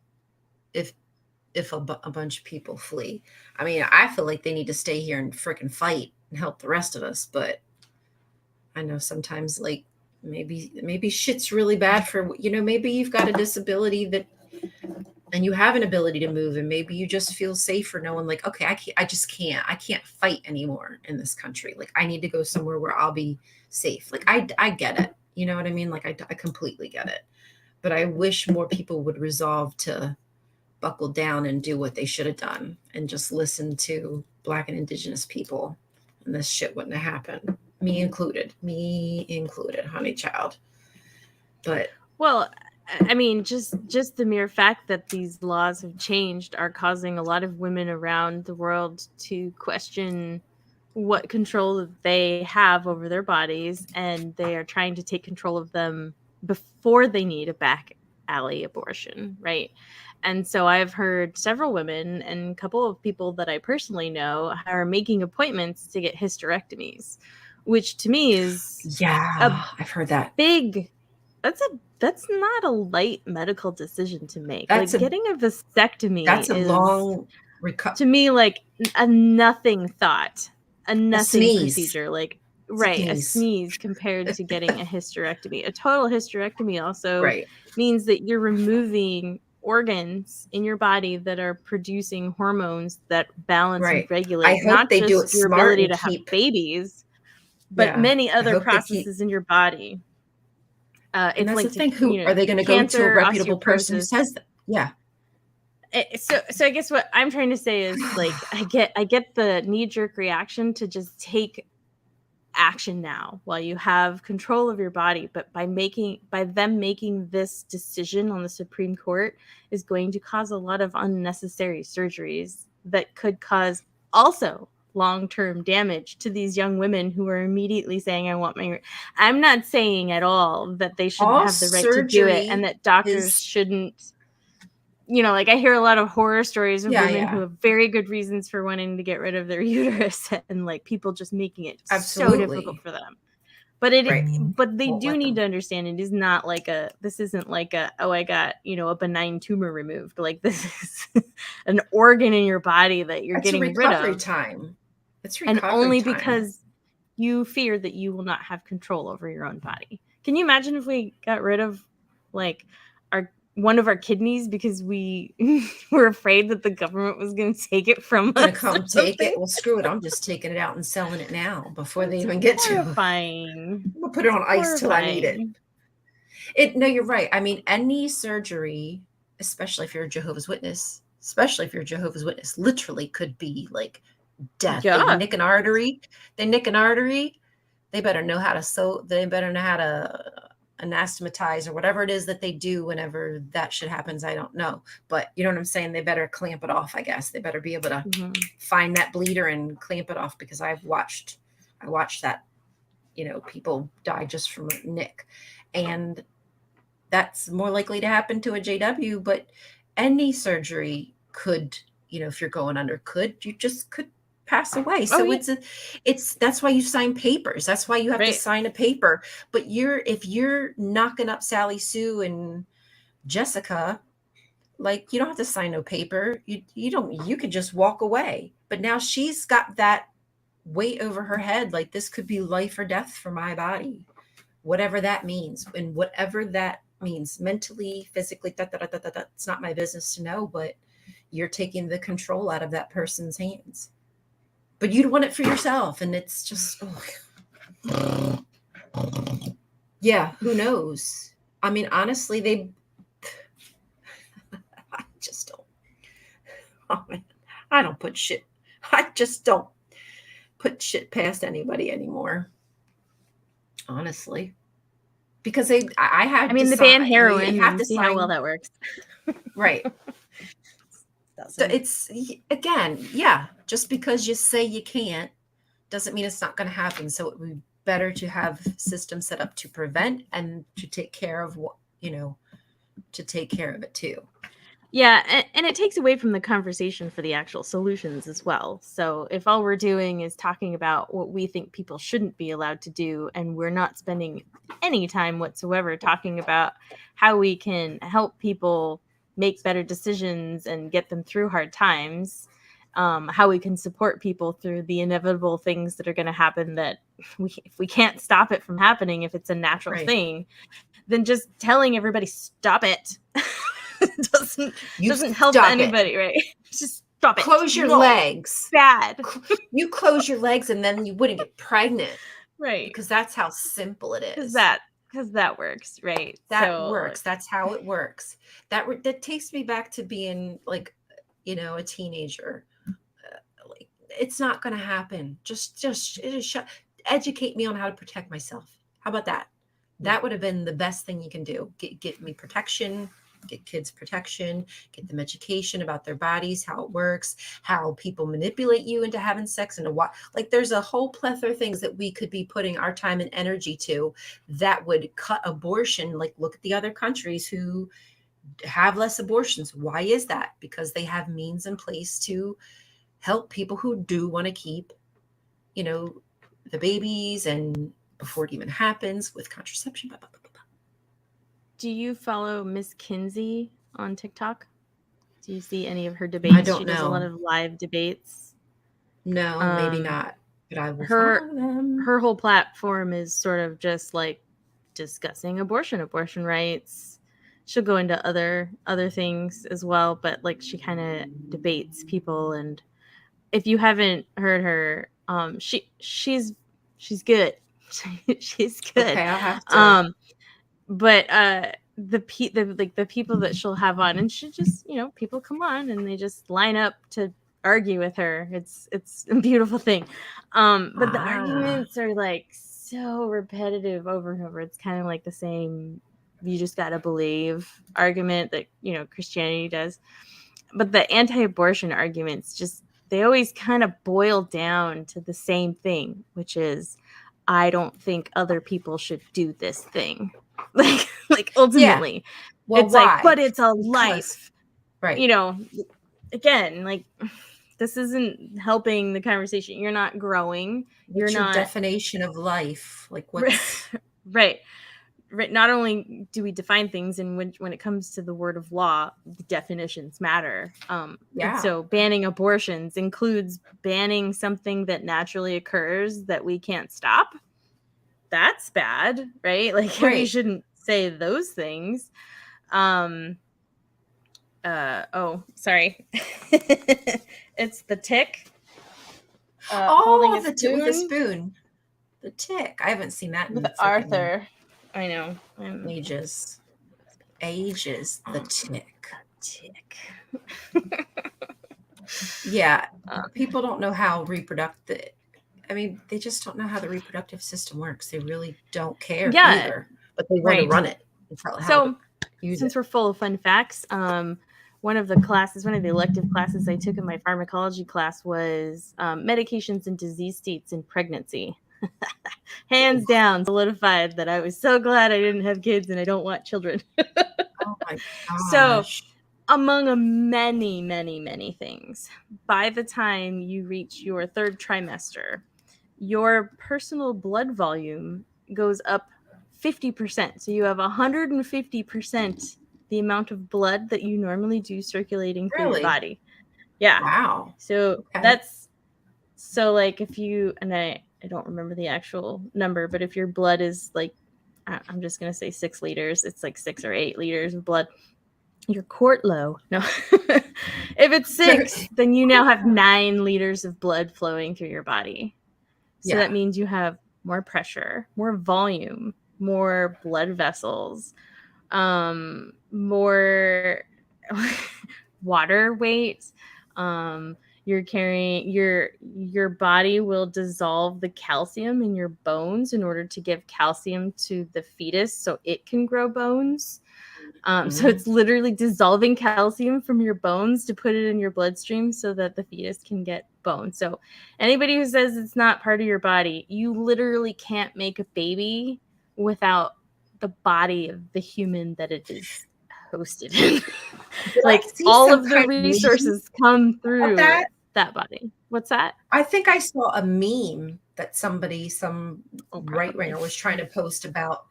if a bunch of people flee. I mean, I feel like they need to stay here and frickin' fight and help the rest of us. But I know sometimes, like maybe shit's really bad for maybe you've got a disability that and you have an ability to move, and maybe you just feel safer knowing like, okay, I can't fight anymore in this country. Like I need to go somewhere where I'll be safe. Like I get it. You know what I mean? Like I completely get it. But I wish more people would resolve to buckle down and do what they should have done and just listen to Black and Indigenous people and this shit wouldn't have happened. Me included, honey child. But Well, I mean, just the mere fact that these laws have changed are causing a lot of women around the world to question what control they have over their bodies, and they are trying to take control of them before they need a back alley abortion, right? And so I've heard several women and a couple of people that I personally know are making appointments to get hysterectomies, which to me is a yeah, I've heard that. big that's not a light medical decision to make. That's Like, a getting a vasectomy that's a is, long to me, like a nothing thought, a a nothing sneeze. procedure, like, right, a Sneeze. sneeze compared to getting a hysterectomy. A total hysterectomy also Right. means that you're removing organs in your body that are producing hormones that balance and Right. I regulate hope not they do just it your smart ability and to have keep. babies, but Yeah. many I other hope they keep. processes in your body. And It's that's the linked to, thing. Who are they going to go to? A cancer, reputable person who osteoporosis. says that? Yeah. So I guess what I'm trying to say is, like, I get the knee-jerk reaction to just take action now while you have control of your body, but by them making this decision on the Supreme Court is going to cause a lot of unnecessary surgeries that could cause also long-term damage to these young women who are immediately saying, I want my. I'm not saying at all that they shouldn't All have the right to do it and surgery that doctors is. shouldn't, like, I hear a lot of horror stories of Yeah. women who Yeah. have very good reasons for wanting to get rid of their uterus, and like people just making it so difficult Absolutely. for them. But Right. but they Won't do let need them. to understand it is not like this isn't like oh, I got, a benign tumor removed. Like, this is an organ in your body that you're It's a getting rid recovery of, time. It's and recovery only time. because you fear that you will not have control over your own body. Can you imagine if we got rid of, like, our one of our kidneys because we were afraid that the government was going to take it from Gonna us or come take something? it? Well, screw it. I'm just taking it out and selling it now before they That's even get to it. horrifying. We'll put it on ice till I need it. Horrifying. No, you're right. I mean, any surgery, especially if you're a Jehovah's Witness, literally could be like death. They Yeah. nick an artery. They nick an artery. They better know how to sew. They better know how to anastomatize or whatever it is that they do whenever that shit happens. I don't know, but you know what I'm saying. They better clamp it off. I guess they better be able to Mhm. find that bleeder and clamp it off because I watched that. People die just from a nick, and that's more likely to happen to a JW, but any surgery could, if you're going under, you just could pass away. Oh, So yeah. that's why you sign papers. That's why you have to Right. sign a paper. But if you're knocking up Sally Sue and Jessica, like, you don't have to sign no paper. You don't, you could just walk away. But now she's got that weight over her head. Like, this could be life or death for my body, whatever that means, and whatever that means mentally, physically, it's not my business to know, but you're taking the control out of that person's hands. But you'd want it for yourself, and it's just, yeah, who knows? I mean, honestly, I just don't. Oh, man, I don't put shit. I just don't put shit past anybody anymore, honestly, because I I had to mean, the sign. band You heroin have and to see how well sign, that works. right? So Doesn't. it's, again, yeah, just because you say you can't doesn't mean it's not going to happen. So it would be better to have systems set up to prevent and to take care of to take care of it too. Yeah, and it takes away from the conversation for the actual solutions as well. So if all we're doing is talking about what we think people shouldn't be allowed to do, and we're not spending any time whatsoever talking about how we can help people make better decisions and get them through hard times, how we can support people through the inevitable things that are going to happen, that if we can't stop it from happening, if it's a natural Right. thing, then just telling everybody stop it You doesn't help stop it. anybody, right? Just stop it. Close your No, legs. bad. You close your legs and then you wouldn't get pregnant, Right. because that's how simple it Because is. that works, right? That So, works. That's how it works. That takes me back to being like, a teenager. Like, it's not going to happen. Just educate me on how to protect myself. How about that? Yeah. That would have been the best thing you can do. Get me protection, get kids protection, get them education about their bodies, how it works, how people manipulate you into having sex, and what, like, there's a whole plethora of things that we could be putting our time and energy to that would cut abortion. Like, look at the other countries who have less abortions. Why is that? Because they have means in place to help people who do want to keep, you know, the babies, and before it even happens, with contraception. Blah, blah, blah, blah, blah. Do you follow Miss Kinsey on TikTok? Do you see any of her I debates? She don't does a lot know. of live debates. No, maybe Um, not, but I will her follow them. her whole platform is sort of just like discussing abortion rights. She'll go into other things as well, but like she kind of debates people. And if you haven't heard her, she's good. She's good. Okay, I'll have to. Um, but the people that she'll have on, and she just, people come on and they just line up to argue with her. It's a beautiful thing. But the Ah, arguments are like so repetitive over and over. It's kind of like the same "you just gotta believe" argument that Christianity does. But the anti-abortion arguments, just, they always kind of boil down to the same thing, which is, I don't think other people should do this thing. Like yeah. ultimately, Well, it's like, why? but it's a Because, life. right. You know, again, like, this isn't helping the conversation. You're not growing. You're What's your not definition of life? Like, what's, right. Right. Not only do we define things, and when it comes to the word of law, the definitions matter. And yeah, so banning abortions includes banning something that naturally occurs that we can't stop. That's bad, right? Like, we right. shouldn't say those things. Um oh, sorry. It's the tick holding Oh, a with the spoon spoon, the tick. I haven't seen that with in freaking Arthur. I know. I'm ages. Ages. The tick. tick. Yeah, uh, people don't know how reproductive. I mean, they just don't know how the reproductive system works. They really don't care yeah, either, but they want to right. run it and tell how to So, use since it. we're full of fun facts, one of the elective classes I took in my pharmacology class was medications and disease states in pregnancy. Hands down, solidified that I was so glad I didn't have kids and I don't want children. Oh my So, gosh. among many, many, many things, by the time you reach your third trimester, your personal blood volume goes up 50%. So you have 150% the amount of blood that you normally do circulating through your Really? body. Yeah. Wow. So Okay. like, if you, and I don't remember the actual number, but if your blood is like, I'm just going to say 6 liters, it's like 6 or 8 liters of blood. You're quart low. No. If it's 6, then you now have 9 liters of blood flowing through your body. So Yeah. that means you have more pressure, more volume, more blood vessels, more water weight. You're carrying your body will dissolve the calcium in your bones in order to give calcium to the fetus so it can grow bones. So Mhm. it's literally dissolving calcium from your bones to put it in your bloodstream so that the fetus can get bone. So anybody who says it's not part of your body, you literally can't make a baby without the body of the human that it is hosted in. Did I Like, see all some of the kind of meme resources come of through that? that body. What's that? I think I saw a meme that some Oh, right winger probably. was trying to post about,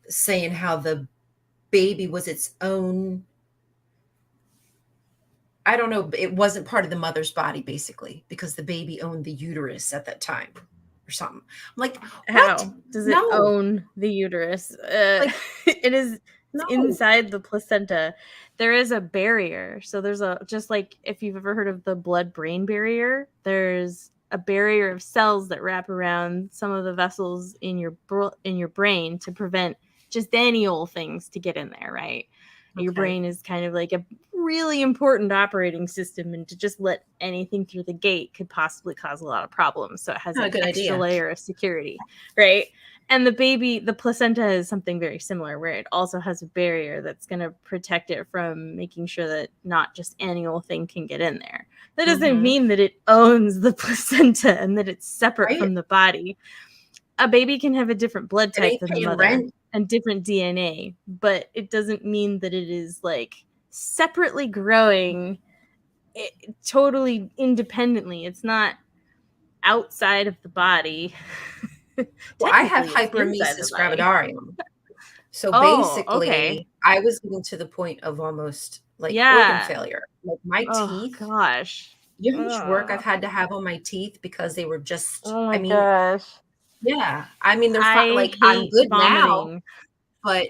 saying how the baby was its own. I don't know. It wasn't part of the mother's body, basically, because the baby owned the uterus at that time or something. I'm like, what? How does it No, own the uterus? like, It is, it's no, inside the placenta. There is a barrier. So there's a, just like if you've ever heard of the blood-brain barrier, there's a barrier of cells that wrap around some of the vessels in your brain to prevent just any old things to get in there, right? Your Okay. brain is kind of like a really important operating system, and to just let anything through the gate could possibly cause a lot of problems. So it has Not a an good extra idea. layer of security, right? And the placenta is something very similar, where it also has a barrier that's going to protect it from making sure that not just any old thing can get in there. That doesn't Hmm. mean that it owns the placenta and that it's separate Right? from the body. A baby can have a different blood It type ain't than the paying mother rent. and different DNA, but it doesn't mean that it is like separately growing totally independently. It's not outside of the body. Well, I have Technically, it's inside the hyperemesis body. gravidarum. So Oh, okay. basically, I was getting to the point of almost like organ Yeah. failure. Like my Oh teeth, gosh. you know how much work I've Oh, had to have on my teeth because they were just, oh my I mean, gosh. yeah, I mean, they're I like, I'm hate good now, vomiting. but,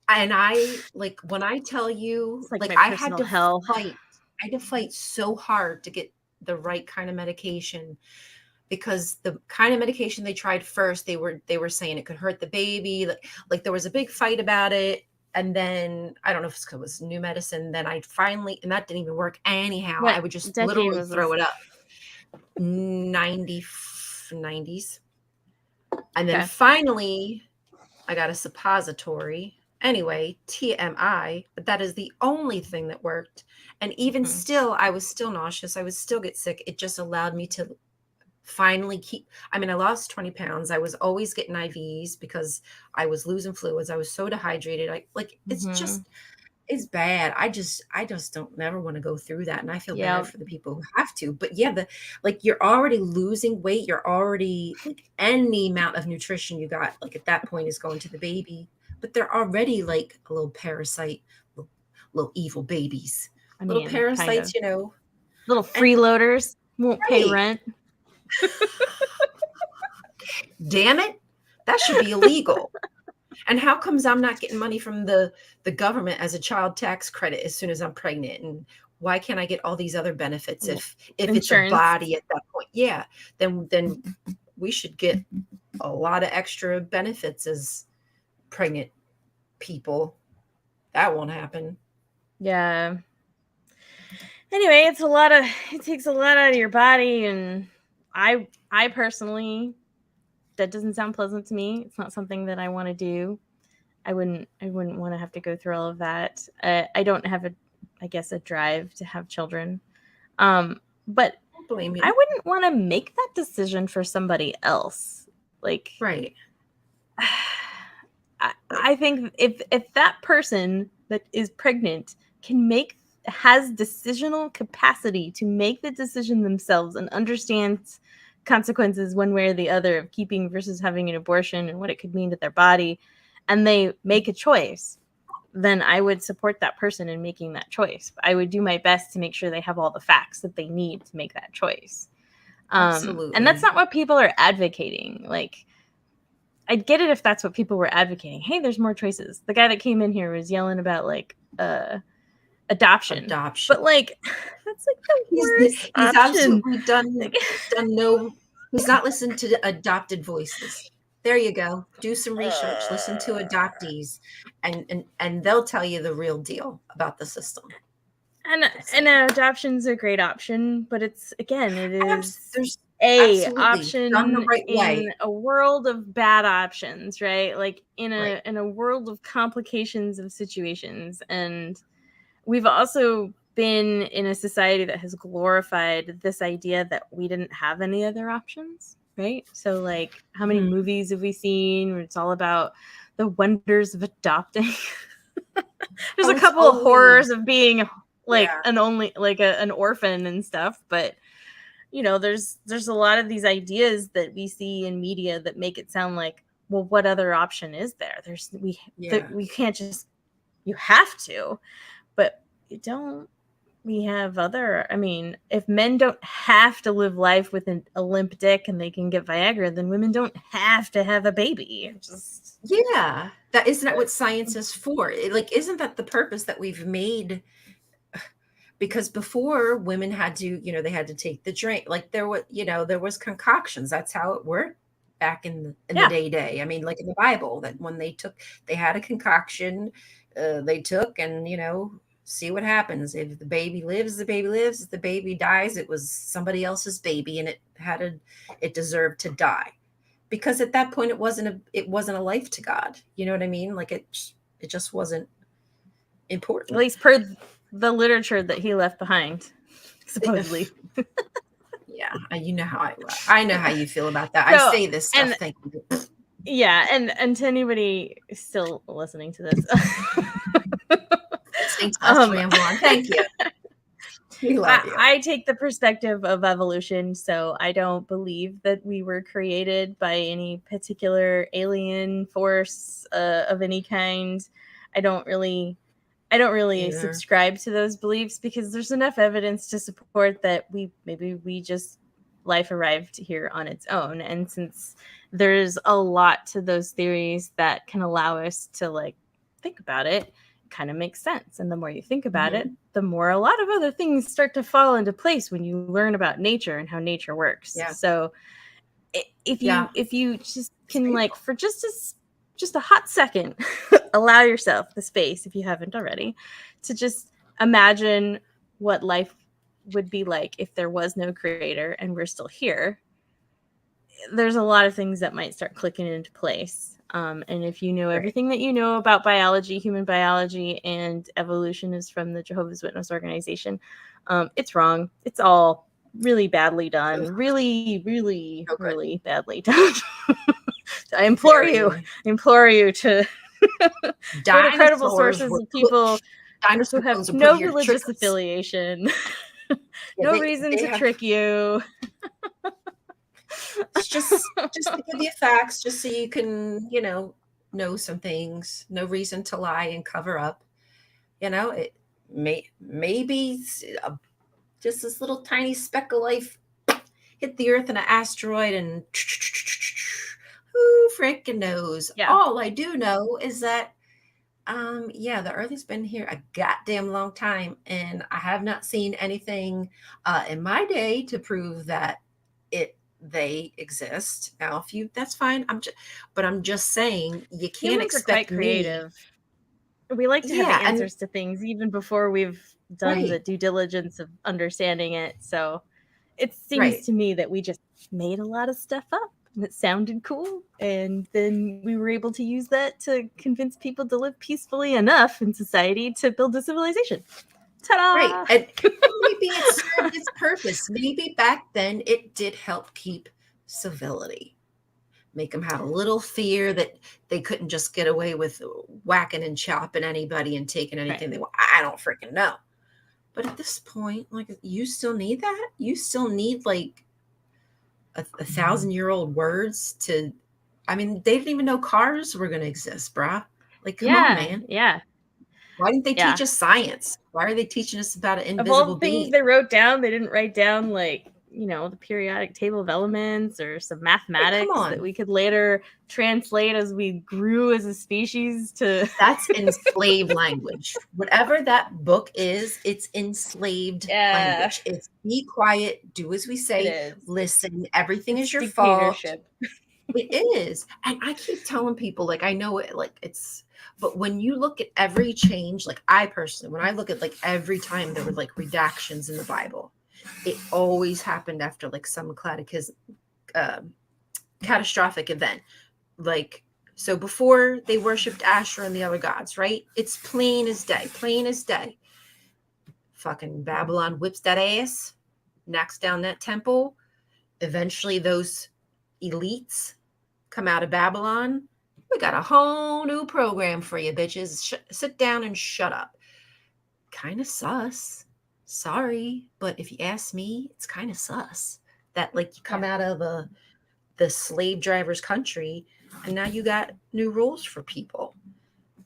and I, like, when I tell you, It's like like, my personal hell. I had to fight so hard to get the right kind of medication because the kind of medication they tried first, they were saying it could hurt the baby. Like there was a big fight about it. And then I don't know if it's 'cause it was new medicine. Then I finally, and that didn't even work anyhow. I What would just decade literally was this? throw it up. 90, 90s. And then Okay. finally, I got a suppository. Anyway, TMI, but that is the only thing that worked. And even Mhm. still, I was still nauseous. I would still get sick. It just allowed me to finally keep, I mean, I lost 20 pounds. I was always getting IVs because I was losing fluids. I was so dehydrated. I like it's Mhm. just it's bad. I just don't never want to go through that. And I feel bad Yep. for the people who have to. But yeah, the like you're already losing weight. You're already like any amount of nutrition you got, like at that point is going to the baby. But they're already like a little parasite, little, little evil babies. I Little mean, kind parasites, of. Little and freeloaders won't pay right. rent. Damn it. That should be illegal. And how comes I'm not getting money from the government as a child tax credit as soon as I'm pregnant? And why can't I get all these other benefits Well, if it's a insurance. body at that point? Yeah, then we should get a lot of extra benefits as pregnant people. That won't happen. Yeah. Anyway, it takes a lot out of your body, and I personally, that doesn't sound pleasant to me. It's not something that I want to do. I wouldn't want to have to go through all of that. I don't have I guess, a drive to have children. But I don't blame I you. wouldn't want to make that decision for somebody else. Like, Right. I think if that person that is pregnant can make has decisional capacity to make the decision themselves and understands consequences one way or the other of keeping versus having an abortion and what it could mean to their body, and they make a choice, then I would support that person in making that choice. I would do my best to make sure they have all the facts that they need to make that choice. And that's Absolutely. not what people are advocating. Like, I'd get it if that's what people were advocating. Hey, there's more choices. The guy that came in here was yelling about like adoption. Adoption. But like that's like the worst He's option. absolutely Like, done no, he's not listened to the adopted voices. There you go. Do some research, listen to adoptees, and they'll tell you the real deal about the system. and That's and it. adoption's a great option, but it's again, it is There's a absolutely done the option right in way. a world of bad options, right? Like Right. in a world of complications of situations. And we've also been in a society that has glorified this idea that we didn't have any other options, right? So, like, how many Mhm. movies have we seen where it's all about the wonders of adopting? There's a Oh, it's couple of horrors always, of being like yeah, an only like an orphan and stuff, but there's a lot of these ideas that we see in media that make it sound like, well, what other option is there? yeah. We can't just, you have to, but you don't. We have other, I mean, if men don't have to live life with a limp dick and they can get Viagra, then women don't have to have a baby. Just Yeah. That isn't that what science is for? Like, isn't that the purpose that we've made? Because before women had to, they had to take the drink. Like there was concoctions. That's how it worked. back in the Yeah. day. I mean, like in the Bible, that when they had a concoction, they took and see what happens. If the baby lives, the baby lives. If the baby dies, it was somebody else's baby, and it deserved to die, because at that point it wasn't a life to God. You know what I mean? Like it just wasn't At important. least per the literature that he left behind, supposedly. Yeah, you know how I know how you feel about that. I So, say this stuff and thinking, yeah, and to anybody still listening to this, listening to us um, ramble on. Thank you. We love you. I take the perspective of evolution, so I don't believe that we were created by any particular alien force of any kind. I don't really I don't really Either. subscribe to those beliefs because there's enough evidence to support that we just life arrived here on its own. And since there's a lot to those theories that can allow us to like think about it, kind of makes sense. And the more you think about it, Mhm. the more a lot of other things start to fall into place when you learn about nature and how nature works. Yeah. So Yeah. if you just It's can like beautiful. for just a hot second allow yourself the space, if you haven't already, to just imagine what life would be like if there was no creator and we're still here. There's a lot of things that might start clicking into place. And if you know Right. everything that you know about biology, human biology, and evolution is from the Jehovah's Witness organization, it's wrong. It's all really badly done. Ugh, Really, really, no good. really badly done. I Very. implore you to go to credible Dinosaurs sources were of people who dinosaur have bones were put no here to trick religious us. affiliation, Yeah, no they reason they to have. trick you. It's just to give you facts, just so you can, know some things. No reason to lie and cover up. It maybe just this little tiny speck of life hit the Earth in an asteroid, and who freaking knows? Yeah. All I do know is that, yeah, the Earth has been here a goddamn long time, and I have not seen anything in my day to prove that they exist. Now, if you, that's fine. But I'm just saying you can't Humans are quite expect me. creative. We like to have Yeah, and answers to things even before we've done the right, due diligence of understanding it. So it seems right, to me that we just made a lot of stuff up and it sounded cool. And then we were able to use that to convince people to live peacefully enough in society to build a civilization. right. Ta And maybe it served its purpose. Maybe back then it did help keep civility. Make them have a little fear that they couldn't just get away with whacking and chopping anybody and taking da! Right. anything they want. I don't freaking know. But at this point, like, you still need that? You still need like a 1,000-year-old words to, I mean, they didn't even know cars were going to exist, brah. Like, come on, Yeah. man. Yeah. Why didn't they teach Yeah. us science? Why are they teaching us about an Of all invisible the things being? they wrote down, they didn't write down like, the periodic table of elements or some Like, come mathematics that on. we could later translate as we grew as a species to That's enslaved language. Whatever that book is, it's enslaved Yeah, language. It's be quiet, do as we it say, is. listen, everything It's is your fault. dictatorship. It is. And I keep telling people, like, I know it, like, but when you look at every change, like, I personally, when I look at, like, every time there were, like, redactions in the Bible, it always happened after, like, some um catastrophic event. Like, so before they worshipped Asherah and the other gods, right? It's plain as day, plain as day. Fucking Babylon whips that ass, knocks down that temple. Eventually, those elites come out of Babylon. We got a whole new program for you, bitches. Sit down and shut up. Kind of sus. Sorry, but if you ask me, it's kind of sus that, like, you come Yeah. out of the slave driver's country, and now you got new rules for people.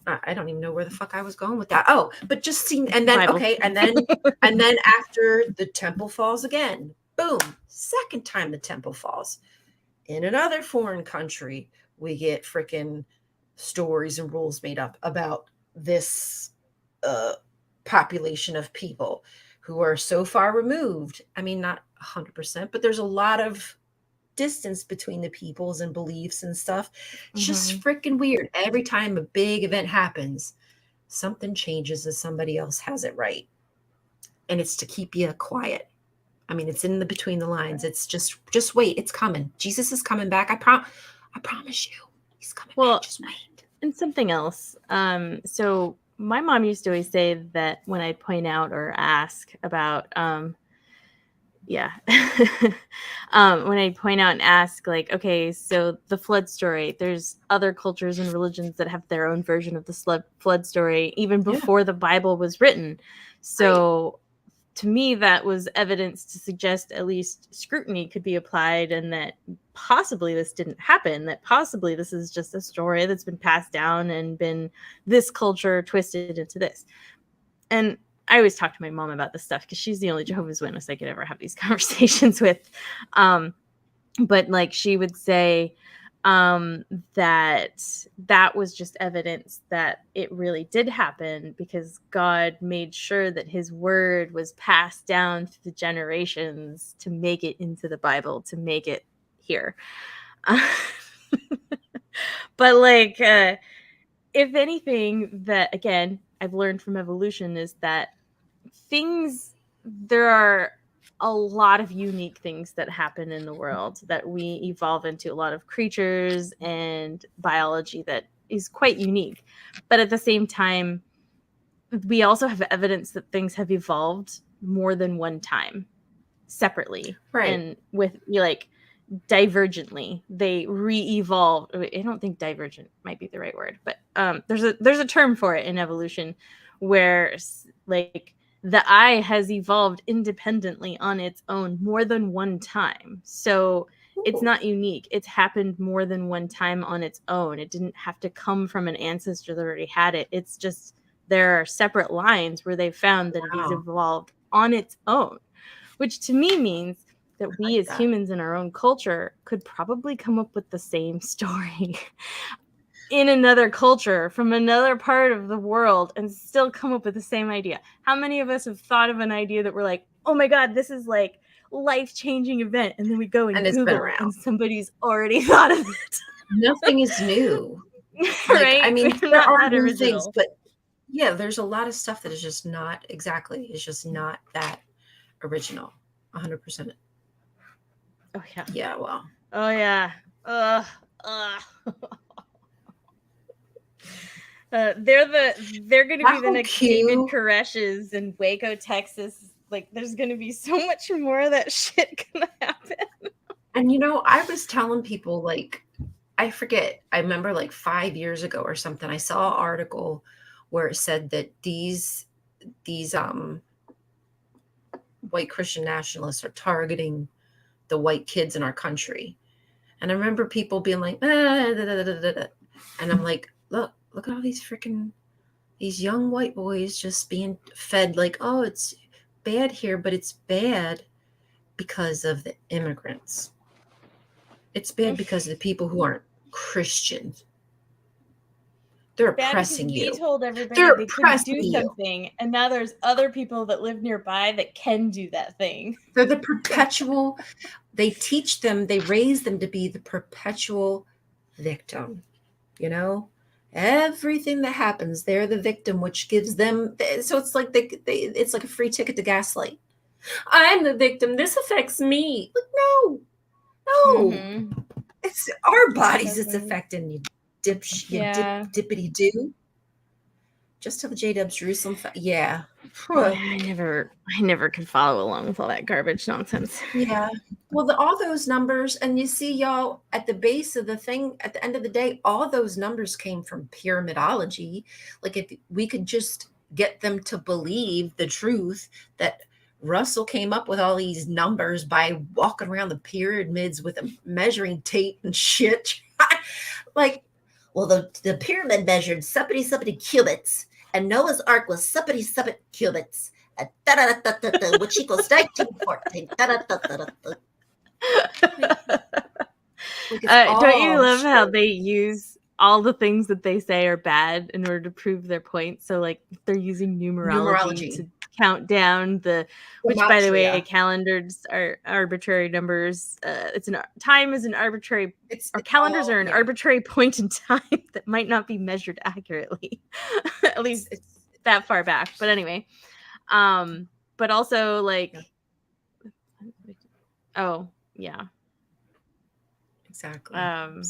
I don't even know where the fuck I was going with that. Oh, but just seeing, and then Bible. okay, and then after the temple falls again, boom, second time the temple falls in another foreign country, we get freaking stories and rules made up about this uh, population of people who are so far removed. I mean, not 100%, but there's a lot of distance between the peoples and beliefs and stuff. It's Mm-hmm. just freaking weird. Every time a big event happens, something changes and somebody else has it right. And it's to keep you quiet. I mean, it's in the between the lines. It's just wait, it's coming. Jesus is coming back. I promise you. He's coming back. Well, Just wait. and something else. So my mom used to always say that when I point out or ask about, yeah, when I point out and ask, like, okay, so the flood story, there's other cultures and religions that have their own version of the flood story, even Yeah, before the Bible was written. right. So to me, that was evidence to suggest at least scrutiny could be applied and that possibly this didn't happen, that possibly this is just a story that's been passed down and been this culture twisted into this. And I always talk to my mom about this stuff because she's the only Jehovah's Witness I could ever have these conversations with. Um, but like she would say um that that was just evidence that it really did happen because God made sure that his word was passed down through the generations to make it into the Bible, to make it here. But like if anything that again I've learned from evolution is that things there are a lot of unique things that happen in the world that we evolve into, a lot of creatures and biology that is quite unique. But at the same time, we also have evidence that things have evolved more than one time separately Right. and with like divergently. They re-evolve. I don't think divergent might be the right word, but there's a term for it in evolution where like the eye has evolved independently on its own more than one time. So it's Ooh, not unique. It's happened more than one time on its own. It didn't have to come from an ancestor that already had it. It's just there are separate lines where they found that it has wow. evolved on its own, which to me means I that we like as that. humans in our own culture could probably come up with the same story in another culture from another part of the world and still come up with the same idea. How many of us have thought of an idea that we're like, oh my God, this is like life-changing event. And then we go And and it's been Google around. and somebody's already thought of it. Nothing is new. Like, I Right? mean, We're there not are that new things, original. but yeah, there's a lot of stuff that is just not exactly, it's just not that original. 100%. Oh yeah. Yeah, well, Oh yeah. Ugh. Ugh. They're gonna that be the whole next David queue. Koresh's in Waco, Texas. Like, there's gonna be so much more of that shit gonna happen. And I was telling people, like, I forget, I remember like 5 years ago or something, I saw an article where it said that these white Christian nationalists are targeting the white kids in our country. And I remember people being like, da, da, da, da. And I'm like, look at all these young white boys just being fed like, oh, it's bad here, but it's bad because of the immigrants. It's bad because of the people who aren't Christians. They're It's bad because oppressing we you. told everybody They're they couldn't oppressing do you. something, and now there's other people that live nearby that can do that thing. They're the perpetual, they teach them, they raise them to be the perpetual victim, you know? Everything that happens, they're the victim, which gives them, so it's like it's like a free ticket to gaslight. I'm the victim. This affects me. Like, no, no. Mm-hmm. It's our It bodies it's doesn't. affecting, you Yeah. dippity do. Just tell the J-Dub Jerusalem. Yeah. I never could follow along with all that garbage nonsense. Yeah. Well, all those numbers, and you see, y'all, at the base of the thing, at the end of the day, all those numbers came from pyramidology. Like, if we could just get them to believe the truth that Russell came up with all these numbers by walking around the pyramids with a measuring tape and shit. Like, well, the pyramid measured somebody cubits, and Noah's Ark was somebody cubits, which equals 1914. Like it's Don't you all love how shit. they use all the things that they say are bad in order to prove their point? So, like, they're using numerology Numerology. to count down The which, by the way, matria. calendars are arbitrary numbers. Time is an arbitrary, It's or it's calendars all are an yeah. arbitrary point in time that might not be measured accurately, at least It's that far back. But anyway, but also like, yeah, oh yeah, exactly. um,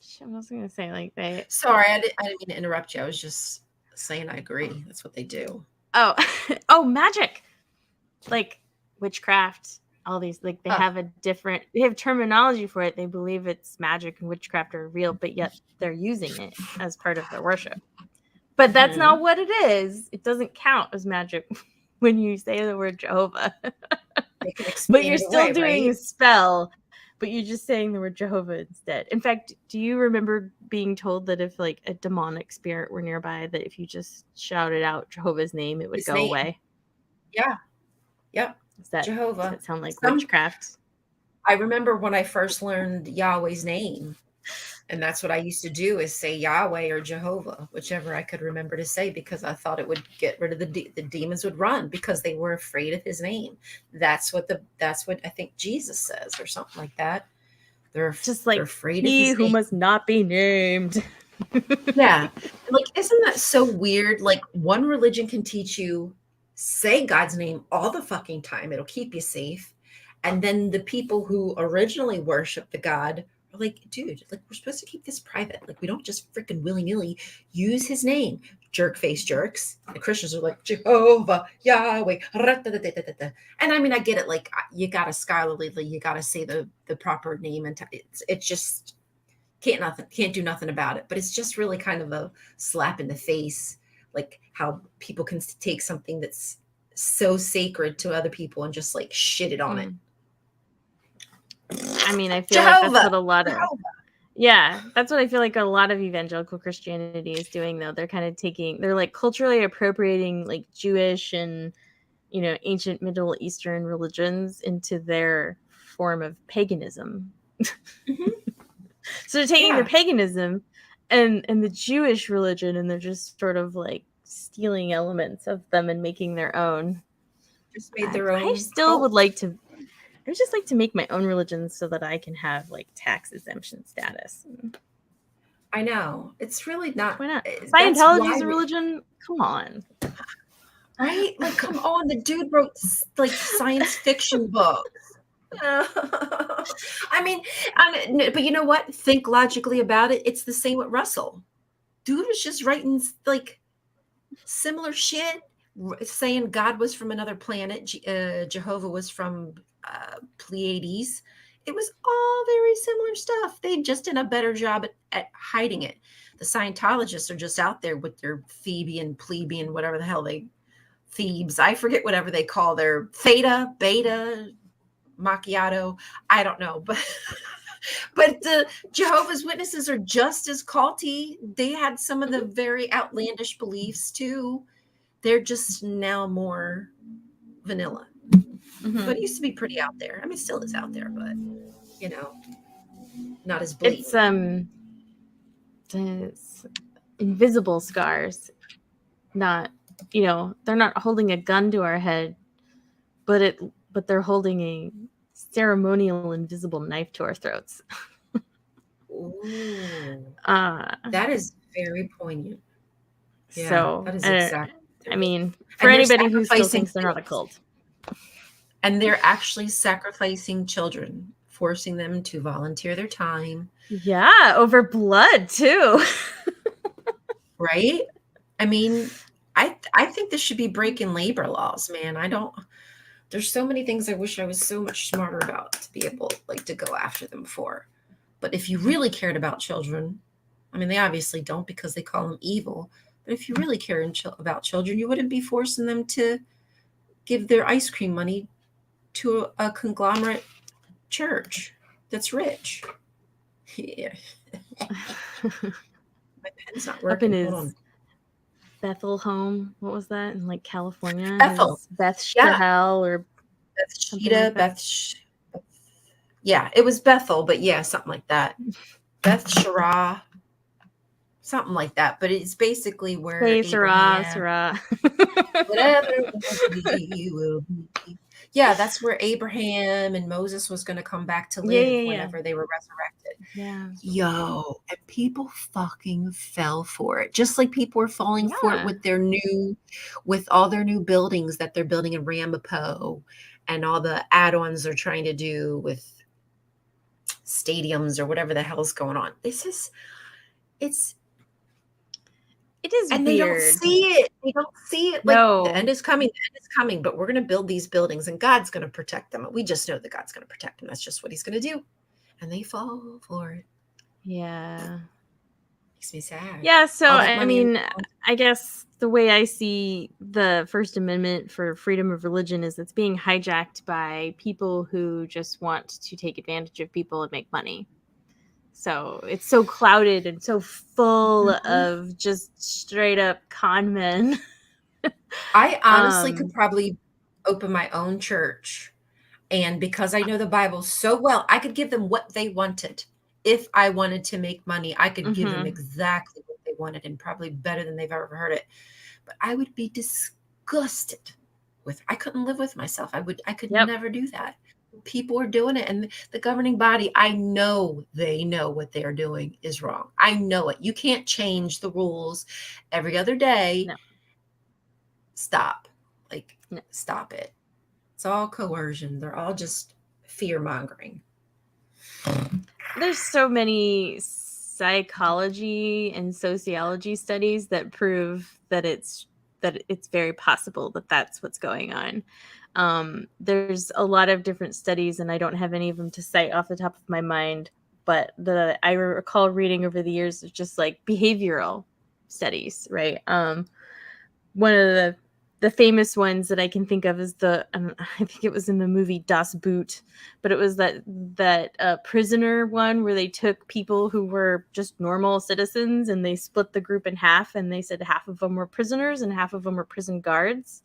shit, what was I gonna say? Like they, Sorry, I didn't mean to interrupt you. I was just saying I agree. That's what they do. oh, oh, magic, like witchcraft, all these, like they Huh. have they have terminology for it. They believe it's magic and witchcraft are real, but yet they're using it as part of their worship. But that's not Mhm. what it is. It doesn't count as magic when you say the word Jehovah. They can But explain you're it still away, doing right? a spell, but you're just saying the word Jehovah instead. In fact, do you remember being told that if like a demonic spirit were nearby, that if you just shouted out Jehovah's name, it would His go name. away? Yeah. Yep. Does Jehovah. that sound like Some witchcraft? I remember when I first learned Yahweh's name, and that's what I used to do is say Yahweh or Jehovah, whichever I could remember to say, because I thought it would get rid of the demons would run because they were afraid of his name. That's what I think Jesus says or something like that. Just They're like afraid of he his who name. must not be named. Yeah. Like, isn't that so weird? Like, one religion can teach you, say God's name all the fucking time, it'll keep you safe. And then the people who originally worship the God are like, dude, like, we're supposed to keep this private. Like, we don't just freaking willy nilly use his name. Jerk face jerks. The Christians are like, Jehovah, Yahweh. And I mean, I get it. Like, you got to scholarly, you got to say the proper name. And it's just, can't do nothing about it, but it's just really kind of a slap in the face, like how people can take something that's so sacred to other people and just like shit it on it. Mm. I mean, I feel like that's Jehovah, what a lot of, Jehovah. yeah, that's what I feel like a lot of evangelical Christianity is doing, though. They're kind of they're like culturally appropriating like Jewish and, ancient Middle Eastern religions into their form of paganism. Mhm. So they're taking their Yeah, paganism and the Jewish religion, and they're just sort of like stealing elements of them and making their own. just made their I own still would cult. like to. I would just like to make my own religion so that I can have like tax exemption status. I know, it's really not. Why not? That's Scientology is why a religion. Come on. right, like, come on, the dude wrote like science fiction books. I mean, but you know what, think logically about it, it's the same with Russell. Dude was just writing like similar shit, saying God was from another planet, Jehovah was from Pleiades. It was all very similar stuff. They just did a better job at hiding it. The Scientologists are just out there with their Thebian, plebeian, whatever the hell Thebes. I forget whatever they call their theta, beta, macchiato. I don't know, but but the Jehovah's Witnesses are just as culty. They had some of the very outlandish beliefs too. They're just now more vanilla. Mm-hmm. But it used to be pretty out there. I mean, it still is out there, but you know, not as It's blatant. it's invisible scars, not, they're not holding a gun to our head, but they're holding a ceremonial invisible knife to our throats. Ooh, Uh that is very poignant. Yeah, so that is exactly what I they're doing. mean, for And they're anybody who still sacrificing thinks they're not a kids. cult. And they're actually sacrificing children, forcing them to volunteer their time. Yeah, over blood too. Right? I mean, I think this should be breaking labor laws, man. I don't there's so many things I wish I was so much smarter about to be able like to go after them for. But if you really cared about children, I mean, they obviously don't because they call them evil. But if you really care about children, you wouldn't be forcing them to give their ice cream money to a conglomerate church that's rich. Yeah. My pen's not Up in working. Hold his on. Bethel home, what was that, in like California? Bethel. His Beth Yeah. Shahal or Beth something like Shida, that. yeah, it was Bethel, but yeah, something like that. Beth Shara. something like that. But it's basically where Say Sarah, Abraham, Sarah. whatever will be, will be. Yeah, that's where Abraham and Moses was going to come back to Yeah, live yeah, yeah. whenever they were resurrected. Yeah. Yo, and people fucking fell for it. Just like people were falling for it Yeah. with with all their new buildings that they're building in Ramapo and all the add-ons they're trying to do with stadiums or whatever the hell's going on. It's It is and they don't weird. see it. They don't see it. Like the No. end is coming. The end is coming. But we're going to build these buildings, and God's going to protect them. We just know that God's going to protect them. That's just what He's going to do. And they fall for it. Yeah. Makes me sad. Yeah, so All that I money and mean, I guess the way I see the First Amendment for freedom of religion is it's being hijacked by people who just want to take advantage of people and make money. So it's so clouded and so full Mhm. of just straight up con men. I honestly could um, probably open my own church. And because I know the Bible so well, I could give them what they wanted. If I wanted to make money, I could give them mhm. exactly what they wanted and probably better than they've ever heard it. But I would be disgusted with I couldn't live with myself. I could Yep. never do that. People are doing it and the governing body, I know they know what they're doing is wrong. I know it. You can't change the rules every other day. No. Stop. Like No. stop it. It's all coercion. They're all just fear mongering. There's so many psychology and sociology studies that prove that it's very possible that that's what's going on. There's a lot of different studies, and I don't have any of them to cite off the top of my mind, but that I recall reading over the years of just like behavioral studies, right? One of the famous ones that I can think of is I think it was in the movie Das Boot, but it was that prisoner one where they took people who were just normal citizens and they split the group in half, and they said half of them were prisoners and half of them were prison guards,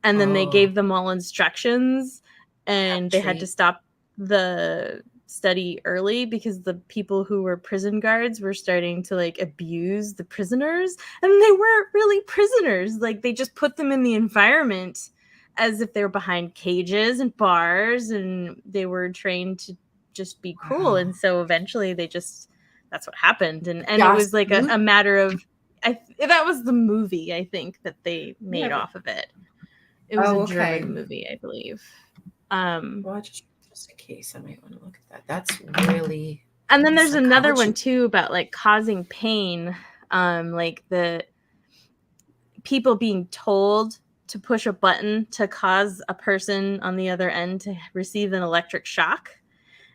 and then they Oh, gave them all instructions, have a and they had to treat. stop the study early because the people who were prison guards were starting to like abuse the prisoners, and they weren't really prisoners. Like they just put them in the environment as if they were behind cages and bars, and they were trained to just be cruel. Wow. And so eventually that's what happened. And it Das was like Boot? a matter of that was the movie I think that they made Never. off of it. It was a Oh, okay. German movie, I believe. Well, just in case, I might want to look at that. That's really And then there's another one psychology. too about like causing pain, like the people being told to push a button to cause a person on the other end to receive an electric shock.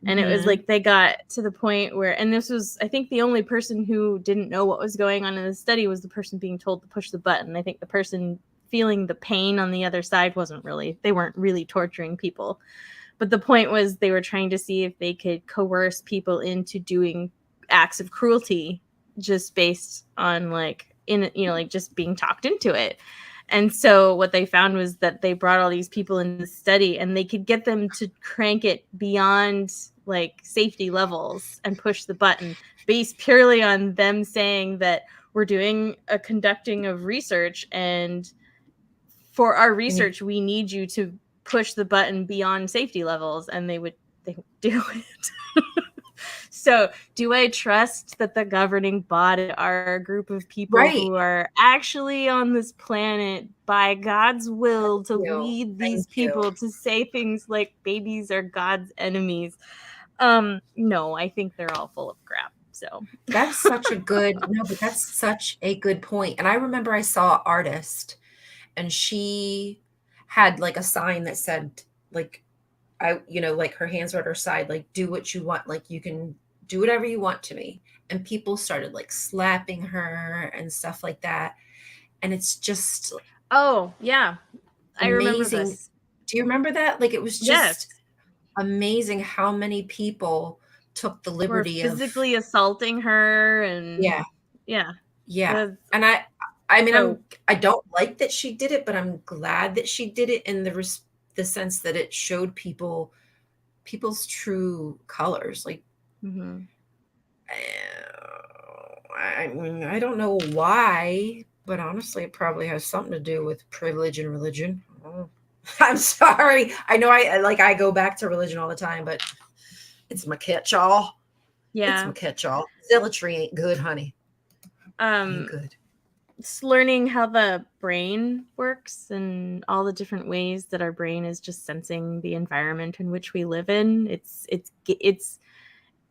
And it was Mhm. like they got to the point where, and this was, I think, the only person who didn't know what was going on in the study was the person being told to push the button. I think the person feeling the pain on the other side they weren't really torturing people. But the point was they were trying to see if they could coerce people into doing acts of cruelty just based on like just being talked into it. And so what they found was that they brought all these people in the study and they could get them to crank it beyond like safety levels and push the button based purely on them saying that we're doing a conducting of research, and for our And you research we need you to push the button beyond safety levels, and they would do it. So do I trust that the governing body are a group of people right. who are actually on this planet by God's will to You. lead these Thank you. people to say things like babies are God's enemies? No, I think they're all full of crap. So That's such a good no, but that's such a good point. And I remember I saw an artist and she had like a sign that said like like her hands were at her side, like, do what you want, like you can do whatever you want to me. And people started like slapping her and stuff like that. And it's just oh yeah, I remember amazing. this. Do you remember that? Like it was just Yes. amazing how many people took the Were liberty of physically assaulting her, and yeah, yeah. yeah. That's And I mean so I don't like that she did it, but I'm glad that she did it in the sense that it showed people's true colors. Like mhm. uh, I don't know why, but honestly, it probably has something to do with privilege and religion. Oh, I'm sorry. I know I go back to religion all the time, but it's my catch-all. It's my Yeah. catch-all. Zealotry ain't good, honey. Ain't Um, good. it's learning how the brain works and all the different ways that our brain is just sensing the environment in which we live in.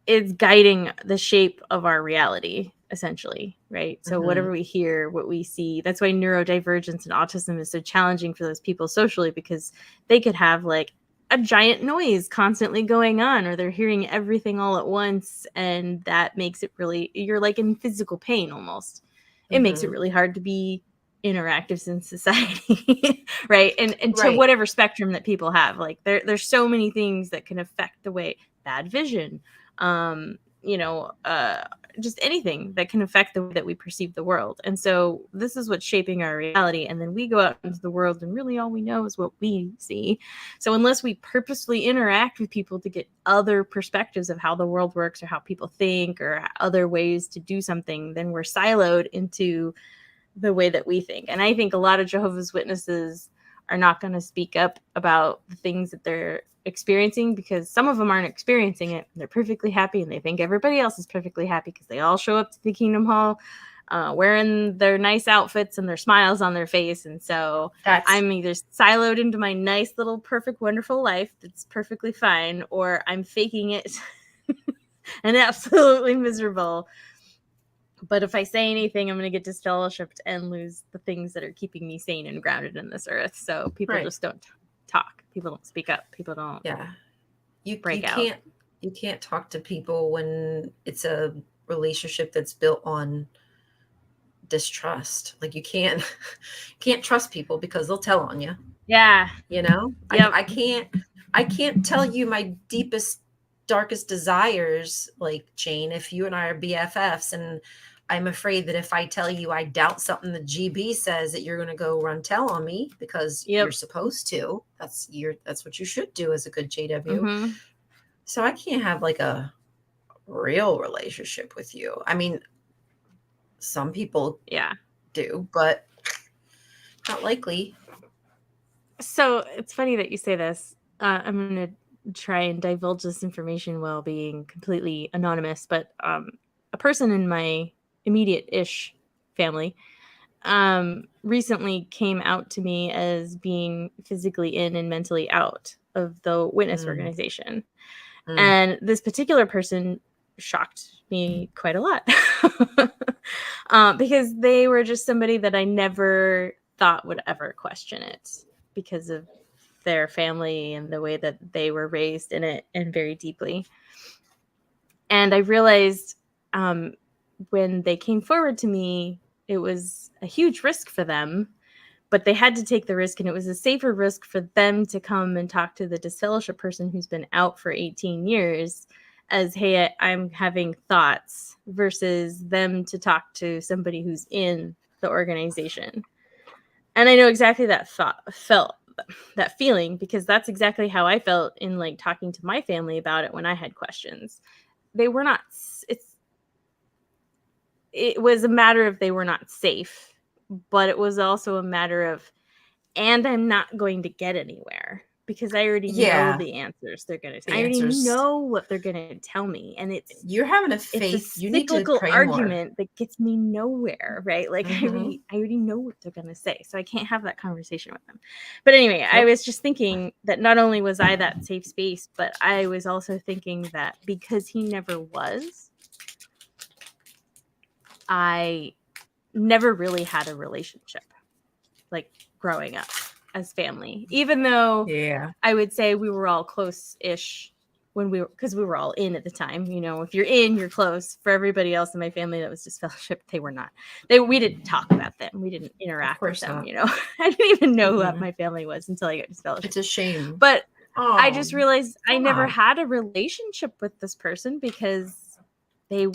It's guiding the shape of our reality, essentially, right? So Hmm. whatever we hear, what we see, that's why neurodivergence and autism is so challenging for those people socially, because they could have like a giant noise constantly going on, or they're hearing everything all at once, and that makes it really, you're like in physical pain almost. It makes it Hmm. really hard to be interactive in society. Right? And to Right. whatever spectrum that people have, like there's so many things that can affect the way, bad vision, um you know uh just anything that can affect the way that we perceive the world. And so this is what's shaping our reality, and then we go out into the world and really all we know is what we see. So unless we purposefully interact with people to get other perspectives of how the world works or how people think or other ways to do something, then we're siloed into the way that we think. And I think a lot of Jehovah's Witnesses are not going to speak up about the things that they're experiencing, because some of them aren't experiencing it. They're perfectly happy and they think everybody else is perfectly happy because they all show up to the Kingdom Hall wearing their nice outfits and their smiles on their face. And so That's I'm either siloed into my nice little perfect wonderful life that's perfectly fine, or I'm faking it and absolutely miserable. But if I say anything, I'm going to get disfellowshipped and lose the things that are keeping me sane and grounded in this earth. So people right. just don't talk. People don't speak up. People don't Yeah. You break you out. can't you can't talk to people when it's a relationship that's built on distrust. Like you can't can't trust people because they'll tell on you. Yeah. You know, Yep. I can't tell you my deepest darkest desires, like Jane, if you and I are BFFs, and I'm afraid that if I tell you I doubt something the GB says, that you're going to go run tell on me because you're Yep. supposed to. That's what you should do as a good JW. Mm-hmm. So I can't have like a real relationship with you. I mean, some people Yeah. do, but not likely. So it's funny that you say this. I'm going to try and divulge this information while being completely anonymous, but a person in my immediate-ish family recently came out to me as being physically in and mentally out of the witness Mm, organization. mm. And this particular person shocked me quite a lot. Because they were just somebody that I never thought would ever question it because of their family and the way that they were raised in it and very deeply. And I realized um, when they came forward to me, it was a huge risk for them, but they had to take the risk, and it was a safer risk for them to come and talk to the disfellowship person who's been out for 18 years as, hey, I'm having thoughts, versus them to talk to somebody who's in the organization. And I know exactly that felt that feeling, because that's exactly how I felt in like talking to my family about it when I had questions. They were not, it was a matter of they were not safe, but it was also a matter of, and I'm not going to get anywhere because I already know Yeah, the answers they're going to, the I already answers. know what they're going to tell me. And You're having a it's a faith. You need to cyclical pray more. argument that gets me nowhere, right? Like Hmm. I already know what they're going to say. So I can't have that conversation with them. But anyway, I Nope. was just thinking that not only was I that safe space, but I was also thinking that because he never was, I never really had a relationship like growing up as family, even though Yeah. I would say we were all close-ish when we were, because we were all in at the time. You know, if you're in, you're close. For everybody else in my family that was disfellowship, they were not. We didn't talk about them. We didn't Of interact with course them. not. You know, I didn't even know who Mm-mm. my family was until I got disfellowship. It's a shame. But I Oh, just realized I never God. had a relationship with this person because they,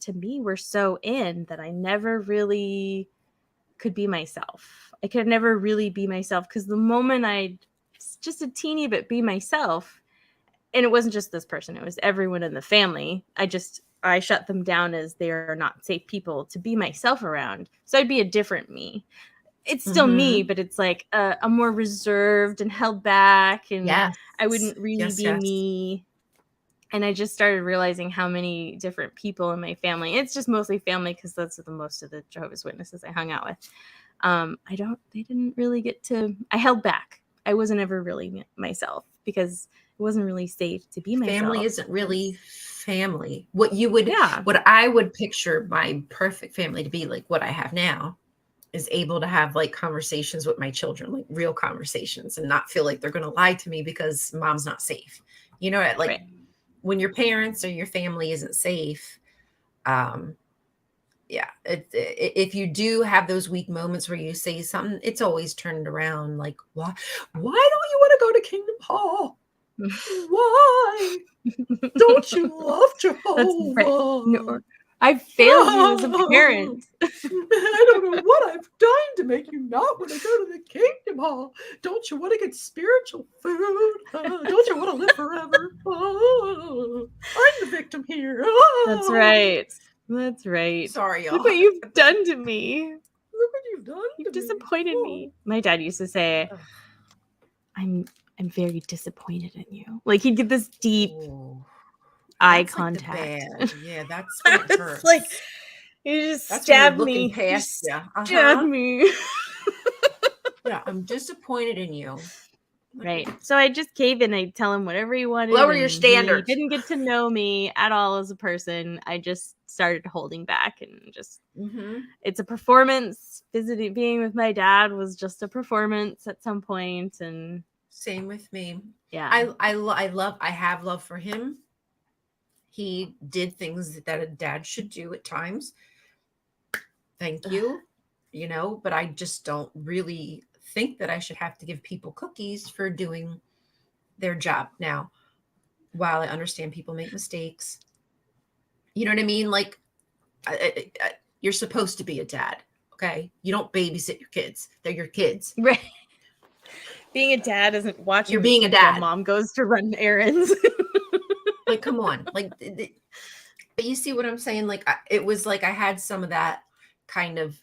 to me, were so in that I never really could be myself. I could never really be myself, because the moment I just a teeny bit be myself, and it wasn't just this person, it was everyone in the family, I just I shut them down as they are not safe people to be myself around. So I'd be a different me. It's still me, Mhm. but it's like a more reserved and held back, and Yes. I wouldn't really Yes, be yes. me. And I just started realizing how many different people in my family. It's just mostly family because that's the most of the Jehovah's Witnesses I hung out with. They didn't really get to. I held back. I wasn't ever really myself because it wasn't really safe to be Family myself. isn't really family. What I would picture my perfect family to be, like what I have now, is able to have like conversations with my children, like real conversations, and not feel like they're going to lie to me because mom's not safe. You know, like Right. when your parents or your family isn't safe, um, yeah, if you do have those weak moments where you say something, it's always turned around like, why don't you want to go to Kingdom Hall? Why don't you love That's right. Jehovah? No, I failed you as a parent. I don't know what I've done to make you not want to go to the Kingdom Hall. Don't you want to get spiritual food? Don't you want to live forever? I'm the victim here. That's right. That's right. Sorry, Look y'all. what you've done to me. Look what you've done You've to me. disappointed me. My dad used to say, I'm very disappointed in you. Like he'd get this deep Oh, eye that's like the contact. bad. Yeah, that's when it It's like hurts. you just That's when they're stabbed looking me. You past you. stabbed me. Yeah, I'm disappointed in you. Right. Okay. So I just cave in. I tell him whatever he wanted, Lower your and he standards. didn't get to know me at all as a person. I just started holding back and just Mm-hmm. it's a performance. Visiting being with my dad was just a performance at some point, and Same with me. yeah. I have love for him. He did things that a dad should do at times. Thank you. You know, but I just don't really think that I should have to give people cookies for doing their job. Now, while I understand people make mistakes, you know what I mean? Like, you're supposed to be a dad. Okay. You don't babysit your kids. They're your kids. Right. Being a dad isn't You're watching being a while dad. mom goes to run errands. Like, come on. Like, but you see what I'm saying? Like, it was like I had some of that kind of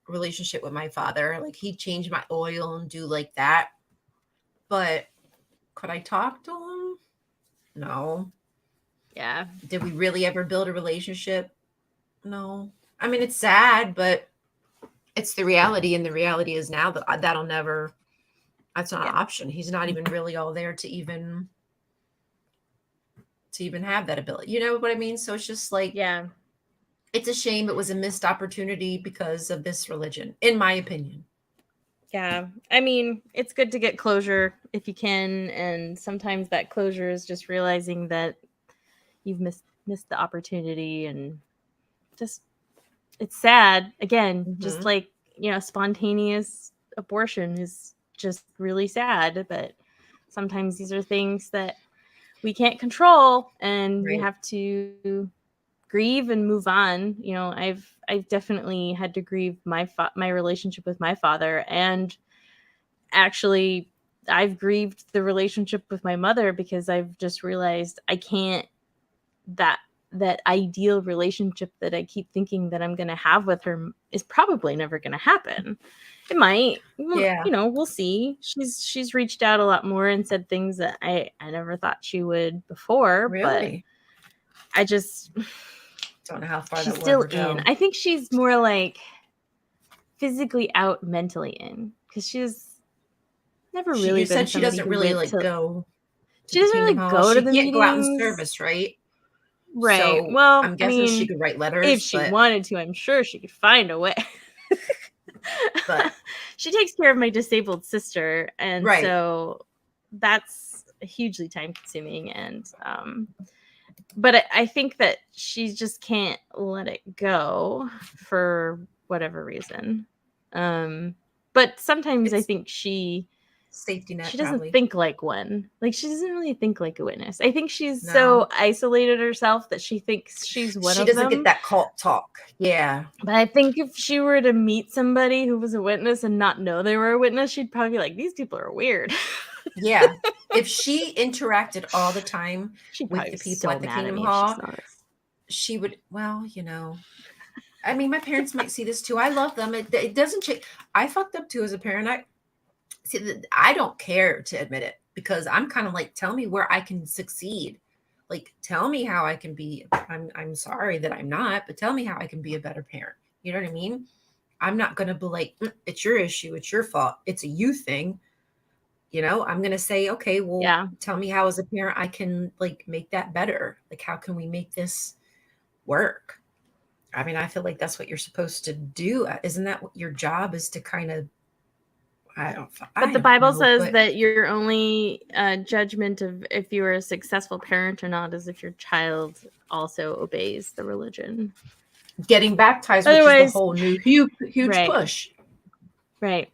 relationship with my father. Like, he'd change my oil and do like that. But could I talk to him? No. Yeah. Did we really ever build a relationship? No. I mean, it's sad, but it's the reality. And the reality is now that that'll never, that's not an Yeah. option. He's not even really all there to even have that ability. You know what I mean? So it's just like, Yeah. it's a shame it was a missed opportunity because of this religion, in my opinion. Yeah. I mean, it's good to get closure if you can, and sometimes that closure is just realizing that you've missed the opportunity, and just it's sad. Again, just Hmm. like, spontaneous abortion is just really sad, but sometimes these are things that we can't control and we Right. have to grieve and move on. I've definitely had to grieve my relationship with my father, and actually I've grieved the relationship with my mother because I've just realized I can't that that ideal relationship that I keep thinking that I'm going to have with her is probably never going to happen. It might, Yeah. we'll see. She's reached out a lot more and said things that I never thought she would before, but Really? I just Don't know how far she's that will still ever in. go. I think she's more like physically out, mentally in, because she's never You really been said she somebody doesn't who really went like to. go to She the doesn't Kingdom really Hall. go to She the can't go out in meetings. service, right? Right. So Well, I'm I guessing she mean, could write if letters, she wanted to, I'm sure she could find a way. but She takes care of my disabled sister, and right. so that's hugely time consuming. And but I think that she just can't let it go for whatever reason. But sometimes I It's think safety net, she doesn't probably. think like one. Like she doesn't really think like a witness. I think she's No. so isolated herself that she thinks she's one She of doesn't get them. that cult talk. Yeah. But I think if she were to meet somebody who was a witness and not know they were a witness, she'd probably be like, these people are weird. Yeah. If she interacted all the time She'd with probably the be people so at the mad at Kingdom me if she Hall, saw this. she would, well, I mean, my parents might see this too. I love them. It doesn't change. I fucked up too as a parent. I see, I don't care to admit it because I'm kind of like, tell me where I can succeed. Like, tell me how I can be. I'm sorry that I'm not, but tell me how I can be a better parent. You know what I mean? I'm not going to be like, it's your issue. It's your fault. It's a you thing. I'm going to say, okay, well, Yeah. tell me how as a parent I can like make that better. Like, how can we make this work? I mean, I feel like that's what you're supposed to do. Isn't that what your job is, to kind of, But I the don't Bible know, says but that your only judgment of if you are a successful parent or not is if your child also obeys the religion. getting baptized, which is the Otherwise, whole new huge right, push. right.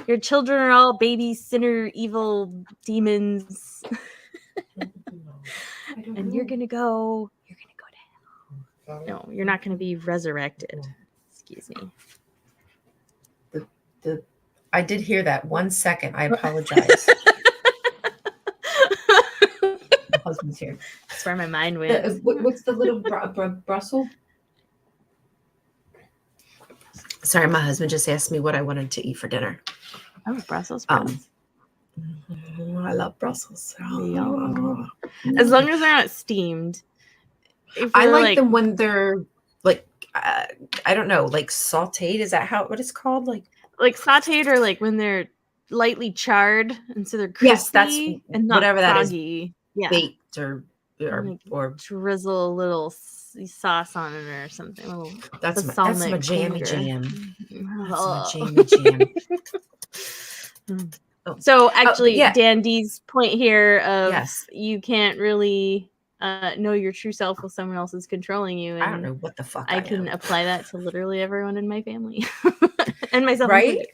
Your children are all baby sinner, evil demons, and you're gonna go to hell. No, you're not gonna be resurrected. Excuse me. The I did hear that 1 second. I apologize. My husband's here. That's where my mind went. What's the little Brussels? Sorry, my husband just asked me what I wanted to eat for dinner. Oh, Brussels sprouts. I love Brussels. Yum. As long as they're not steamed. I like them when they're like, I don't know, like sauteed. Is that what it's called? Like sauteed, or like when they're lightly charred and so they're crispy, yes, that's and not whatever soggy. That is. Baked or drizzle a little sauce on it or something. That's my jammy jam. That's my jammy jam. So actually, Dan D's point here of you can't really know your true self while someone else is controlling you. And I don't know what the fuck I can apply that to literally everyone in my family and myself, right?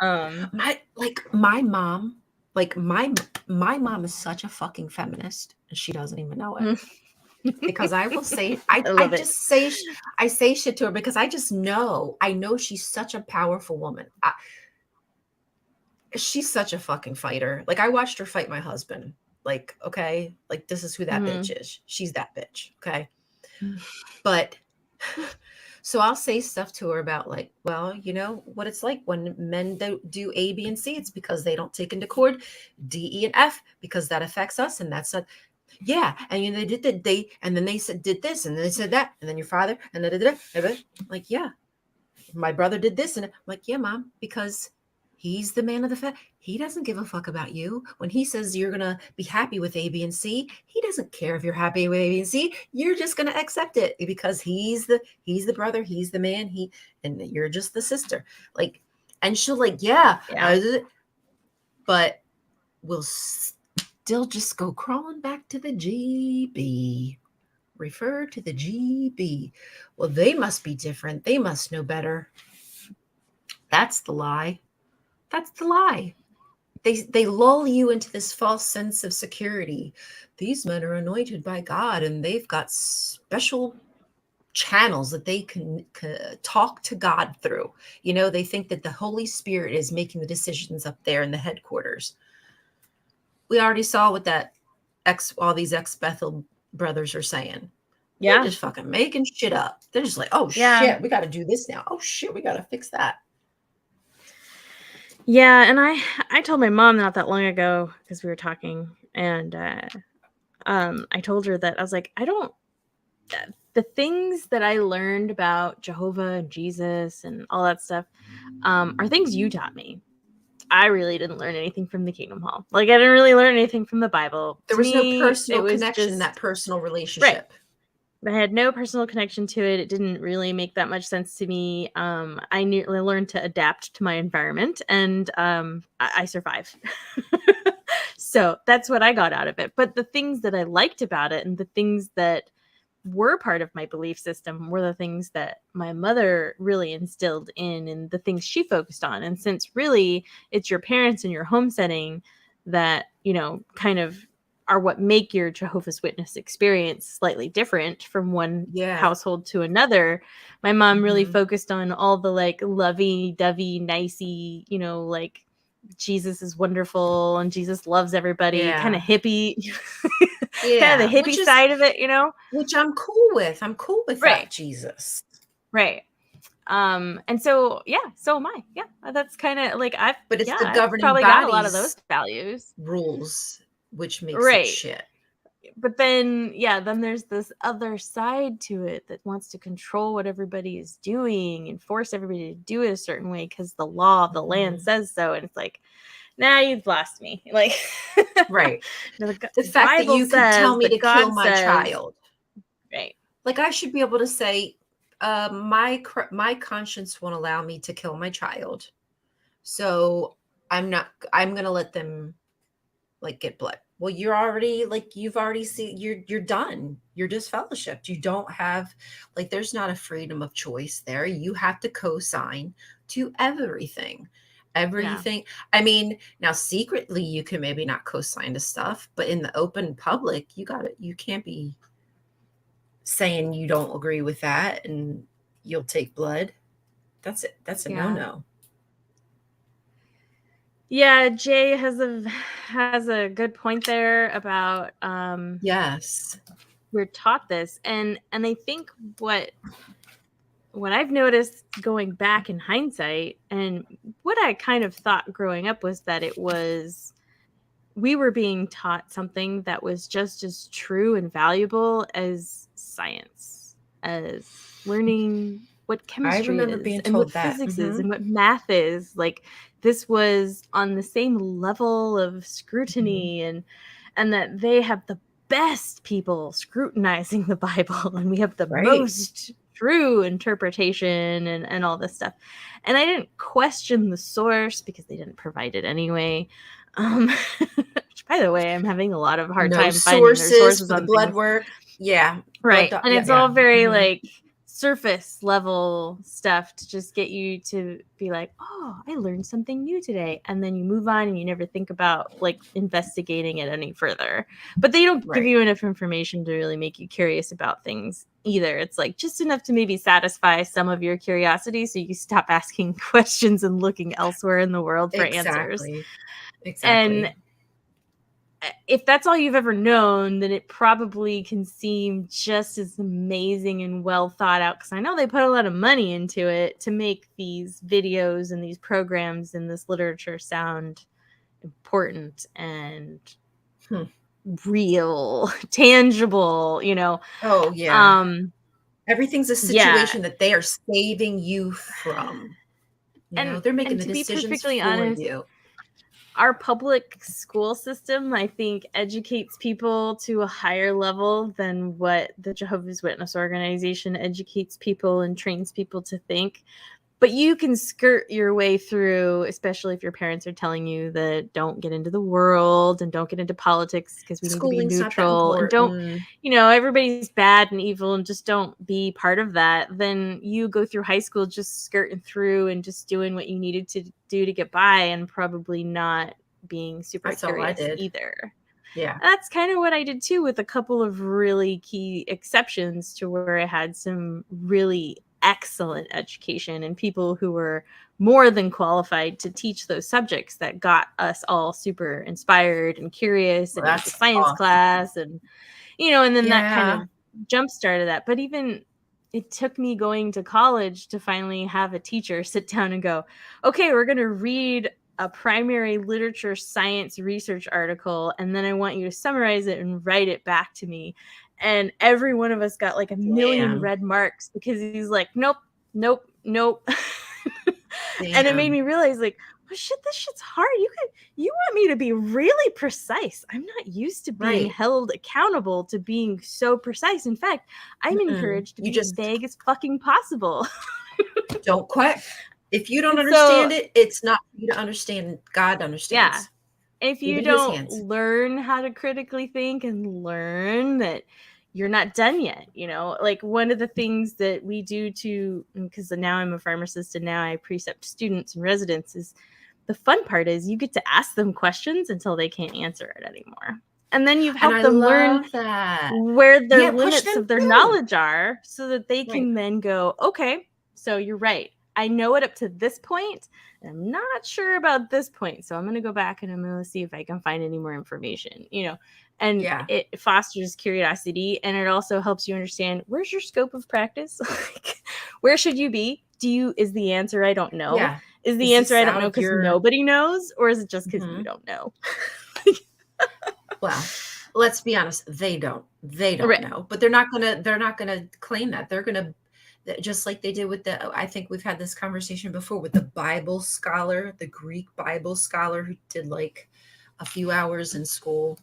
Included. My mom, my mom is such a fucking feminist, and she doesn't even know it. Because I will say, I say shit to her because I just know. I know she's such a powerful woman. She's such a fucking fighter. Like, I watched her fight my husband. Like, okay, like this is who that bitch is. She's that bitch. Okay. But so I'll say stuff to her about like, well, you know what it's like when men do A, B, and C. It's because they don't take into account D, E, and F, because that affects us. And that's a, yeah. And they did that. And then they did this, and then they said that, and then your father, and like, yeah, my brother did this. And I'm like, yeah, mom, because he's the man of the family. He doesn't give a fuck about you. When he says you're going to be happy with A, B, and C, he doesn't care if you're happy with A, B, and C. You're just going to accept it because he's the brother. He's the man. And you're just the sister. Like, and she'll like, yeah. But we'll still just go crawling back to the GB. Refer to the GB. Well, they must be different. They must know better. That's the lie. That's the lie. They lull you into this false sense of security. These men are anointed by God, and they've got special channels that they can talk to God through. You know, they think that the Holy Spirit is making the decisions up there in the headquarters. We already saw what that all these ex-Bethel brothers are saying. Yeah. They're just fucking making shit up. They're just like, oh shit, we got to do this now. Oh shit, we got to fix that. Yeah, and I told my mom not that long ago, because we were talking, and I told her that I was like, the things that I learned about Jehovah and Jesus and all that stuff are things you taught me. I really didn't learn anything from the Kingdom Hall. Like, I didn't really learn anything from the Bible. There was no personal connection in that personal relationship. Right. I had no personal connection to it. It didn't really make that much sense to me. I learned to adapt to my environment, and I survived. So that's what I got out of it. But the things that I liked about it, and the things that were part of my belief system, were the things that my mother really instilled in, and the things she focused on. And since really it's your parents and your home setting that, you know, kind of are what make your Jehovah's Witness experience slightly different from one household to another. My mom really focused on all the like lovey-dovey, nicey, you know, like Jesus is wonderful and Jesus loves everybody, kind of Yeah. hippie, kind of Yeah. the hippie side of it, you know? Which I'm cool with. I'm cool with Right. that Jesus. Right. And so, yeah, so am I. Yeah. That's kind of like, But it's the I've governing probably got a lot of those body's values. rules which makes it Right. shit. But then, yeah, then there's this other side to it that wants to control what everybody is doing and force everybody to do it a certain way because the law of the land Mhm. says so. And it's like, nah, you've lost me. Like, Right. the The fact that Bible you could tell says, me to that kill God my says, child. right. Like, I should be able to say, my conscience won't allow me to kill my child. So I'm gonna let them like get blood. Well, you're already like you've already seen you're done. You're disfellowshipped. You don't have like there's not a freedom of choice there. You have to co-sign to everything. Yeah. Everything. I mean, now secretly you can maybe not co-sign to stuff, but in the open public, you can't be saying you don't agree with that and you'll take blood. That's it. That's a Yeah. no-no. Yeah. Jay has a good point there about, Yes. we're taught this. And I think what I've noticed going back in hindsight, and what I kind of thought growing up, was that we were being taught something that was just as true and valuable as science, as learning what I chemistry remember is being and what told that. physics is Mhm. and what math is. Like, this was on the same level of Mhm. scrutiny, and that they have the best people scrutinizing the Bible and we have the Right. most true interpretation, and all this stuff. And I didn't question the source because they didn't provide it anyway. Um, which, by the way, I'm having a lot of hard No time finding their sources sources for the on blood things. work. Yeah. Right. And Yeah, it's yeah. all very Mhm. like surface level stuff to just get you to be like, oh, I learned something new today. And then you move on and you never think about like investigating it any further. But they don't give Right. you enough information to really make you curious about things either. It's like just enough to maybe satisfy some of your curiosity so you stop asking questions and looking elsewhere in the world for answers. Exactly. And Exactly. if that's all you've ever known, then it probably can seem just as amazing and well thought out. Because I know they put a lot of money into it to make these videos and these programs and this literature sound important and Hmm. real, tangible, you know. Oh, yeah. Um, Everything's a yeah. situation that they are saving you from. They're And making the to be decisions perfectly for honest, you. our public school system, I think, educates people to a higher level than what the Jehovah's Witness organization educates people and trains people to think. But you can skirt your way through, especially if your parents are telling you that don't get into the world and don't get into politics because we need to be Schooling's not that neutral, and don't, important. everybody's bad and evil and just don't be part of that. Then you go through high school just skirting through and just doing what you needed to do to get by, and probably not being super That's all I curious did. either. Yeah. That's kind of what I did too, with a couple of really key exceptions to where I had some really excellent education and people who were more than qualified to teach those subjects that got us all super inspired and curious Well, and into that's science awesome. class, and then that kind Yeah. of jump started that. But even it took me going to college to finally have a teacher sit down and go, okay, we're going to read a primary literature science research article, and then I want you to summarize it and write it back to me. And every one of us got like a million Damn. red marks because he's like, nope, nope, nope. And it made Damn. me realize, like, oh shit, this shit's hard. You want me to be really precise. I'm not used to being Right. held accountable to being so precise. In fact, I'm Mm-mm. encouraged to You be as just vague as fucking possible. don't quit. If you don't And so, understand it, it's not for you to understand. God yeah, understands. if Leave you it in his don't hands. learn how to critically think and learn that you're not done yet, like one of the things that we do to, because now I'm a pharmacist and now I precept students and residents, is the fun part is you get to ask them questions until they can't answer it anymore. And then you've And helped I them learn love that. where their Yeah, push limits them of their through. knowledge are so that they Right. can then go, okay, so you're right. I know it up to this point, and I'm not sure about this point. So I'm going to go back and I'm going to see if I can find any more information, and Yeah. it fosters curiosity, and it also helps you understand where's your scope of practice. Like, where should you be? Is the answer I don't know? Yeah. Is the Is answer this I don't out know of because your nobody knows, or is it just because you Mhm. don't know? Well, let's be honest, they don't. They don't Right. know, but they're not gonna claim that. They're gonna just like they did with I think we've had this conversation before with the Bible scholar, the Greek Bible scholar who did like a few hours in school,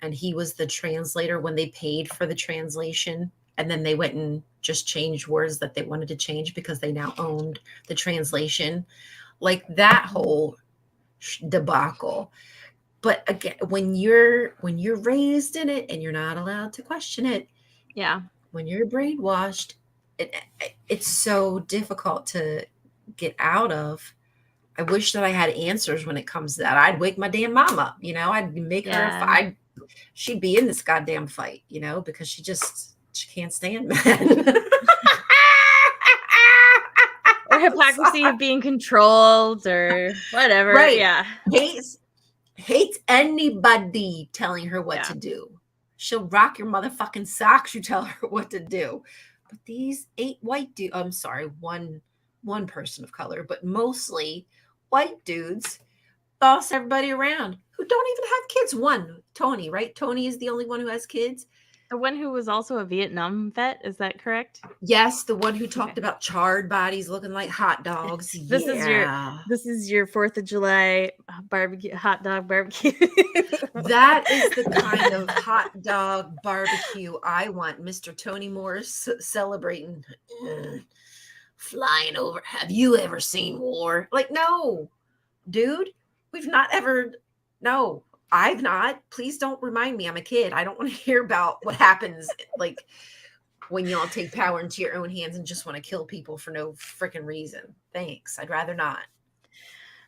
and he was the translator when they paid for the translation, and then they went and just changed words that they wanted to change because they now owned the translation. Like that whole debacle. But again, when you're raised in it and you're not allowed to question it, Yeah. when you're brainwashed, it's so difficult to get out of. I wish that I had answers when it comes to that. I'd wake my damn mom up, I'd make her Yeah. she'd be in this goddamn fight, because she can't stand men. Or hypocrisy Sorry. of being controlled or whatever. Right. Yeah. Hates anybody telling her what Yeah. to do. She'll rock your motherfucking socks. You tell her what to do. But these 8 white dudes, I'm sorry, one person of color, but mostly white dudes boss everybody around who don't even have kids. One, Tony, right? Tony is the only one who has kids. The one who was also a Vietnam vet, is that correct? Yes, the one who talked Okay. about charred bodies looking like hot dogs. This is your Yeah. 4th of July barbecue, hot dog barbecue. That is the kind of hot dog barbecue I want. Mr. Tony Morris celebrating, flying over. Have you ever seen war? Like, no, dude, we've not ever. No, I've not. Please don't remind me. I'm a kid. I don't want to hear about what happens. Like when y'all take power into your own hands and just want to kill people for no freaking reason. Thanks. I'd rather not.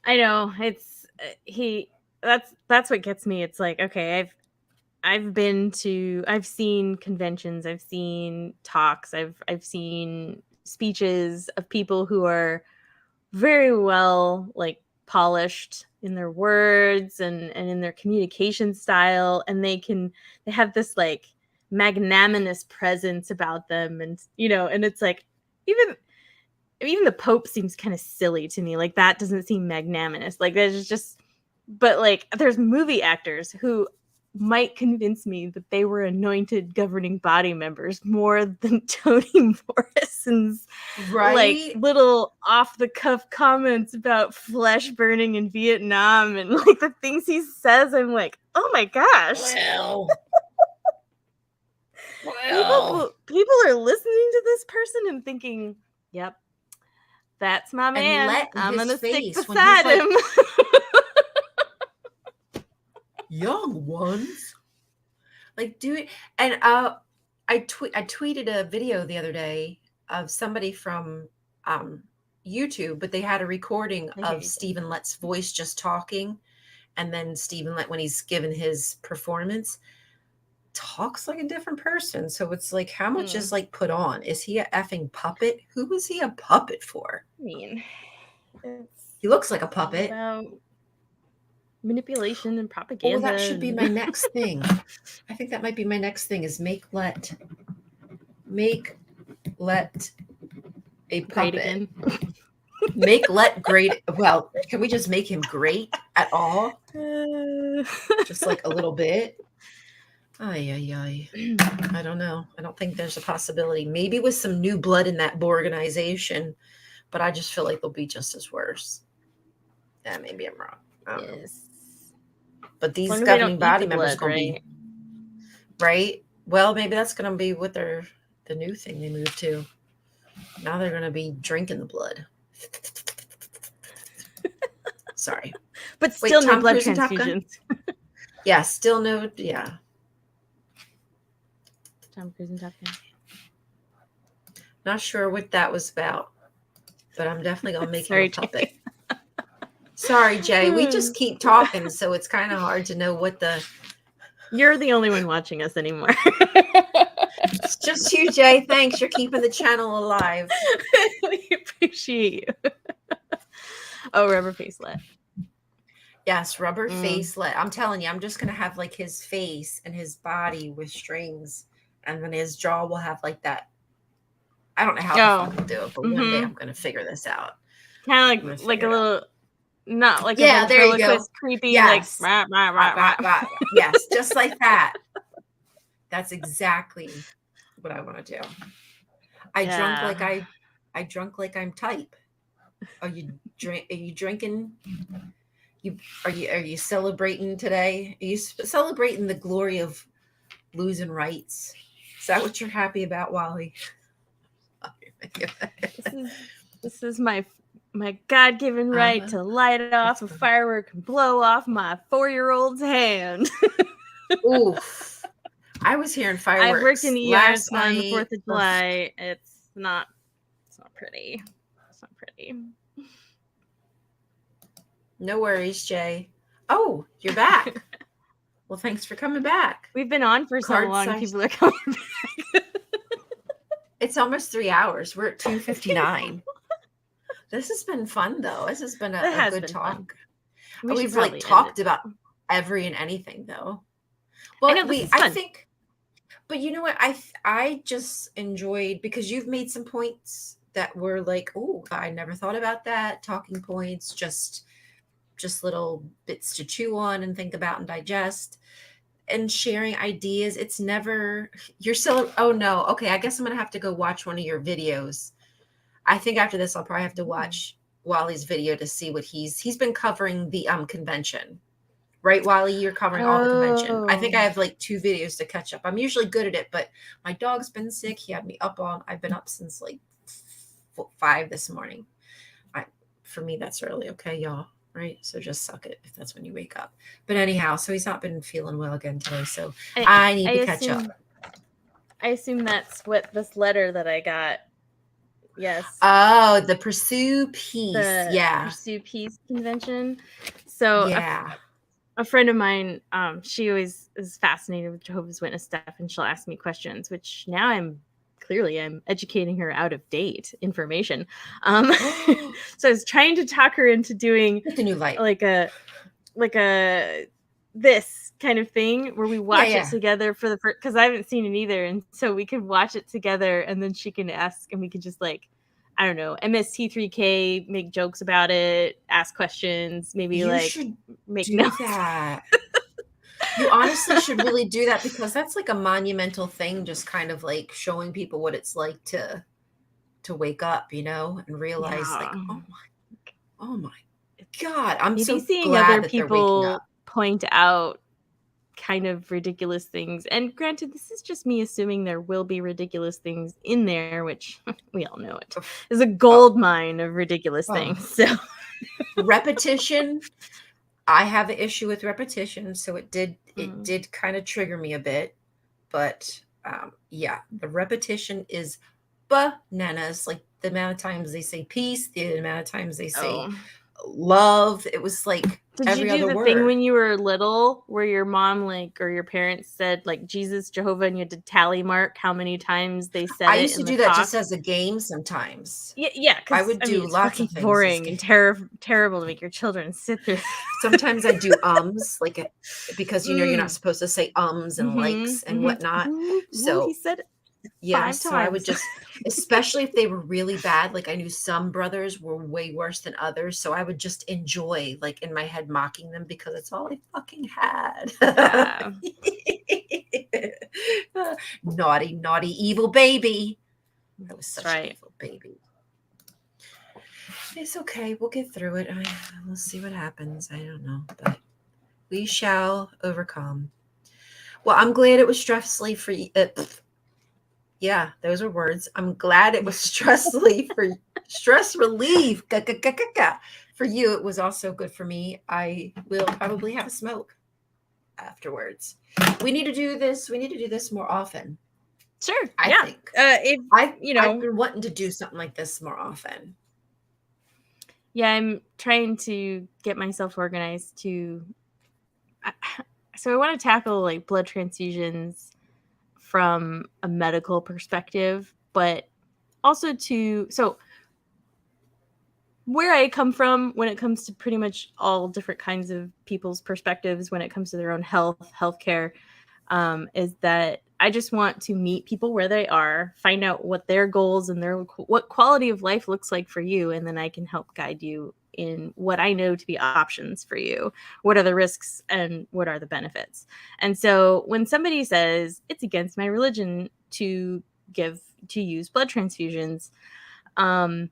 I know, it's that's what gets me. It's like, okay, I've seen conventions, I've seen talks, I've seen speeches of people who are very well, like, polished in their words and in their communication style, and they have this, like, magnanimous presence about them, and and it's like, even the Pope seems kind of silly to me. Like, that doesn't seem magnanimous. Like, there's just, but like, there's movie actors who might convince me that they were anointed governing body members more than Toni Morrison's like Right? little off the cuff comments about flesh burning in Vietnam and like the things he says. I'm like, oh my gosh. People are listening to this person and thinking, yep, that's my And man. let I'm his gonna stick face when he's beside like, him. young ones, like, do it. And I tweeted a video the other day of somebody from YouTube, but they had a recording I hear of you. Stephen Lett's voice just talking, and then Stephen Lett, when he's given his performance, talks like a different person. So it's like, how much is like put on? Is he a effing puppet? Who is he a puppet for? I mean, it's He looks like a all puppet. about manipulation and Oh, propaganda. that should be And my next thing. I think that might be my next thing is make Let a great puppet. again. Make Let great. Well, can we just make him great at all? Just like a little bit. Ay, ay, ay. I don't know. I don't think there's a possibility. Maybe with some new blood in that organization, but I just feel like they'll be just as worse. Yeah, maybe I'm wrong. I don't know. Yes. But these As long as they don't governing eat body the members blood, going to right? be right. Well, maybe that's going to be what the new thing they moved to. Now they're going to be drinking the blood. Sorry. But still no Tom blood Cruise and Top Gun? transfusions. Yeah, still no. Yeah. Tom Cruise and Top Gun. Not sure what that was about, but I'm definitely going to make him Sorry, a puppet. Sorry, Jay. We just keep talking, so it's kind of hard to know what the. You're the only one watching us anymore. just you, Jay. Thanks. You're keeping the channel alive. We appreciate you. Oh, rubber facelet. Yes, rubber facelet. I'm telling you, I'm just gonna have like his face and his body with strings, and then his jaw will have like that. I don't know how the fuck I'll do it, but one day I'm gonna figure this out. Kind of like a little, not like a Yeah, there you go. ventriloquist, creepy, Yes. like rah, rah, rah, rah. Yes, just like that. That's exactly what I want to do. I drunk like I'm type. Are you drinking? Are you celebrating today? Are you celebrating the glory of losing rights? Is that what you're happy about, Wally? This is my God-given right to light off a firework and blow off my 4-year-old's hand. Oof. I was hearing fireworks. I've worked in ERs on the 4th of July. It's not pretty. It's not pretty. No worries, Jay. Oh, you're back. Well, thanks for coming back. We've been on for so long. People are coming back. It's almost 3 hours. We're at 2:59. This has been fun, though. This has been a good talk. We've like talked about every and anything, though. Well, I think, but you know what? I just enjoyed, because you've made some points that were like, oh, I never thought about that. Talking points, just little bits to chew on and think about and digest, and sharing ideas. It's never, you're still, oh no, okay, I guess I'm gonna have to go watch one of your videos. I think after this I'll probably have to watch Wally's video to see what he's been covering the convention, right? Wally, you're covering all the convention. I think I have like 2 videos to catch up. I'm usually good at it, but my dog's been sick. He had me up I've been up since like 5 this morning. For me, that's early, okay, y'all, right? So just suck it if that's when you wake up. But anyhow, so he's not been feeling well again today, so I need to catch up. I assume that's what this letter that I got. Yes. Oh, the Pursue Peace. Pursue Peace convention. So yeah. A friend of mine, she always is fascinated with Jehovah's Witness stuff, and she'll ask me questions, which now I'm educating her out of date information. So I was trying to talk her into doing the new light, like a this kind of thing where we watch it together for the first, because I haven't seen it either, and so we could watch it together, and then she can ask, and we could just like, I don't know, MST3K, make jokes about it, ask questions, maybe make notes. That. You honestly should really do that, because that's like a monumental thing, just kind of like showing people what it's like to wake up, and realize like, oh my God, I'm maybe so seeing glad other people point out kind of ridiculous things. And granted, this is just me assuming there will be ridiculous things in there, which we all know it is a gold mine of ridiculous things. So repetition. I have an issue with repetition, so it did kind of trigger me a bit, but the repetition is bananas. Like the amount of times they say peace, the amount of times they say love. It was like every other word. Did you do the thing when you were little where your mom or your parents said like Jesus, Jehovah, and you had to tally mark how many times they said it? I used to do that just as a game sometimes. Yeah, I would do lots of things. Boring and terrible to make your children sit through. Sometimes I do like because you're not supposed to say and likes and whatnot. So he said it. Yeah, so I would just, especially if they were really bad, like I knew some brothers were way worse than others, so I would just enjoy, like in my head, mocking them because it's all I fucking had. Naughty, evil baby. That was such an evil baby. It's okay. We'll get through it. We'll see what happens. I don't know, but we shall overcome. Well, I'm glad it was stress-free for you. Yeah, those are words. I'm glad it was stress relief. For you. It was also good for me. I will probably have a smoke afterwards. We need to do this. We need to do this more often. Sure. I think. I've been wanting to do something like this more often. Yeah, I'm trying to get myself organized to. So I want to tackle like blood transfusions from a medical perspective, but also so where I come from when it comes to pretty much all different kinds of people's perspectives when it comes to their own healthcare, is that I just want to meet people where they are, find out what their goals and what quality of life looks like for you, and then I can help guide you in what I know to be options for you. What are the risks and what are the benefits? And so when somebody says it's against my religion to use blood transfusions, um,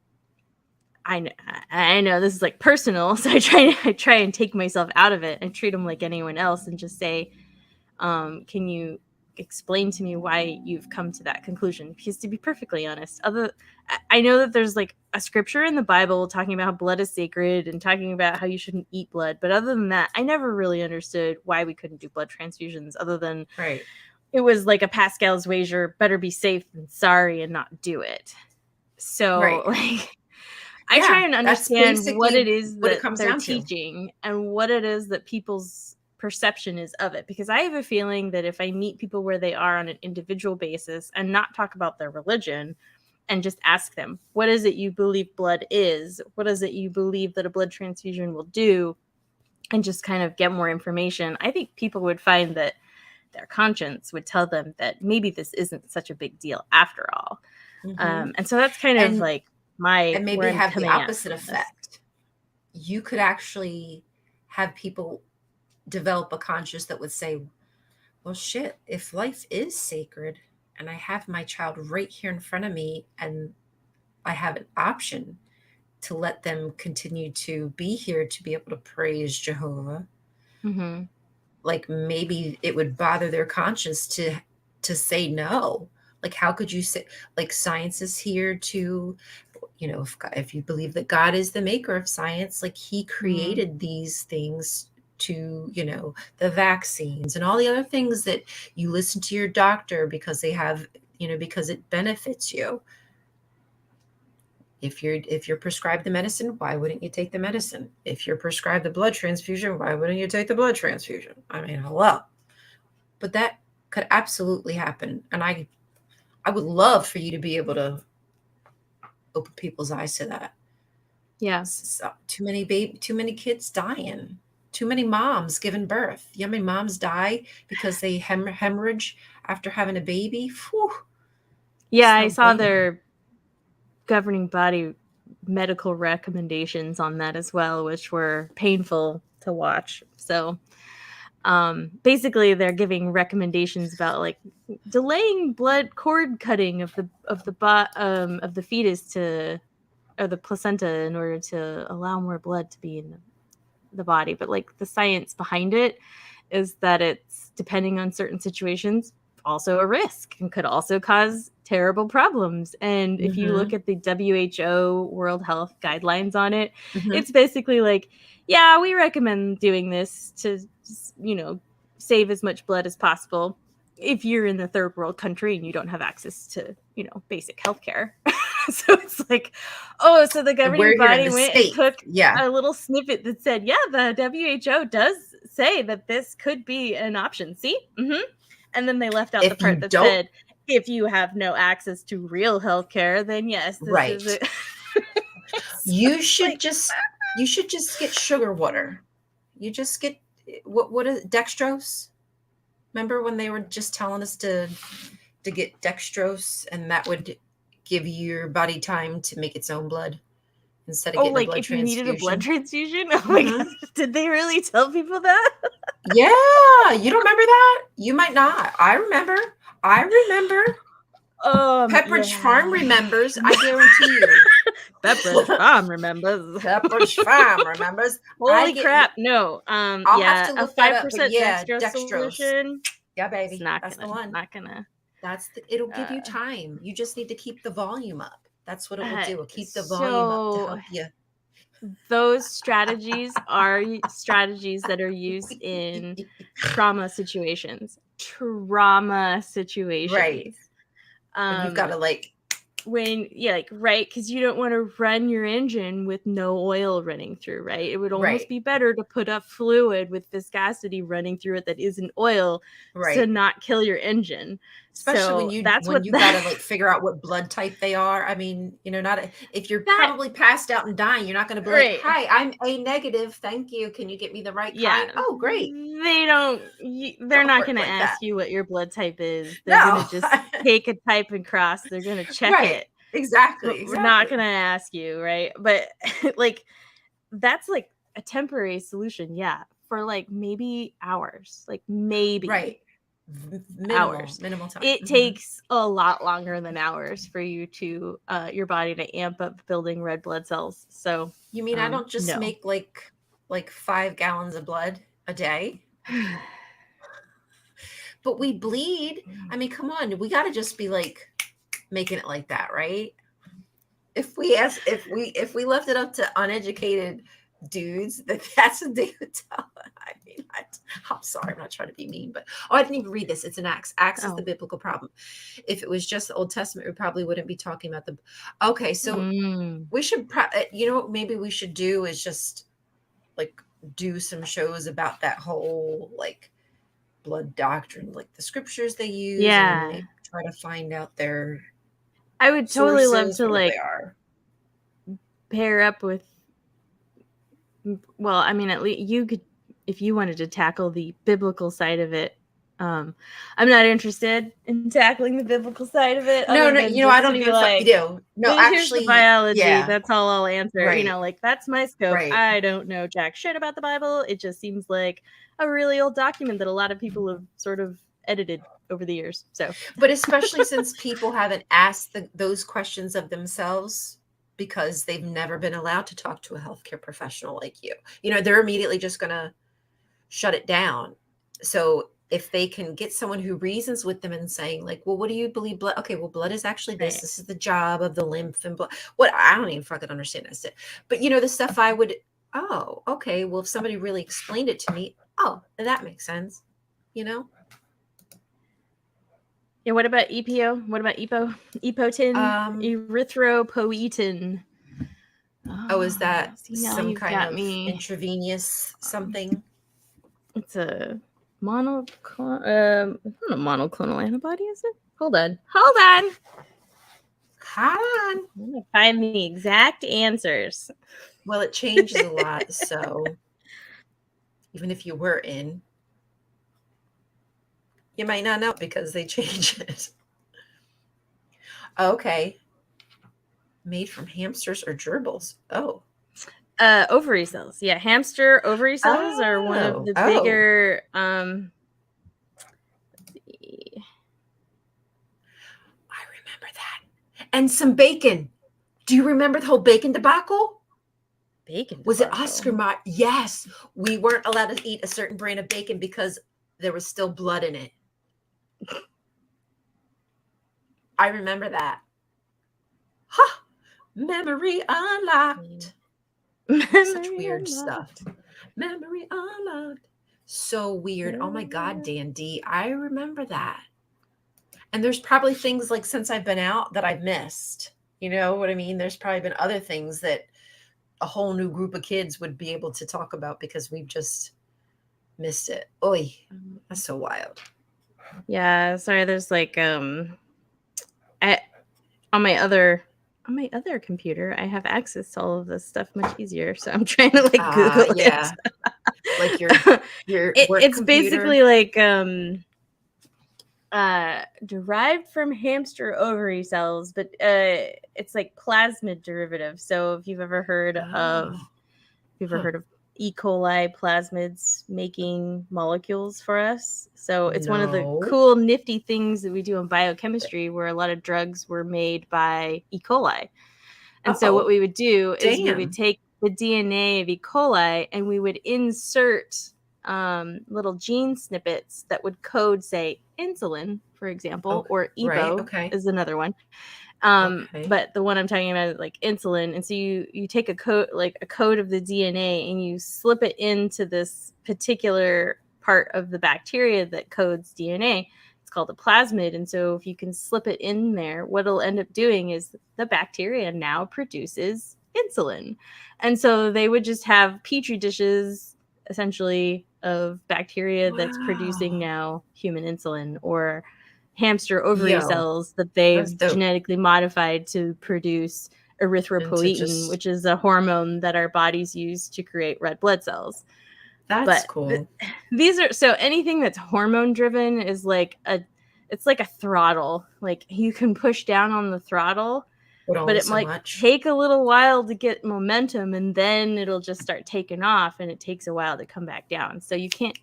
I know this is like personal, so I try and take myself out of it and treat them like anyone else and just say, can you explain to me why you've come to that conclusion? Because to be perfectly honest, I know that there's like a scripture in the Bible talking about how blood is sacred and talking about how you shouldn't eat blood, but other than that, I never really understood why we couldn't do blood transfusions other than Right. it was like a Pascal's wager, better be safe than sorry and not do it. So Right. like I try Yeah, and that's understand what it basically is what it that comes they're down to. teaching and what it is that people's perception is of it. Because I have a feeling that if I meet people where they are on an individual basis and not talk about their religion and just ask them, what is it you believe blood is? What is it you believe that a blood transfusion will do? And just kind of get more information, I think people would find that their conscience would tell them that maybe this isn't such a big deal after all. Mhm. And so that's kind of And like and where maybe I'm have the coming at opposite from this. effect. You could actually have people develop a conscience that would say, well, shit, if life is sacred and I have my child right here in front of me and I have an option to let them continue to be here to be able to praise Jehovah, Mm-hmm. like maybe it would bother their conscience to say no. Like how could you say, like, science is here to, if you believe that God is the maker of science, like he Mm-hmm. created these things to, the vaccines and all the other things that you listen to your doctor because they have, because it benefits you. If you're prescribed the medicine, why wouldn't you take the medicine? If you're prescribed the blood transfusion, why wouldn't you take the blood transfusion? I mean, hello. But that could absolutely happen. And I would love for you to be able to open people's eyes to that. Yeah. Too many kids dying. Too many moms giving birth. You know how many moms die because they hemorrhage after having a baby? Whew, Yeah, it's I no saw bueno. their governing body medical recommendations on that as well, which were painful to watch. So, basically they're giving recommendations about like delaying blood cord cutting of the fetus to or the placenta in order to allow more blood to be in the body. But like the science behind it is that it's depending on certain situations also a risk and could also cause terrible problems. And if you look Hmm. at the WHO World Health guidelines on it, Hmm. it's basically like, yeah, we recommend doing this to, save as much blood as possible if you're in the third world country and you don't have access to, basic healthcare. So it's like, oh, so the And governing where you're in body the went and state, took yeah. a little snippet that said, yeah, the WHO does say that this could be an option. See? Mm-hmm. And then they left out the If part you that don't, said, if you have no access to real healthcare, then yes, this is right. it. You It's should like, just you should just get sugar water. You just get what is dextrose? Remember when they were just telling us to get dextrose and that would give your body time to make its own blood instead of oh, getting a like blood if you needed a blood transfusion. transfusion? Oh my Hmm. God. Did they really tell people that? Yeah, you don't remember that? You might not. I remember. I remember. Pepperidge Farm Yeah. remembers, I guarantee you. Pepperidge Farm remembers. Pepperidge Farm remembers. I Holy get crap. No. I'll have Yeah, to a look that up, but 5% yeah, dextrose dextrose. solution. Yeah, It's baby. That's the one. not gonna It'll give you uh time. You just need to keep the volume up. That's what it will do. It'll keep the volume up to so help you. those strategies are strategies that are used in trauma situations. Trauma Right. situations. When you've got Um to like, when yeah, like right, because you don't want to run your engine with no oil running through, right? It would almost right, be better to put a fluid with viscosity running through it that isn't oil to right. not kill your engine. Especially So that's when what you gotta, like, figure out what blood type they are. I mean, not if you're that probably passed out and dying, you're not gonna be like, right. "Hi, I'm A negative, thank you. Can you get me the right kind?" Yeah, "Oh, great." they're Don't not work gonna like that. ask you what your blood type is. They're gonna No. just take a type and cross. They're gonna check Right. it. Exactly, We're not gonna exactly. ask you, right? But, like, that's, like, a temporary solution, yeah, for, like, maybe hours, like, maybe Right. Minimal, hours. minimal time. It Mhm. takes a lot longer than hours for you to, your body to amp up building red blood cells. So, You mean I don't just no. make, like, 5 gallons of blood a day? But we bleed. I mean, come on, we gotta just be, like, making it like that, right? If we left it up to uneducated dudes, that's what they would tell. I mean, I'm sorry, I'm not trying to be mean, but I didn't even read this. It's an Acts. Acts is the Oh. biblical problem. If it was just the Old Testament, we probably wouldn't be talking about the. Okay, so Mm. we should. What maybe we should do is just like do some shows about that whole like blood doctrine, like the scriptures they use, and Yeah. try to find out their I would totally love sources, to, whatever they like, are. pair up with well, I mean, at least you could if you wanted to tackle the biblical side of it. I'm not interested in tackling the biblical side of it No, other no, than I just to don't be give a fuck. like, No, Here's the actually, biology. yeah, That's all I'll answer." right, Like, that's my scope. right. I don't know jack shit about the Bible. It just seems like a really old document that a lot of people have sort of edited over the years. So, But especially since people haven't asked those questions of themselves because they've never been allowed to talk to a healthcare professional like you. They're immediately just going to shut it down. So if they can get someone who reasons with them and saying like, well, what do you believe blood? Okay, well, blood is actually this. right. This is the job of the lymph and blood. What I don't even fucking understand this. But the stuff I would, oh, okay. Well, if somebody really explained it to me, oh, that makes sense. You know? Yeah, what about EPO? What about EPO? EPOTIN, Um, erythropoietin. oh, is Oh, that see, now some you've kind got of me. intravenous something? It's a monoclonal, not a monoclonal antibody, is it? Hold on. Hold on. I'm gonna find the exact answers. Well, it changes a lot. So even if you were in, you might not know because they change it. Okay. Made from hamsters or gerbils. Oh. Ovary cells. Yeah, hamster ovary cells are one of Oh. the Oh. bigger. I remember that. And some bacon. Do you remember the whole bacon debacle? Bacon Was it debacle. Oscar Mayer? Yes. We weren't allowed to eat a certain brand of bacon because there was still blood in it. I remember that. Huh. Memory unlocked. Such Memory weird stuff. unlocked. Memory unlocked. So weird. Oh my God, Dan D. I remember that. And there's probably things like since I've been out that I've missed. You know what I mean? There's probably been other things that a whole new group of kids would be able to talk about because we've just missed it. Oy, that's so wild. Yeah, sorry. There's like I, on my other computer, I have access to all of this stuff much easier. So I'm trying to like Google it. Yeah. Like your work It's computer. basically like derived from hamster ovary cells, but it's like plasmid derivative. So if you've ever heard of Oh. Huh. E. coli plasmids making molecules for us. So it's one of the No. cool, nifty things that we do in biochemistry where a lot of drugs were made by E. coli. And so what Uh-oh. we would do is we would Damn. take the DNA of E. coli and we would insert little gene snippets that would code, say, insulin, for example, Okay. or Right. EPO Okay. is another one. Okay. But the one I'm talking about is like insulin. And so you take a code of the DNA and you slip it into this particular part of the bacteria that codes DNA. It's called a plasmid. And so if you can slip it in there, what it'll end up doing is the bacteria now produces insulin. And so they would just have petri dishes essentially of bacteria that's producing Wow. now human insulin or hamster ovary Yo, cells that that's they've dope. genetically modified to produce And to erythropoietin, just, which is a hormone that our bodies use to create red blood cells. that's But cool. these are, so anything that's hormone driven is like it's like a throttle. Like you can push down on the throttle, But but only it so might much. take a little while to get momentum, and then it'll just start taking off, and it takes a while to come back down. So you can't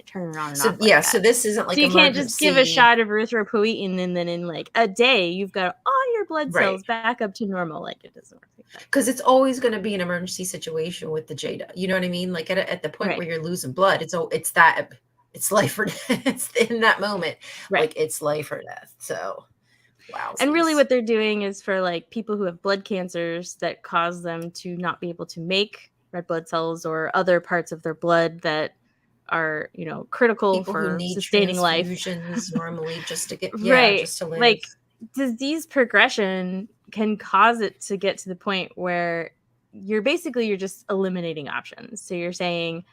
turn it on and So off like yeah, so that. this isn't So like you can't just give a emergency, shot of erythropoietin and then in like a day you've got all your blood right? cells back up to normal. Like, it doesn't work like that. Because it's always going to be an emergency situation with the Jada. You know what I mean? Like at the point Right. where you're losing blood, it's that it's life or death. It's in that moment, Right. like it's life or death. So, And really wowsies. what they're doing is for like people who have blood cancers that cause them to not be able to make red blood cells or other parts of their blood that are, critical People who for need sustaining life. transfusions normally just to get, yeah, Right. just to live. Like, disease progression can cause it to get to the point where you're just eliminating options. So you're saying,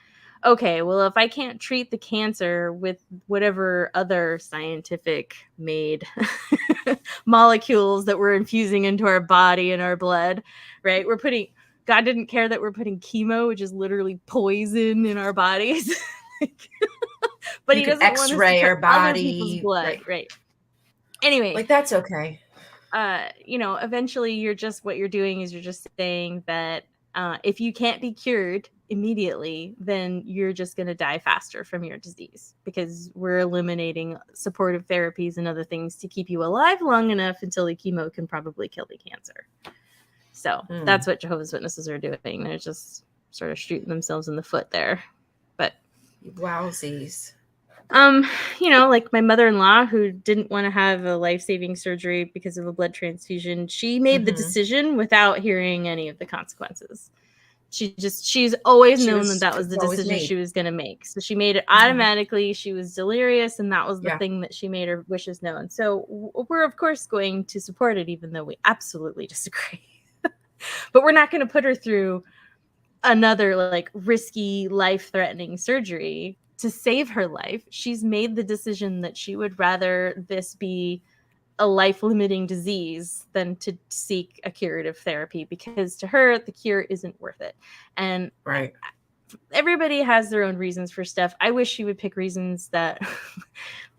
okay, well, if I can't treat the cancer with whatever other scientific made molecules that we're infusing into our body and our blood, right? God didn't care that we're putting chemo, which is literally poison, in our bodies. But You he could doesn't want us to X-ray put our other people's body, blood, right? right? Anyway, Like that's okay. eventually what you're doing is you're just saying that if you can't be cured immediately, then you're just going to die faster from your disease, because we're eliminating supportive therapies and other things to keep you alive long enough until the chemo can probably kill the cancer. So that's what Jehovah's Witnesses are doing. They're just sort of shooting themselves in the foot there. But Wowsies. like my mother-in-law, who didn't want to have a life-saving surgery because of a blood transfusion, she made the decision without hearing any of the consequences. She's always known that It was was the always decision made. she was going to make. So she made it automatically. She was delirious, and that was the Yeah. thing that she made her wishes known. So we're of course going to support it, even though we absolutely disagree. But we're not going to put her through another like risky, life-threatening surgery to save her life. She's made the decision that she would rather this be a life-limiting disease than to seek a curative therapy, because to her the cure isn't worth it. And Right. everybody has their own reasons for stuff. I wish she would pick reasons that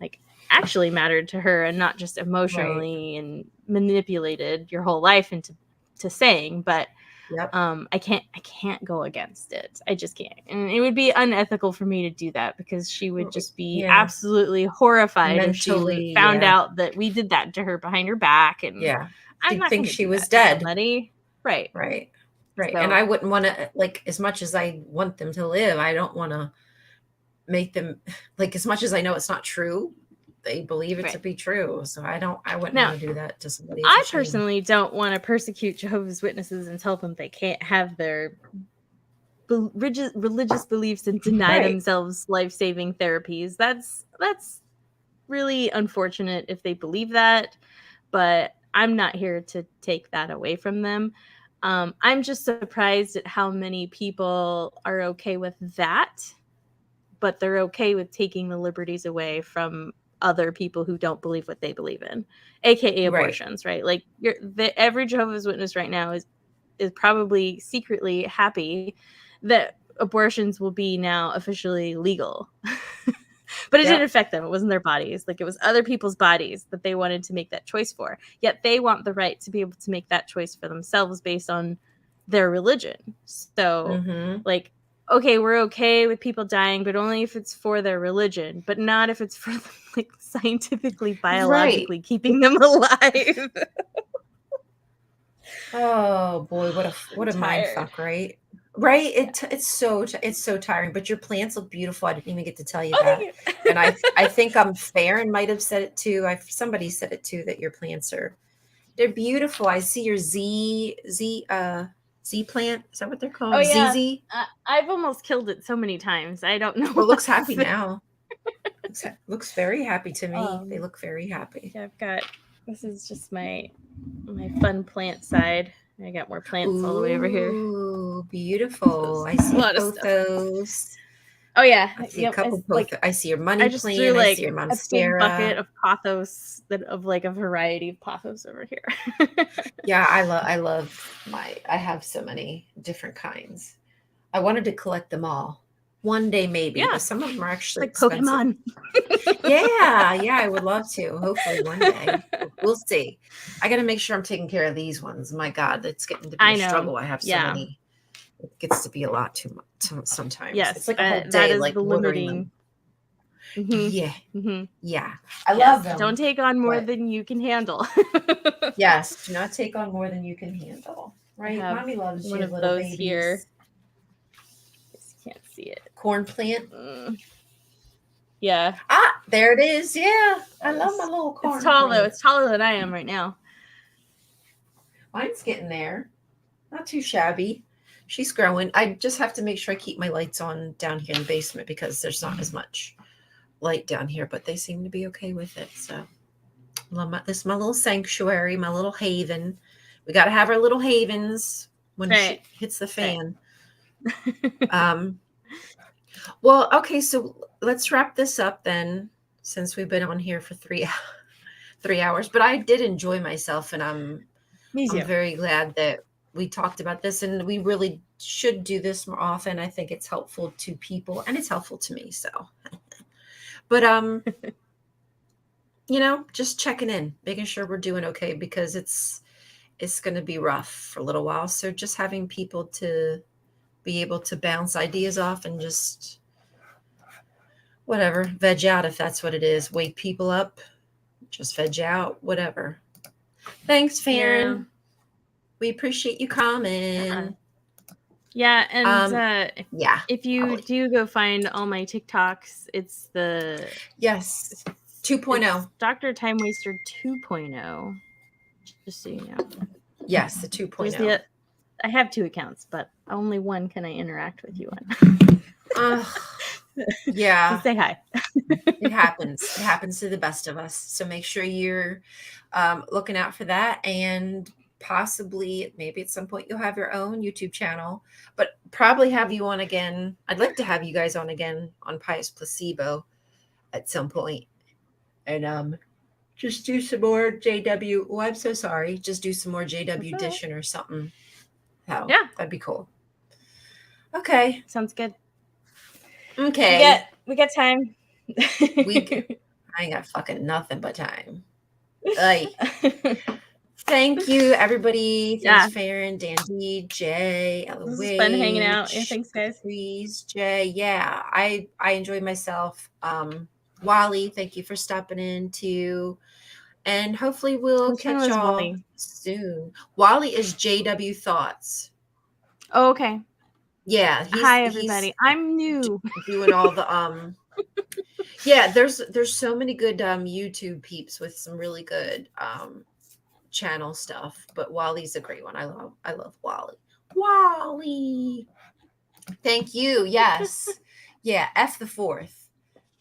like actually mattered to her, and not just emotionally and manipulated your whole life into saying. But Yep. I can't go against it. I just can't. And it would be unethical for me to do that, because she would just be absolutely horrified if she Mentally, found out that we did that to her behind her back. And I'm she'd not going think to she do was that to dead. somebody. Right. Right. And So I wouldn't want to, like, as much as I want them to live, I don't want to make them, like, as much as I know it's not true, they believe it to be true. So I wouldn't want to do that to somebody. It's I personally don't want to persecute Jehovah's Witnesses and tell them they can't have their religious beliefs and deny themselves life-saving therapies. That's really unfortunate if they believe that, but I'm not here to take that away from them. I'm just surprised at how many people are okay with that, but they're okay with taking the liberties away from other people who don't believe what they believe in, aka abortions, right? Like every Jehovah's Witness right now is probably secretly happy that abortions will be now officially legal. But it didn't affect them. It wasn't their bodies. Like, it was other people's bodies that they wanted to make that choice for. Yet they want the right to be able to make that choice for themselves based on their religion. So, like, okay, we're okay with people dying, but only if it's for their religion, but not if it's for them, like, scientifically, biologically keeping them alive. Oh boy, what a mind fuck, right? Right? It's so tiring, but your plants look beautiful. I didn't even get to tell you that. And I think Farron might have said it too. Somebody said it too, that your plants they're beautiful. I see your Z plant. Is that what they're called? Oh yeah. ZZ? I've almost killed it so many times. I don't know. Well, it looks happy now. Looks very happy to me. They look very happy. Yeah, this is just my fun plant side. I got more plants all the way over here. Ooh, beautiful. I see photos. Oh yeah, I see a yep. couple It's both. like I see your I money just threw plan. I see like your a big bucket monstera. of pothos of like a variety of pothos over here. Yeah, I love I have so many different kinds. I wanted to collect them all. One day maybe, Yeah, but some of them are it's actually like expensive. Pokemon. Yeah, I would love to. Hopefully one day. We'll see. I got to make sure I'm taking care of these ones. My God, it's getting to be I a know. struggle. I have so Yeah. many. It gets to be a lot too much sometimes. It's Yes, like a whole that day, is like the watering limiting. them. Mhm. Yeah, Mhm. yeah. I Yes, love don't them, take on more but than you can handle. yes, do not take on more than you can handle. I Right? have Mommy loves one you, of little those here. babies. Just can't see it. Corn plant. Mm, yeah, Ah, there it is. Yeah, I love my little it's corn tall though. plant. It's taller than I am right now. Mine's getting there. Not too shabby. She's growing. I just have to make sure I keep my lights on down here in the basement because there's not as much light down here, but they seem to be okay with it. So this is my little sanctuary, my little haven. We got to have our little havens when Right. shit hits the Right. fan. Um, well, okay, so let's wrap this up then, since we've been on here for 3 hours. But I did enjoy myself, and Me I'm too. very glad that we talked about this, and we really should do this more often. I think it's helpful to people, and it's helpful to me. So, but just checking in, making sure we're doing okay because it's going to be rough for a little while. So just having people to be able to bounce ideas off and just whatever, veg out if that's what it is. Wake people up, just veg out, whatever. Thanks, Yeah. Farron. We appreciate you Yeah. coming. Yeah, and Um, yeah, if you probably. do go find all my TikToks, Yes. 2.0. it's Dr. Time Waster 2.0. Just so you know. Yes, the There's 2.0. the I have two accounts, but only one can I interact with you on. Uh, So yeah, say hi. it happens. It happens to the best of us. So make sure you're looking out for that. And possibly, maybe at some point, you'll have your own YouTube channel, but probably have you on again. I'd like to have you guys on again on Pious Placebo at some point. And just do some more JW. Oh, I'm so sorry. Just do some more That's JW all right. dishing or something. Oh, Yeah, that'd be cool. Okay. sounds good. We got Okay. we got time. We I ain't got fucking nothing but time. Like, thank you, everybody. Thanks, Yeah, Farron, Dandy, Jay, Ella this is fun hanging out. Yeah, Wage, thanks guys. Caprice, Jay. Yeah, I enjoyed myself. Wally, thank you for stopping in too. And hopefully we'll Which one catch was y'all Wally? soon. Wally is JW Thoughts. Oh, okay. Yeah, Hi he's everybody. I'm new. doing all the yeah, there's so many good YouTube peeps with some really good channel stuff, but Wally's a great one. I love Wally. Wally. Thank you. Yes. Yeah, F the fourth.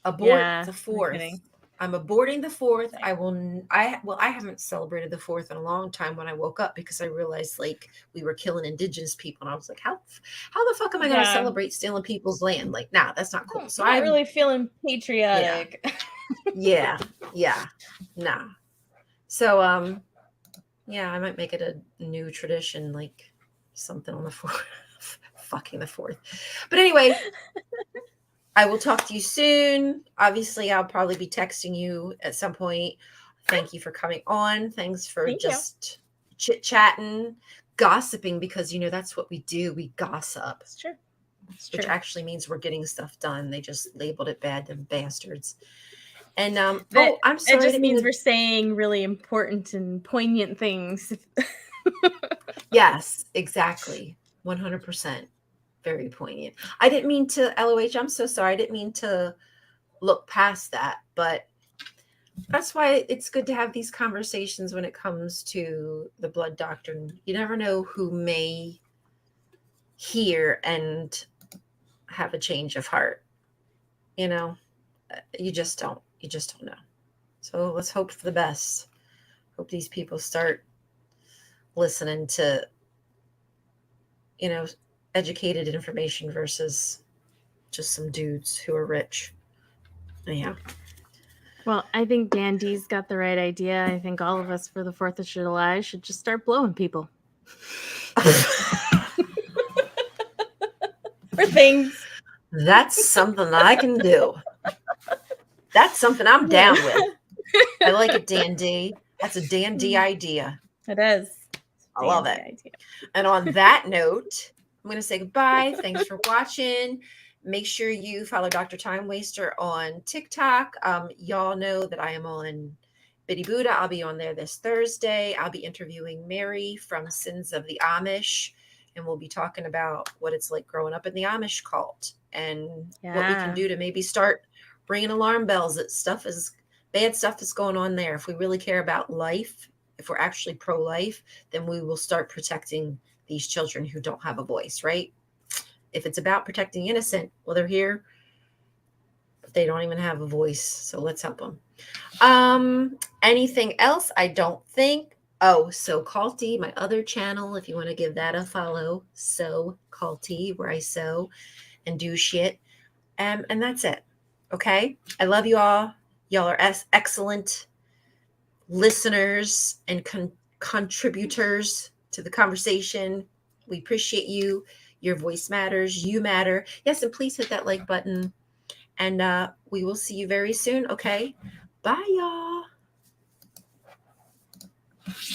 Abort Yeah, the no fourth. kidding. I'm aborting the fourth. Like, I will. I haven't celebrated the fourth in a long time. When I woke up, because I realized like we were killing indigenous people, and I was like, how the fuck am I going to yeah, celebrate stealing people's land? Like, nah, that's not cool. So not I, really feeling yeah, patriotic. yeah, yeah, nah. So yeah, I might make it a new tradition, like something on the fourth, fucking the fourth. But anyway, I will talk to you soon. Obviously, I'll probably be texting you at some point. Thank you for coming on. Thanks for Thank you. just chit chatting, gossiping, because that's what we do. We gossip, It's true. It's which true. actually means we're getting stuff done. They just labeled it bad, them bastards. And That I'm it sorry, I just didn't mean means to. we're saying really important and poignant things. Yes, exactly. 100%. Very poignant. I didn't mean to, LOH. I'm so sorry. I didn't mean to look past that, but that's why it's good to have these conversations when it comes to the blood doctrine. You never know who may hear and have a change of heart. You know, you just don't. You just don't know. So let's hope for the best. Hope these people start listening to, you know, educated information versus just some dudes who are rich. Yeah. Well, I think Dan D's got the right idea. I think all of us for the 4th of July should just start blowing people. For things. That's something that I can do. That's something I'm down with. I like it, Dan D. That's a Dan D idea. It is. I love it. Idea. And on that note, I'm going to say goodbye. Thanks for watching. Make sure you follow Dr. Time Waster on TikTok. Y'all know that I am on Biddy Buddha. I'll be on there this Thursday. I'll be interviewing Mary from Sins of the Amish, and we'll be talking about what it's like growing up in the Amish cult and what we can do to maybe start ringing alarm bells that bad stuff is going on there. If we really care about life, if we're actually pro-life, then we will start protecting these children who don't have a voice, right? If it's about protecting innocent, well, they're here, but they don't even have a voice. So let's help them. Anything else? I don't think. Oh, So Culty, my other channel, if you want to give that a follow. So Culty, where I sew and do shit. And that's it. Okay. I love you all. Y'all are excellent listeners and contributors to the conversation. We appreciate you. Your voice matters. You matter. Yes, and please hit that like button. And we will see you very soon. Okay. Bye, y'all.